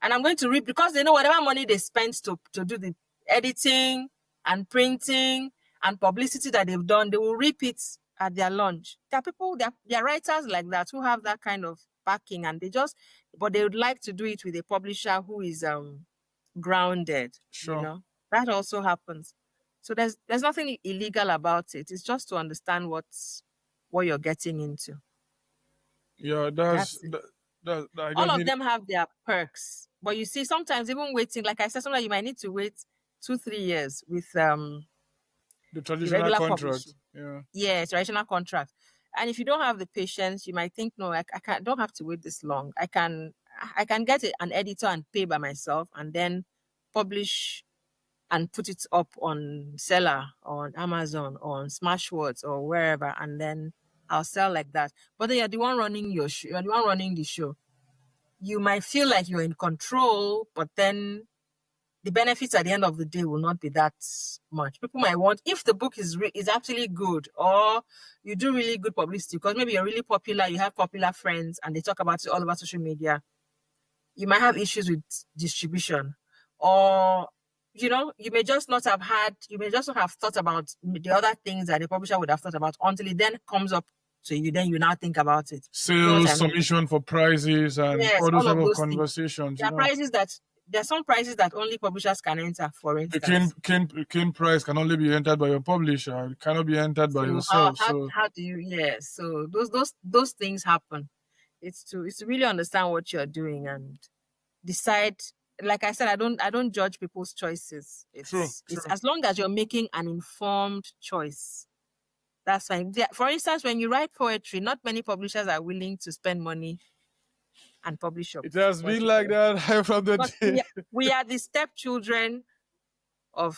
and I'm going to reap because they know whatever money they spent to do the editing and printing and publicity that they've done, they will reap it at their launch. There are people, there are writers like that who have that kind of backing and but they would like to do it with a publisher who is grounded, Sure. That also happens. So there's nothing illegal about it. It's just to understand what you're getting into. Yeah, That's it. I All just of need them have their perks. But you see, sometimes even waiting, like I said, sometimes you might need to wait 2, 3 years with the the traditional regular contract. publishing. Yeah. Yeah, traditional contract. And if you don't have the patience, you might think, no, I can't don't have to wait this long. I can get an editor and pay by myself and then publish and put it up on Seller or on Amazon or on Smashwords or wherever, and then I'll sell like that. But then you're the one running your show, you're the one running the show. You might feel like you're in control, but then the benefits at the end of the day will not be that much. People might want, if the book is actually good, or you do really good publicity, because maybe you're really popular, you have popular friends, and they talk about it all over social media. You might have issues with distribution, or you may just not have you may just not have thought about the other things that the publisher would have thought about until it then comes up to you. Then you now think about it. You know what Sales, I mean? submission for prizes, and Yes, all those all type of of those things. conversations. There are prizes that there are some prizes that only publishers can enter, for The cane, instance. cane, cane price can only be entered by your publisher. It cannot be entered by So how yourself. how So how do you so those things happen. It's to really understand what you're doing and decide. Like I said, I don't judge people's choices. true, It's true. as long as you're making an informed choice, that's fine. For instance, when you write poetry, not many publishers are willing to spend money and publish your It has been poetry like for you. that from the Because day. we are the stepchildren of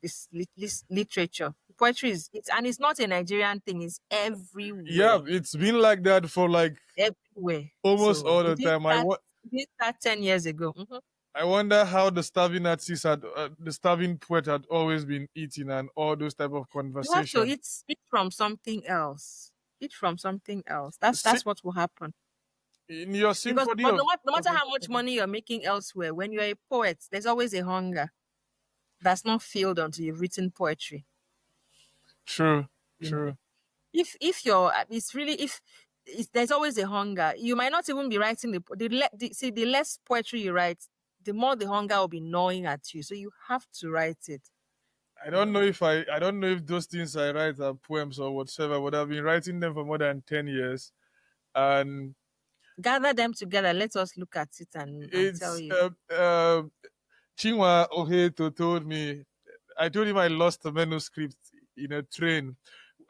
this literature. Poetry it's not a Nigerian thing, it's Yeah, everywhere. it's been like that for like Everywhere. almost So all the time. it didn't start 10 years ago. Mhm. I wonder how the starving artist the starving poet had always been eating and all those type of You have to conversation. eat from something else. Eat from something else. That's Si- that's what will happen. in your Because symphony but of no matter okay, how much okay. money you're making elsewhere, when you're a poet, there's always a hunger that's not filled until you've written poetry. True, You know. true. If you're it's really if there's always a hunger, you might not even be writing the less poetry you write, the more the hunger will be gnawing at you, so you have to write it. I don't know if those things I write are poems or whatsoever, but I've been writing them for more than 10 years, and Gather them together, let us look at it and tell it's you. Chinua Oheto told me. I told him I lost a manuscript in a train.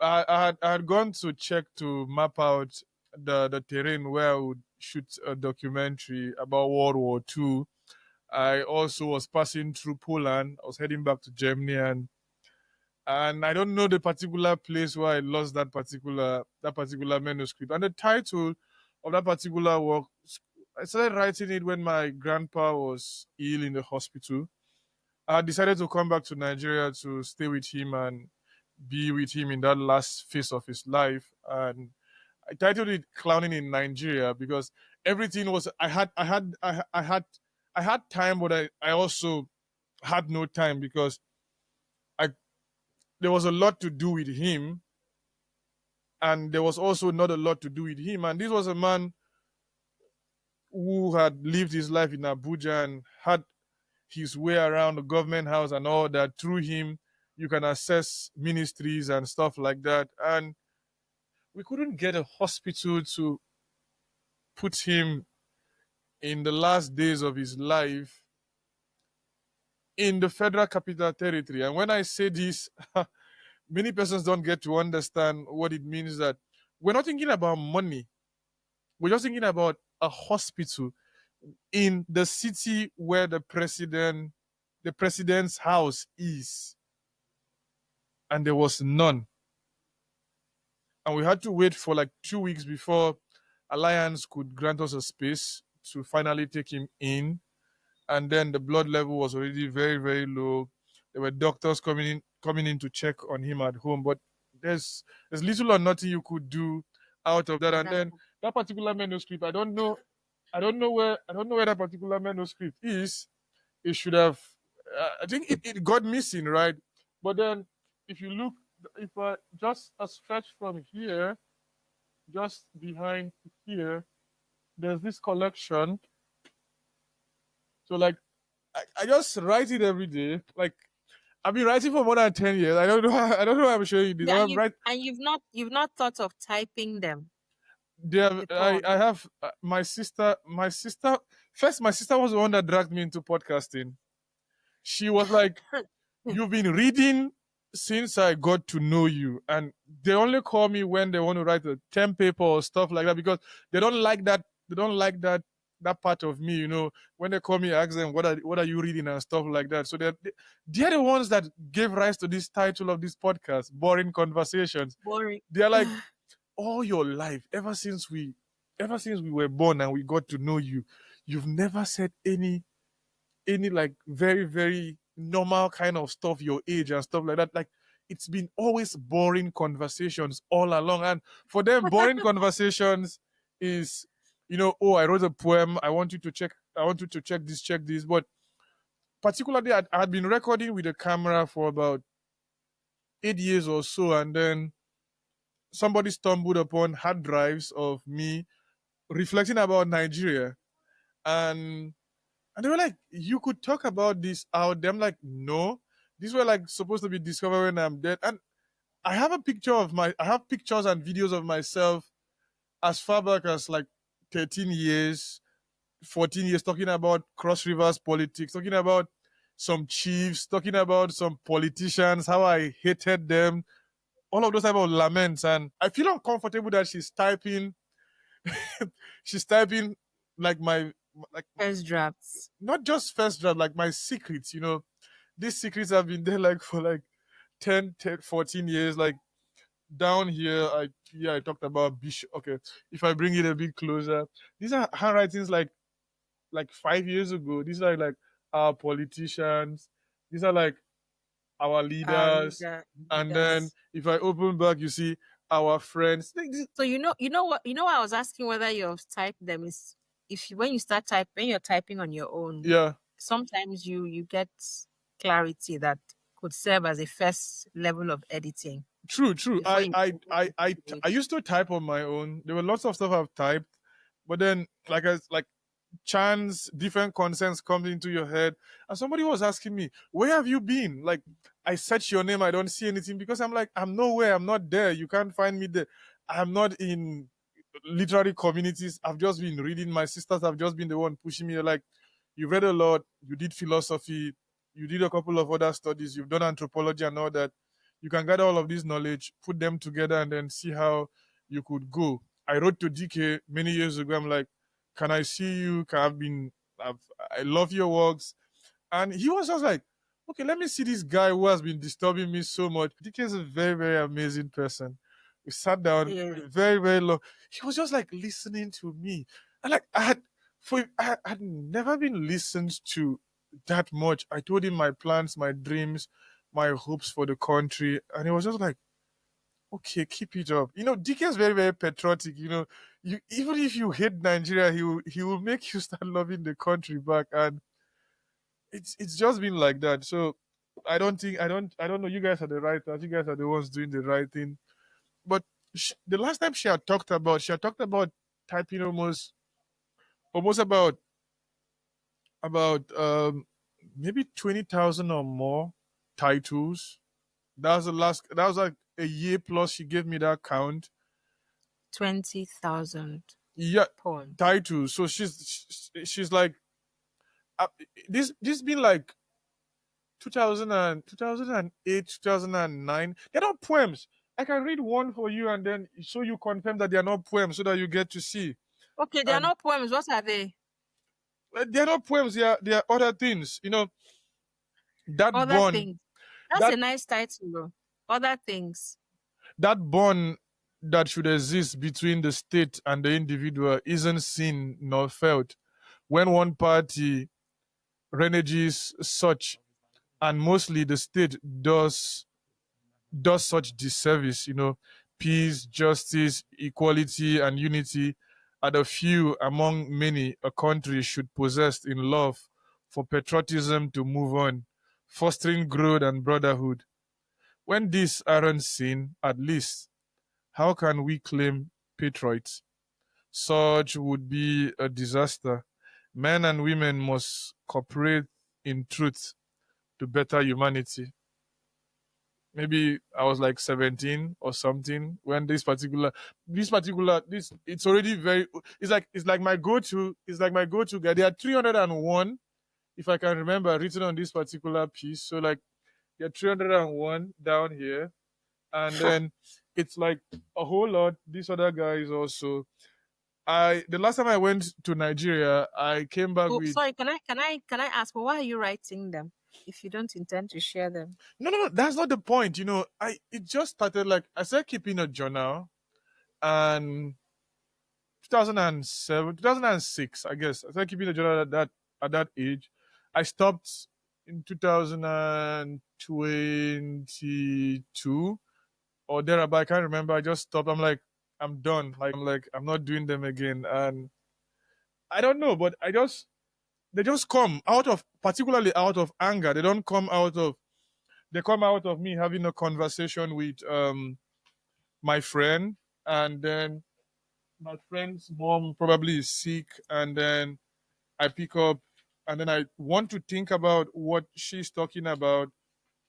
I had gone to check to map out the terrain where I would shoot a documentary about World War II. I also was passing through Poland. I was heading back to Germany, and I don't know the particular place where I lost that particular manuscript. And the title of that particular work, I started writing it when my grandpa was ill in the hospital. I decided to come back to Nigeria to stay with him and be with him in that last phase of his life. And I titled it "Clowning in Nigeria" because everything was I had time, but I also had no time because I there was a lot to do with him, and there was also not a lot to do with him. And this was a man who had lived his life in Abuja and had his way around the government house and all that. Through him, you can access ministries and stuff like that. And we couldn't get a hospital to put him in the last days of his life in the Federal Capital Territory. And when I say this, many persons don't get to understand what it means that we're not thinking about money. We're just thinking about a hospital in the city where the president's house is. and there was none. And we had to wait for like 2 weeks before Alliance could grant us a space to finally take him in. And then the blood level was already very, very low. There were doctors coming in to check on him at home, but there's little or nothing you could do out of that. And That, then that particular manuscript, I don't know where that particular manuscript is. It should have, I think it got missing, right? But then if you look, if just a stretch from here, just behind here, there's this collection. So like I just write it every day. Like I've been writing for more than 10 years. I don't know. I don't know why I'm showing you this. yeah, I'm right you've not thought of typing them, there. the I poem. have my sister. My sister first. My sister was the one that dragged me into podcasting. She was like, "You've been reading since I got to know you," and they only call me when they want to write a term paper or stuff like that because they don't like that. They don't like that part of me, when they call me, I ask them what are you reading and stuff like that. So they're the ones that gave rise to this title of this podcast, Boring Conversations. Boring. They're like, all your life, ever since we were born and we got to know you, you've never said any like very, very normal kind of stuff your age and stuff like that. Like it's been always boring conversations all along. And for them, boring conversations is, oh, I wrote a poem, I want you to check this. But particularly I had been recording with a camera for about 8 years or so, and then somebody stumbled upon hard drives of me reflecting about Nigeria. And they were like, you could talk about this out there. I'm like, no. These were like supposed to be discovered when I'm dead. And I have pictures and videos of myself as far back as like 13 years, 14 years, talking about cross rivers politics, talking about some chiefs, talking about some politicians, how I hated them, all of those type of laments. And I feel uncomfortable that she's typing like like First drafts. not just first draft, like my secrets, these secrets have been there like for like 14 years. Like down here, I talked about Bishop. Okay, if I bring it a bit closer, these are handwritings like 5 years ago. These are like our politicians. These are like our Our leaders. leader And then leaders. if I open back, you see our friends. So you know what I was asking whether you've typed them is if you, when you're typing on your own, Yeah, sometimes you get clarity that could serve as a first level of editing true, true. before you I used to type on my own. There were lots of stuff I've typed, but then like chance, different concepts come into your head. And somebody was asking me, where have you been? Like, I search your name, I don't see anything because I'm like, I'm nowhere, I'm not there. You can't find me there. I'm not in literary communities. I've just been reading. My sisters have just been the one pushing me. Like, you read a lot, you did philosophy, you did a couple of other studies, you've done anthropology and all that. You can gather all of this knowledge, put them together, and then see how you could go. I wrote to DK many years ago. I'm like, can I see you? I love your works. And he was just like, okay, let me see this guy who has been disturbing me so much. DK is a very, very amazing person. We sat down yeah, very, very long. He was just like listening to me. And like I had never been listened to that much. I told him my plans, my dreams, my hopes for the country. And he was just like, okay, keep it up. DK is very, very patriotic. You even if you hate Nigeria, he will make you start loving the country back, and it's just been like that. So I don't know. You guys are the writers. You guys are the ones doing the right thing. But the last time she had talked about typing almost about maybe 20,000 or more titles. That was the last. That was like a year plus. She gave me that count. 20,000 Yeah, poems. titles. So she's like, uh, this been like 2000 and 2008, 2009. They're not poems. I can read one for you and then so you confirm that they are not poems so that you get to see. Okay, they are And not poems. What are they? they're not poems. They are other things. That Other bond. things. That's a That nice title, though. other things. That bond that should exist between the state and the individual isn't seen nor felt. When one party reneges such, and mostly the state does such disservice, peace, justice, equality, and unity are the few among many a country should possess in love for patriotism to move on, fostering growth and brotherhood. When these aren't seen, at least, how can we claim patriots? Such would be a disaster. Men and women must cooperate in truth to better humanity. Maybe I was like 17 or something when this it's already very, it's like my go-to guy. There are 301, if I can remember, written on this particular piece. So like there are 301 down here, and then it's like a whole lot. This other guy is also. I The last time I went to Nigeria, I came back Oh, with. sorry. Can I ask? Well, why are you writing them if you don't intend to share them? No, no, no. That's not the point. It just started, like I started keeping a journal, and 2007, 2006, I guess. I started keeping a journal at that age. I stopped in 2022 or thereabout. I can't remember. I just stopped. I'm like, I'm done. Like, I'm not doing them again. And I don't know, but they just come out of, particularly out of anger. They come out of me having a conversation with my friend, and then my friend's mom probably is sick, and then I pick up, and then I want to think about what she's talking about,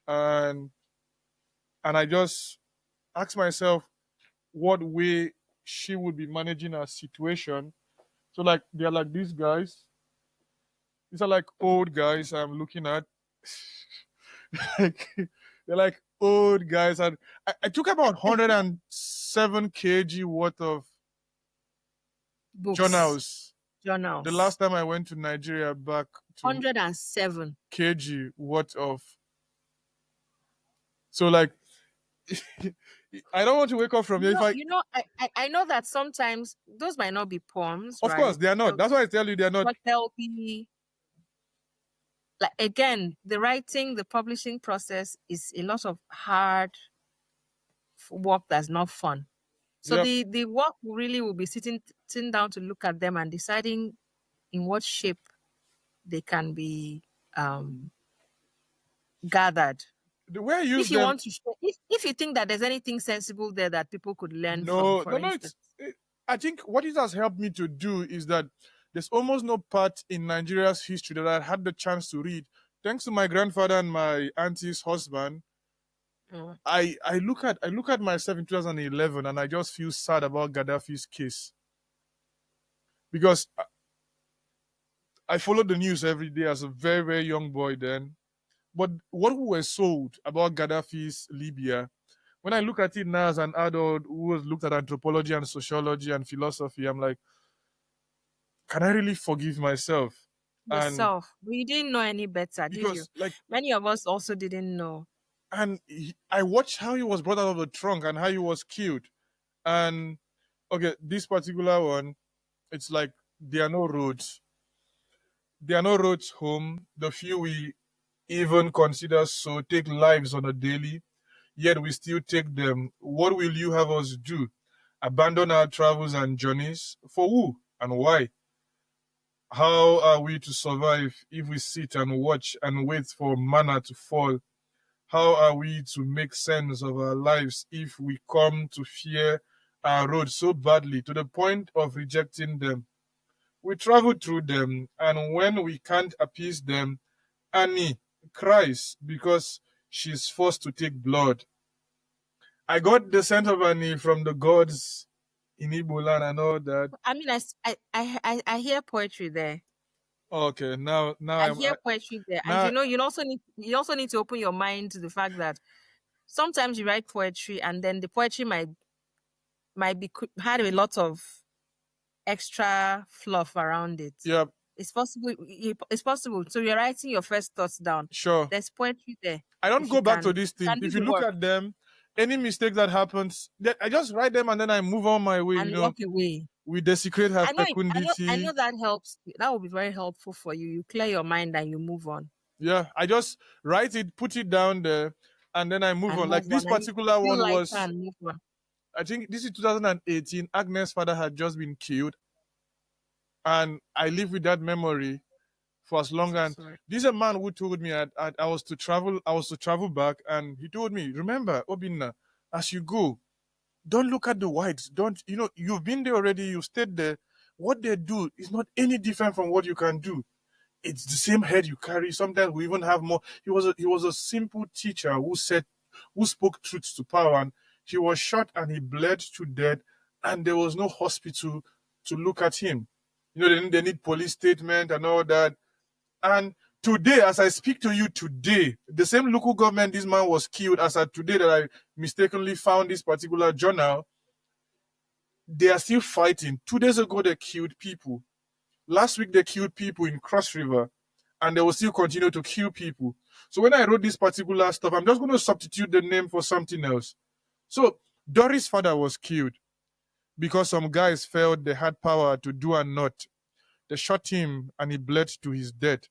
and I just ask myself what way she would be managing her situation. So like they're like these guys. These are like old guys I'm looking at. Like, they're like old guys, and I took about 107 kg worth of Books, journals the journals. last time I went to Nigeria, back to 107. kg worth of. So like, I don't want to wake up from here if I. I know that sometimes those might not be poems, Of course, right? they are not. That's why I tell you they are not. But there'll be, like, again, the writing, the publishing process is a lot of hard work that's not fun. So Yep. the work really will be sitting down to look at them and deciding in what shape they can be um gathered. The way I use If you them. want to share, if you think that there's anything sensible there that people could learn from, No, for no, no. instance. I think what it has helped me to do is that there's almost no part in Nigeria's history that I had the chance to read. Thanks to my grandfather and my auntie's husband, Mm. I look at myself in 2011, and I just feel sad about Gaddafi's case, because I followed the news every day as a very, very young boy then. But what we were sold about Gaddafi's Libya, when I look at it now as an adult who has looked at anthropology and sociology and philosophy, I'm like, can I really forgive myself? And Yourself. But you didn't know any better, did you? because, like, Many of us also didn't know. I watched how he was brought out of the trunk and how he was killed. And okay, this particular one, it's like there are no roads. There are no roads home. The few we even consider so take lives on a daily, yet we still take them. What will you have us do? Abandon our travels and journeys? For who and why? How are we to survive if we sit and watch and wait for manna to fall? How are we to make sense of our lives if we come to fear our road so badly to the point of rejecting them? We travel through them, and when we can't appease them, Annie cries because she's forced to take blood. I got the scent of Annie from the gods in Igbo land and all that. I mean, I hear poetry there. Okay, now I I'm hear poetry there, and now. you also need to open your mind to the fact that sometimes you write poetry, and then the poetry might be had a lot of extra fluff around it. Yeah, It's possible. It's possible. So you're writing your first thoughts down. sure. There's poetry there. I don't If you go back to can, these you things. can do If you the look work. at them, Any mistake that happens, I just write them and then I move on my way. and walk away. We desecrate her I know fecundity. that helps. That will be very helpful for you. You clear your mind and you move on Yeah, I just write it, put it down there, and then I move and on. Like move this on. And you particular feel one lighter was, and move on. I think this is 2018. Agnes' father had just been killed, and I live with that memory for as long. So And sorry. this is a man who told me I was to travel. I was to travel back, and he told me, "Remember, Obinna, as you go, don't look at the whites. Don't you've been there already. You stayed there. What they do is not any different from what you can do. It's the same head you carry. Sometimes we even have more. He was a simple teacher who spoke truth to power, and he was shot and he bled to death, and there was no hospital to look at him. They need police statement and all that. And today, as I speak to you today, the same local government this man was killed as at today that I mistakenly found this particular journal, they are still fighting. 2 days ago, they killed people. Last week, they killed people in Cross River, and they will still continue to kill people. So when I wrote this particular stuff, I'm just going to substitute the name for something else. So Doris' father was killed because some guys felt they had power to do and not. They shot him and he bled to his death.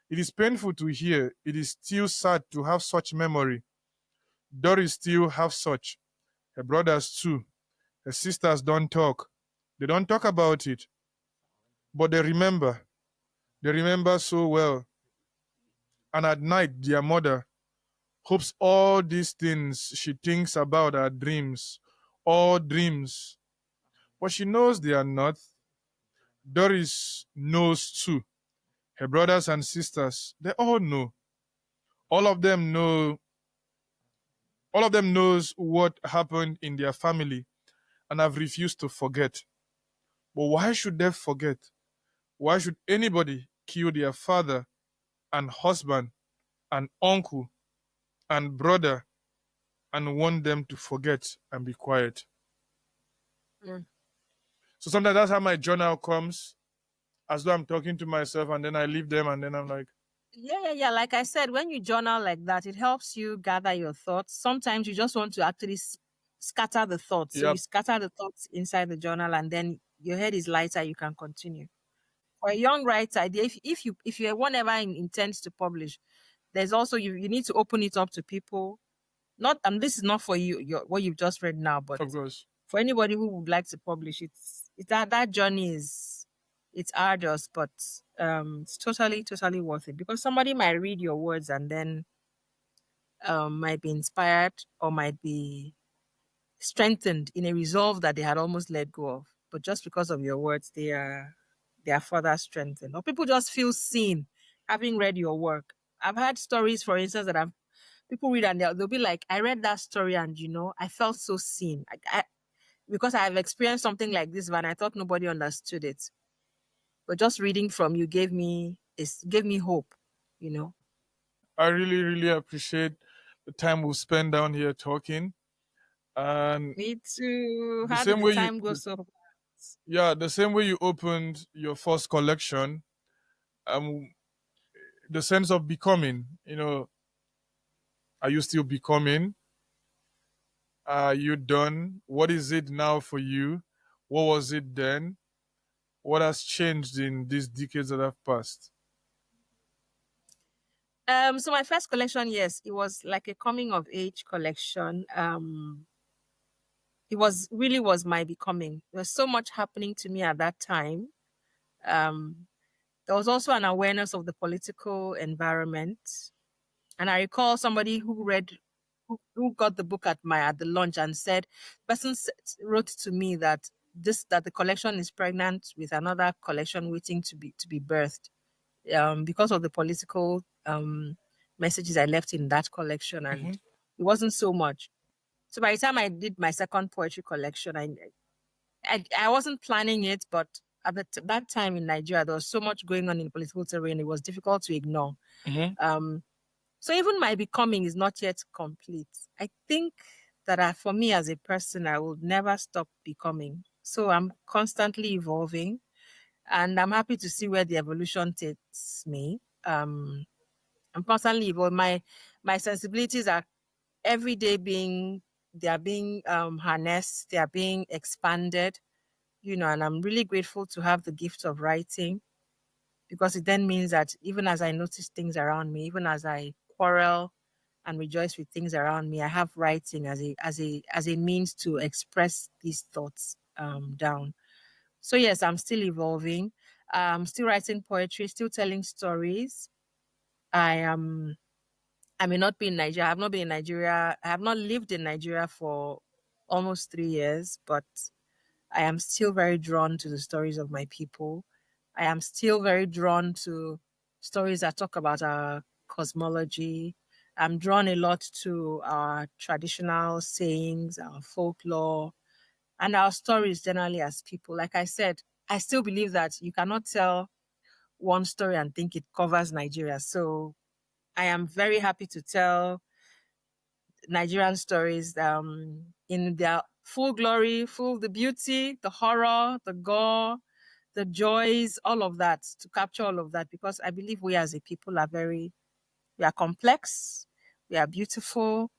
It is painful to hear. It is still sad to have such memory. Doris still have such. Her brothers too. Her sisters don't talk. They don't talk about it, but they remember. They remember so well. And at night, their mother hopes all these things she thinks about are dreams, all dreams. But she knows they are not. Doris knows too. Her brothers and sisters, they all know. All of them know. All of them knows what happened in their family and have refused to forget. But why should they forget? Why should anybody kill their father and husband and uncle and brother and want them to forget and be quiet? Mm. So sometimes that's how my journal comes, as though I'm talking to myself, and then I leave them, and then I'm like, Yeah. Like I said, when you journal like that, it helps you gather your thoughts. Sometimes you just want to actually scatter the thoughts. So you yep, scatter the thoughts inside the journal, and then your head is lighter. You can continue. For a young writer, if you one ever intends to publish, there's also you need to open it up to people. Not this is not for you, what you've just read now, but of course. for anybody who would like to publish, it's that journey is it's arduous, but it's totally worth it because somebody might read your words and then might be inspired or might be strengthened in a resolve that they had almost let go of. But just because of your words, they are further strengthened. Or people just feel seen having read your work. I've had stories, for instance, that I've people read and they'll be like, I read that story and I felt so seen. Because I've experienced something like this, and I thought nobody understood it. But just reading from you gave me hope, you know. I really, really appreciate the time we spend down here talking, and Me too. the How did same the way you, time go so fast? yeah, the same way you opened your first collection, um, the sense of becoming. Are you still becoming? Are you done? What is it now for you? What was it then? What has changed in these decades that have passed? So my first collection, yes, it was like a coming of age collection. It was my becoming. There was so much happening to me at that time. Um, there was also an awareness of the political environment. And I recall somebody who got the book at the lunch and said, person wrote to me that the collection is pregnant with another collection waiting to be birthed, because of the political messages I left in that collection, Hmm. and it wasn't so much. So by the time I did my second poetry collection, I wasn't planning it, but at that time in Nigeria, there was so much going on in the political terrain, it was difficult to ignore. Hmm. Um, so even my becoming is not yet complete. I think that for me as a person, I will never stop becoming. So I'm constantly evolving, and I'm happy to see where the evolution takes me. I'm constantly evolving. My sensibilities are every day being they are being harnessed, they are being expanded, and I'm really grateful to have the gift of writing, because it then means that even as I notice things around me, even as I quarrel and rejoice with things around me, I have writing as a means to express these thoughts down. So yes, I'm still evolving. I'm still writing poetry, still telling stories. I am. I may not be in Nigeria. I have not been in Nigeria. I have not lived in Nigeria for almost 3 years, but I am still very drawn to the stories of my people. I am still very drawn to stories that talk about our cosmology. I'm drawn a lot to our traditional sayings, our folklore, and our stories generally as people. Like I said, I still believe that you cannot tell one story and think it covers Nigeria. So I am very happy to tell Nigerian stories in their full glory, full the beauty, the horror, the gore, the joys, all of that, to capture all of that, because I believe we as a people we are complex, we are beautiful,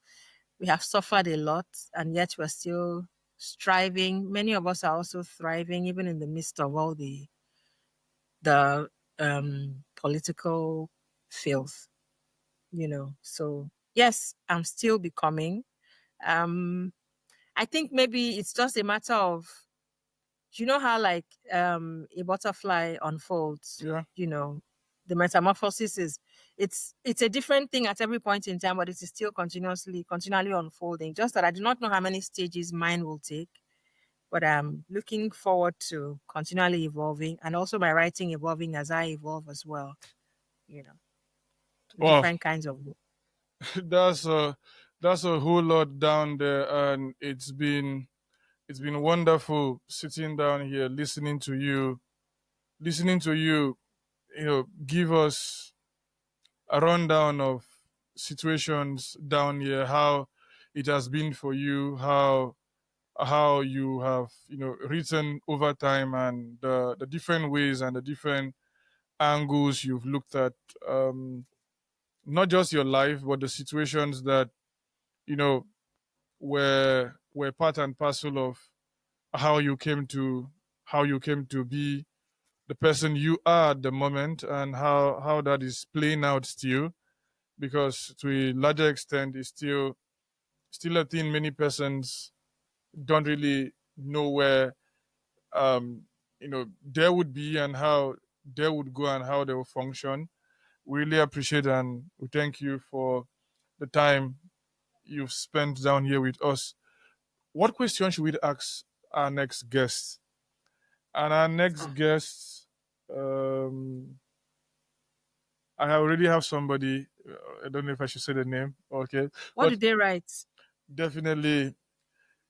we have suffered a lot, and yet we're still striving. Many of us are also thriving, even in the midst of all the political filth, So yes, I'm still becoming. Um, I think maybe it's just a matter of, how like a butterfly unfolds, Yeah. the metamorphosis is it's a different thing at every point in time, but it is still continually unfolding. Just that I do not know how many stages mine will take, but I'm looking forward to continually evolving, and also my writing evolving as I evolve as well, you know, to Wow, different kinds of. that's a that's a whole lot down there, and it's been wonderful sitting down here listening to you, give us a rundown of situations down here, how it has been for you, how you have written over time, and the different ways and the different angles you've looked at, not just your life but the situations that you know were part and parcel of how you came to how you came to be the person you are at the moment, and how that is playing out still, because to a larger extent it's still a thing many persons don't really know where there would be and how they would go and how they will function. We really appreciate and we thank you for the time you've spent down here with us. What question should we ask our next guest? And our next Ah, guest, I already have somebody. I don't know if I should say the name. Okay, what but did they write? definitely,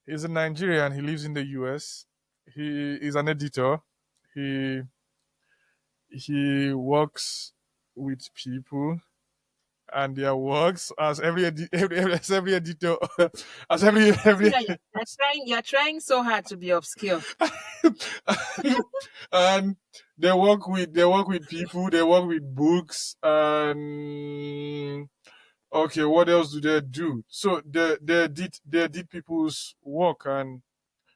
he's a Nigerian. He lives in the U.S. He is an editor. He he works with people and their works as as every editor, as I see every that you're trying so hard to be obscure. and they work with people, they work with books, and okay, what else do they do? So they did people's work, and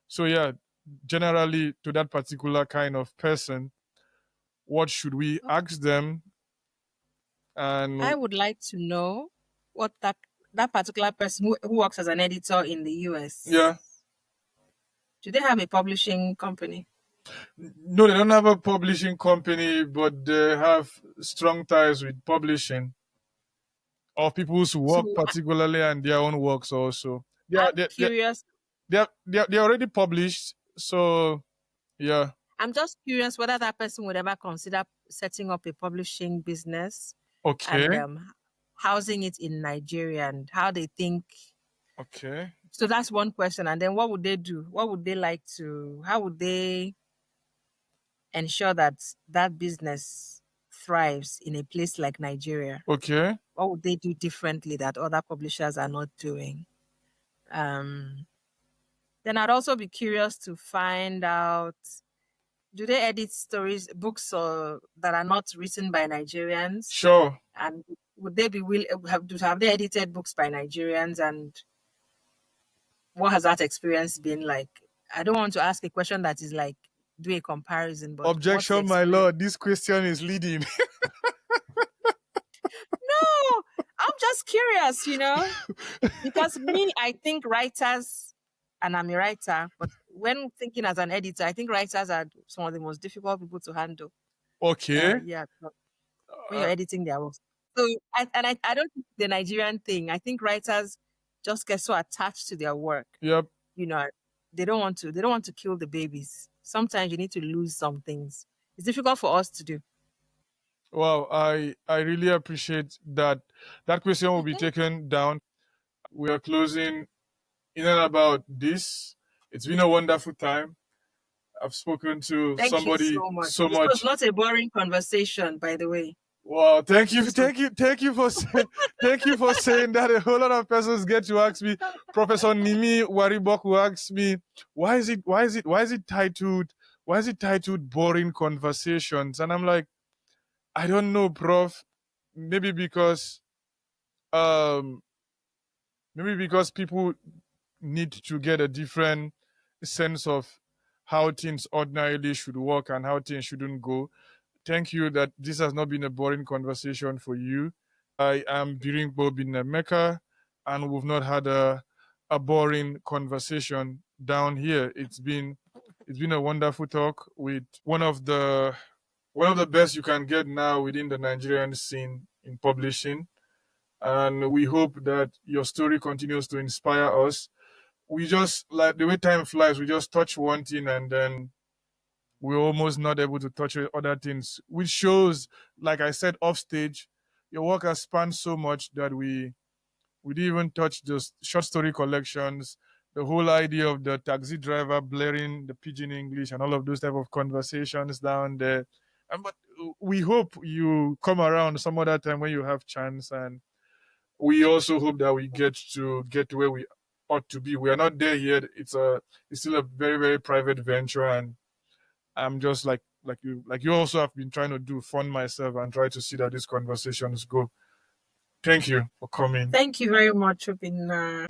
so yeah, generally to that particular kind of person, what should we ask them? I And would like to know what that particular person who works as an editor in the yeah, US, do they have a publishing company? no, they don't have a publishing company, but they have strong ties with publishing of people's So work, particularly, and their own works also. They are I'm they they curious. they're already published. So yeah, I'm just curious whether that person would ever consider setting up a publishing business and okay, housing it in Nigeria, and how they think. okay, So that's one question. And then what would they do? What would they like to? How would they ensure that that business thrives in a place like Nigeria? okay, What would they do differently that other publishers are not doing? Um, then I'd also be curious to find out, do they edit books that are not written by Nigerians? sure, And would they be will have they edited books by Nigerians? And what has that experience been like? I don't want to ask a question that is like do a comparison, but what's the Objection, my experience? lord. This question is leading. No, I'm just curious, because me, I think writers, and I'm a writer, but when thinking as an editor, I think writers are some of the most difficult people to handle. Okay. Yeah, when you're Uh, editing their work. So, I don't think the Nigerian thing. I think writers just get so attached to their work. yep. You know, they don't want to kill the babies. Sometimes you need to lose some things. It's difficult for us to do. Wow. I really appreciate that. That question will be taken down. We are closing in and about this. It's been a wonderful time. I've spoken to Thank you somebody so much. so This was much. not a boring conversation, by the way. Wow, This was thank you for thank you for saying that. A whole lot of persons get to ask me. Professor Nimi Waribok will ask me, why is it titled boring conversations? And I'm like, I don't know, Prof. Maybe because um maybe because people need to get a different sense of how things ordinarily should work and how things shouldn't go. Thank you that this has not been a boring conversation for you. I am Biringbo bin Mecca, and we've not had a boring conversation down here. It's been a wonderful talk with one of the best you can get now within the Nigerian scene in publishing. And we hope that your story continues to inspire us. We just like the way time flies, we just touch one thing and then we're almost not able to touch other things, which shows, like I said off stage, your work has spanned so much that we didn't even touch the short story collections, the whole idea of the taxi driver blaring the pidgin English and all of those type of conversations down there. And but we hope you come around some other time when you have chance, and we also hope that we get to where we ought to be. We are not there yet. It's still a very very private venture, and I'm just like you also have been trying to do fund myself and try to see that these conversations go. Thank you for coming. Thank you very much, Obinna.